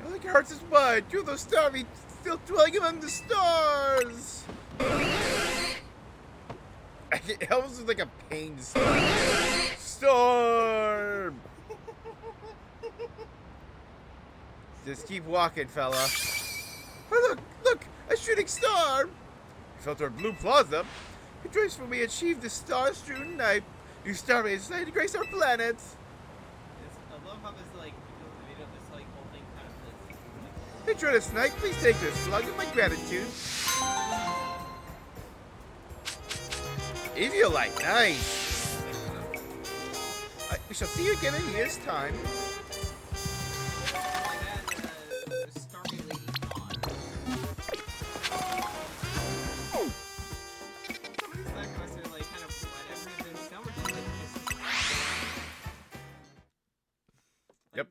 I like your hearts is wide. You're the Starmie still dwelling among the stars. It almost looks like a pain storm. Just keep walking, fella. Oh, look, a shooting star. You felt our blue plaza. Rejoice when we achieve the star-strewn night. You Starmie is to grace our planet. I love how this like this whole thing kind of enjoyed this night, please take this slug of my gratitude. Eviolite, nice. We shall see you again in a year's time. Yep.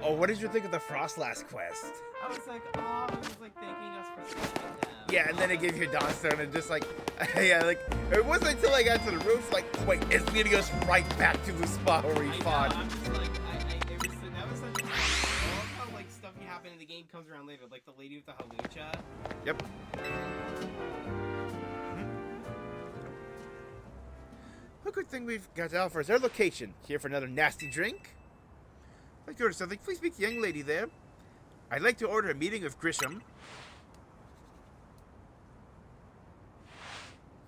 Oh, what did you think of the Frost last quest? I was like, oh, it was like thanking us for saving them. Yeah, and then it gave you a Dawnstone and just like, yeah, like, it wasn't until I got to the roof, like, oh, wait, it's leading us right back to the spot where we fought. I'm just like, that was such a, I love how, like, stuff you happen in the game comes around later, like the lady with the halucha. Yep. A good thing we've got Alpha as our location. Here for another nasty drink? I'd like to order something. Please meet the young lady there. I'd like to order a meeting with Grisham.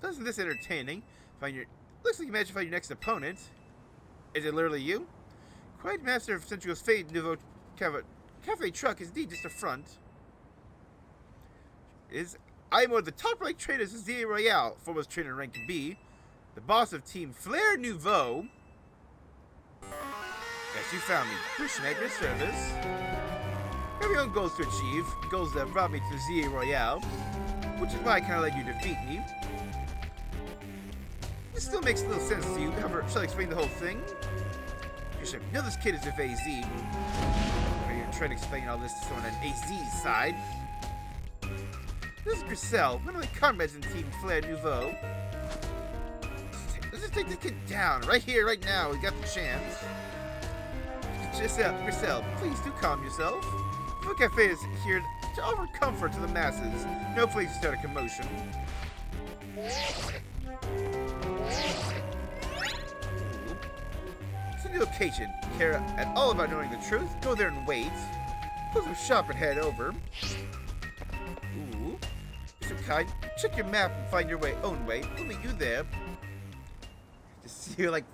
Doesn't this entertaining? Looks like you managed to find your next opponent. Is it literally you? Quiet master of Central's Fade Nouveau Cafe truck is indeed just a front. I'm one of the top-ranked trainers of Z-A Royale, foremost trainer in rank B, the boss of Team Flair Nouveau. Yes, you found me. Christian at your service. I have your own goals to achieve, goals that brought me to Z-A Royale, which is why I kind of let you defeat me. This still makes little sense to you. However, shall I explain the whole thing? Bishop, you know this kid is with AZ. Are you trying to explain all this to someone on AZ's side? This is Griselle, one of my comrades in Team Flair Nouveau. Let's just take this kid down, right here, right now. We got the chance. Griselle, please do calm yourself. The cafe is here to offer comfort to the masses. No place to start a commotion. It's a new location. Care at all about knowing the truth? Go there and wait. Close up shop and head over. Ooh. Mr. Kind, check your map and find your own way. We'll meet you there. Just see you like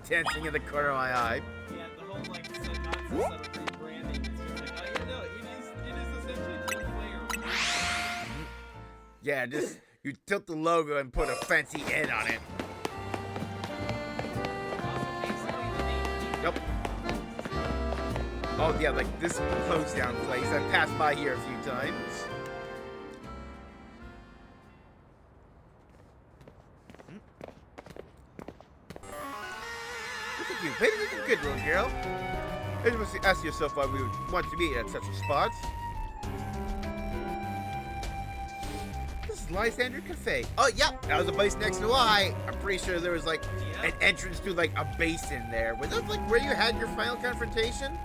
dancing in the corner of my eye. Yeah, the whole like nonsense of rebranding. It's just like, oh, you know, it is essentially Team Flair. Yeah, just you tilt the logo and put a fancy N on it. Yep. Oh yeah, like this closed down place. I've passed by here a few times. Look at you, baby. You're a good little girl. You must ask yourself why we would want to meet at such a spot. This is Lysander Cafe. Oh, yep, that was the place next to Y. I'm pretty sure there was like an entrance to like a basin there. Was that like where you had your final confrontation?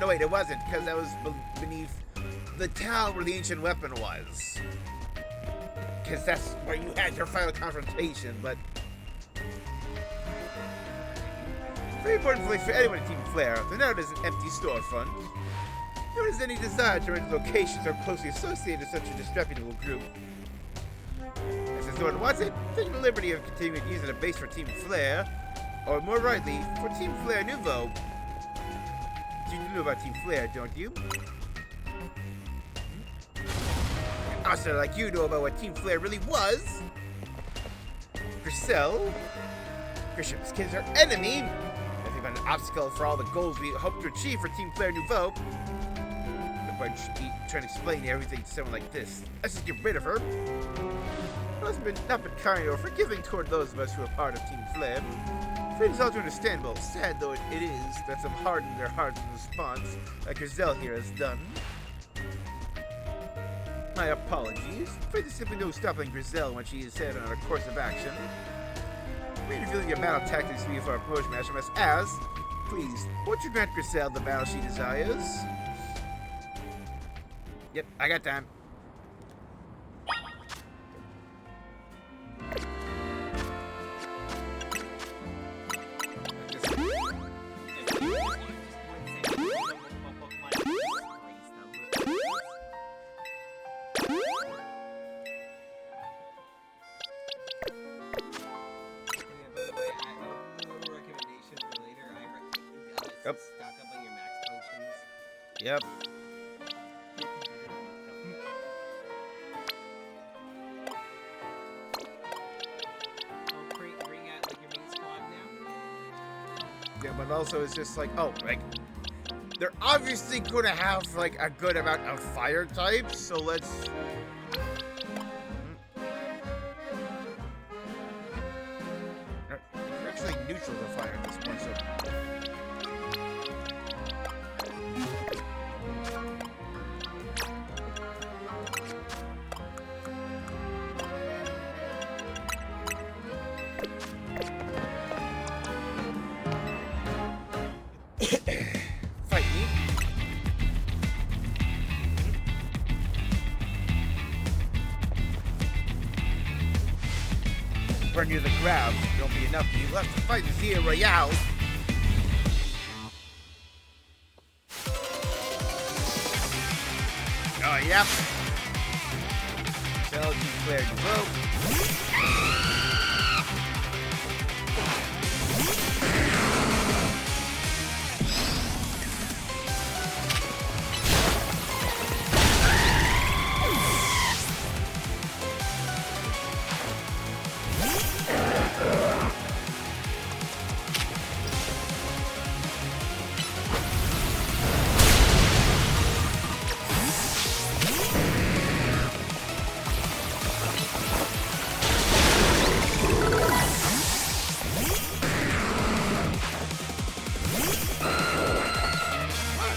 No, wait, it wasn't, because that was beneath the town where the ancient weapon was. Because that's where you had your final confrontation, but... Very important place for anyone in Team Flair. The note is an empty storefront. No one has any desire to rent locations or closely associated with such a disreputable group. Since no one wants it, taking the liberty of continuing to use it as a base for Team Flair, or more rightly, for Team Flair Nouveau. You know about Team Flair, don't you? Also, like you know about what Team Flair really was. Griselle. Grisham's kids are enemy. Nothing but an obstacle for all the goals we hope to achieve for Team Flair Nouveau. No point trying to explain everything to someone like this. Let's just get rid of her. Not been kind or forgiving toward those of us who are part of Team Flair. Fate is all too understandable, sad though it is, that some hardened their hearts in response, like Griselle here has done. My apologies. Fate is simply no stopping Griselle when she is set on a course of action. We're revealing your battle tactics to you for our approach match. I must ask, please, won't you grant Griselle the battle she desires? Yep, I got time. Yep. Bring out like your main squad now. Yeah, but also it's just like, oh, like they're obviously gonna have like a good amount of fire types, so let's. They're actually neutral to fire at this point, so. Fight me. Burn you to the ground. Don't be enough to you left to fight the Z-A Royale. Oh, yep. So, declared you broke.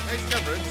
Nice coverage.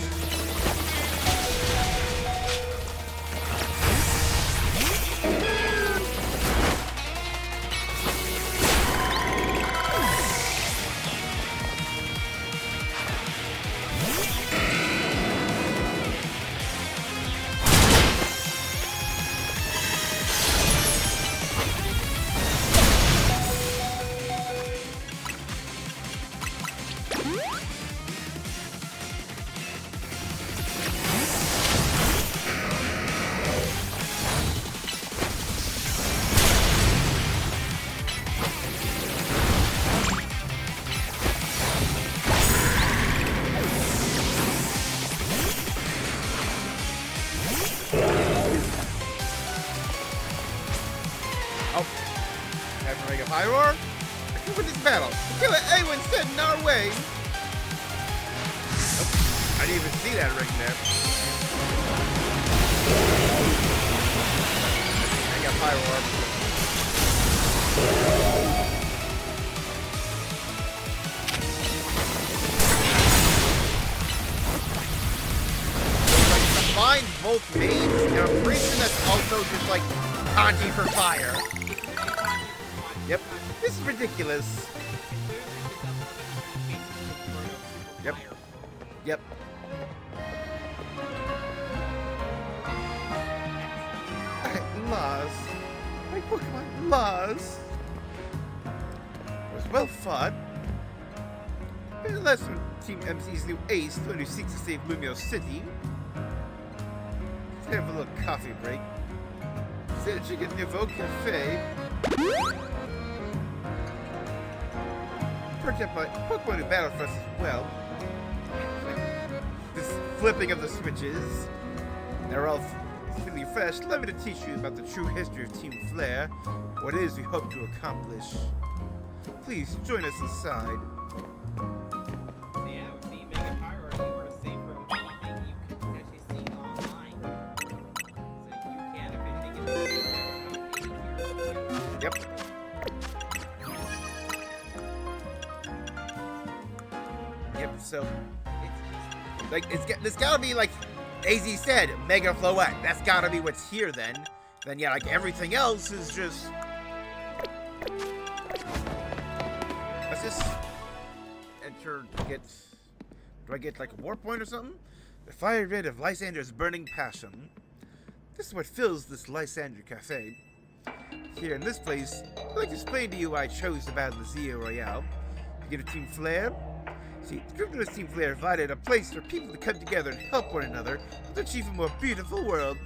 Oh, time to make a high roar. Let's win this battle. Kill it, anyone sent in our way. Nope, I didn't even see that ring there. I got high roar. Combine both mains, and I'm pretty sure that's also just like kanji for fire. Yep, this is ridiculous. Yep. Yep. Lost. My Pokemon lost. It was well fought. In the last one, Team MC's new ace, who seeks to save Lumiose City. Let's have a little coffee break. Say the Chicken Nouveau Cafe. Perked up by Pokemon who battle for us as well. This flipping of the switches. They're all completely fresh. Let me to teach you about the true history of Team Flare. What it is we hope to accomplish. Please join us inside. Yeah, with the Mega Pyro, you were safe from anything you could potentially see online. So you can, if anything, get Yep. Yep, so it's gotta be like AZ said, Mega Floette. That's gotta be what's here then. Then yeah, like everything else is just. Let's just enter to get. Do I get like a war point or something? The fire red of Lysander's burning passion. This is what fills this Lysander Cafe. Here in this place, I'd like to explain to you why I chose to battle the Z-A Royale. To get a Team Flare. See, the group of this Team Flare provided a place for people to come together and help one another to achieve a more beautiful world.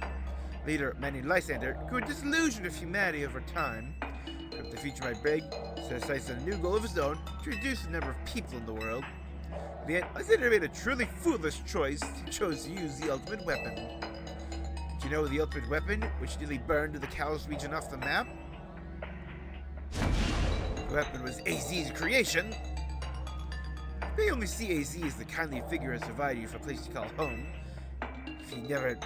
Leader Manny Lysander grew disillusioned with humanity over time. With the future might bring, set aside a new goal of his own to reduce the number of people in the world. The Lysander made a truly foolish choice. He chose to use the ultimate weapon. Do you know the ultimate weapon, which nearly burned the Chaos region off the map? The weapon was AZ's creation. You may only see AZ as the kindly figure who provided you for a place to call home. If he never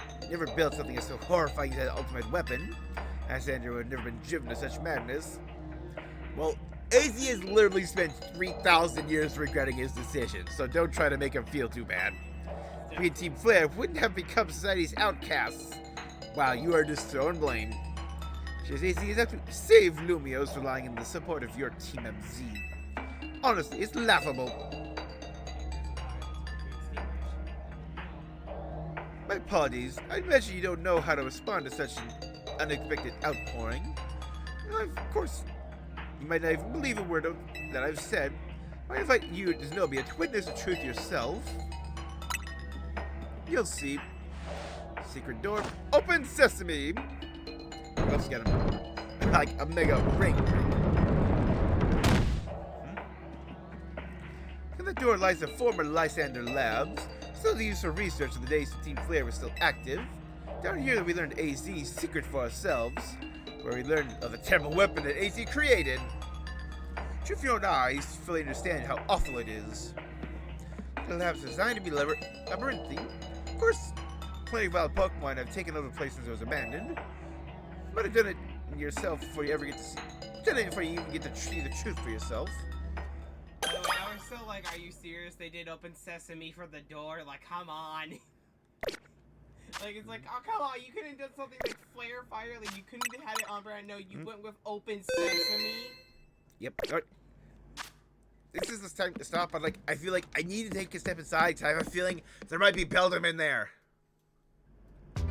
built something as so horrifying as that ultimate weapon, Lysander would have never been driven to such madness. Well, AZ has literally spent 3,000 years regretting his decision, so don't try to make him feel too bad. We and Team Flare wouldn't have become society's outcasts. Wow, you are just throwing blame. AZ is out to save Lumiose, relying on the support of your Team MZ. Honestly, it's laughable. My apologies. I imagine you don't know how to respond to such an unexpected outpouring. Of course, you might not even believe a word that I've said. I invite you to Zenobia to witness the truth yourself. You'll see. Secret door. Open sesame! What else got him? Like a mega ring. In the door lies the former Lysander Labs, still used for research in the days when Team Flare was still active. Down here we learned AZ's secret for ourselves, where we learned of the terrible weapon that AZ created. If your own eyes fully understand how awful it is. The lab's designed to be labyrinthine. Of course, plenty of wild Pokemon have taken over places that was abandoned. But have done it yourself before you ever get to see. Done it before you even get to see the truth for yourself. By the way, I was still like, are you serious? They did open sesame for the door? Like, come on. Like, it's like, oh, come on. You couldn't have done something like Flare Fire. Like, you couldn't have had it on brand. No, you went with open sesame. Yep. All right. This is the time to stop. But like, I feel like I need to take a step inside. I have a feeling there might be Beldum in there. You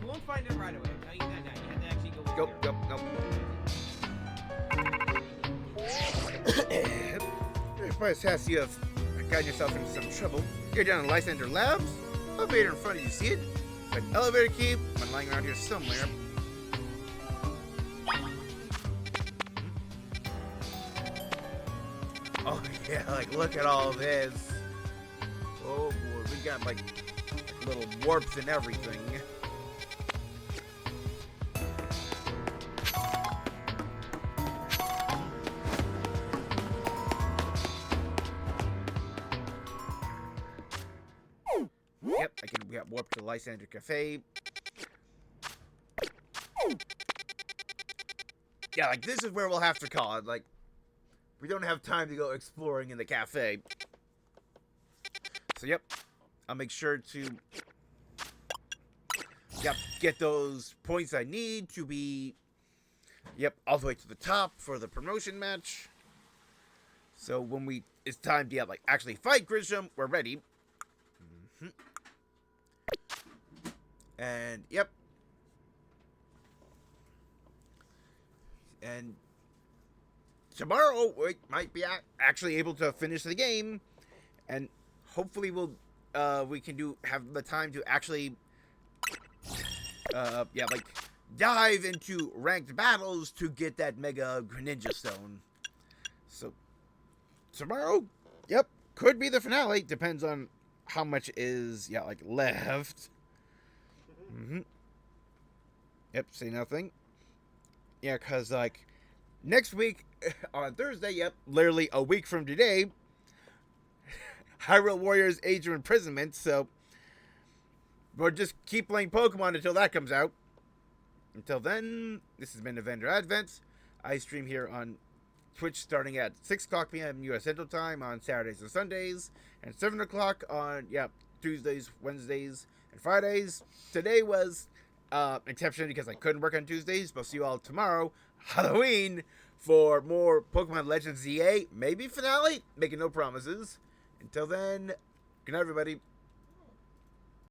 won't find it right away. I'm telling you that now. You have to actually go Nope. If by chance you have gotten yourself into some trouble, you're down in Lysander Labs. Elevator in front of you, see it? An elevator key. I'm lying around here somewhere. Oh yeah, like look at all this. Oh boy, we got like little warps and everything. Yep, we got warp to Lysander Cafe. Yeah, like this is where we'll have to call it. Like, we don't have time to go exploring in the cafe. So yep, I'll make sure to get those points I need to be all the way to the top for the promotion match. So when it's time to like actually fight Grisham, we're ready. And yep. And tomorrow we might be actually able to finish the game, and hopefully we can have the time to actually like dive into ranked battles to get that Mega Greninja Stone. So tomorrow, could be the finale. Depends on how much is like left. Yep, say nothing. Yeah, cause like next week on Thursday, literally a week from today, Hyrule Warriors Age of Imprisonment. So we'll just keep playing Pokemon until that comes out. Until then, this has been Avenger Advent. I stream here on Twitch starting at 6 o'clock p.m. U.S. Central Time on Saturdays and Sundays, and 7 o'clock on Tuesdays, Wednesdays, and Fridays. Today was exception because I couldn't work on Tuesdays, but I'll see you all tomorrow, Halloween, for more Pokemon Legends Z-A, maybe finale, making no promises. Until then, good night everybody.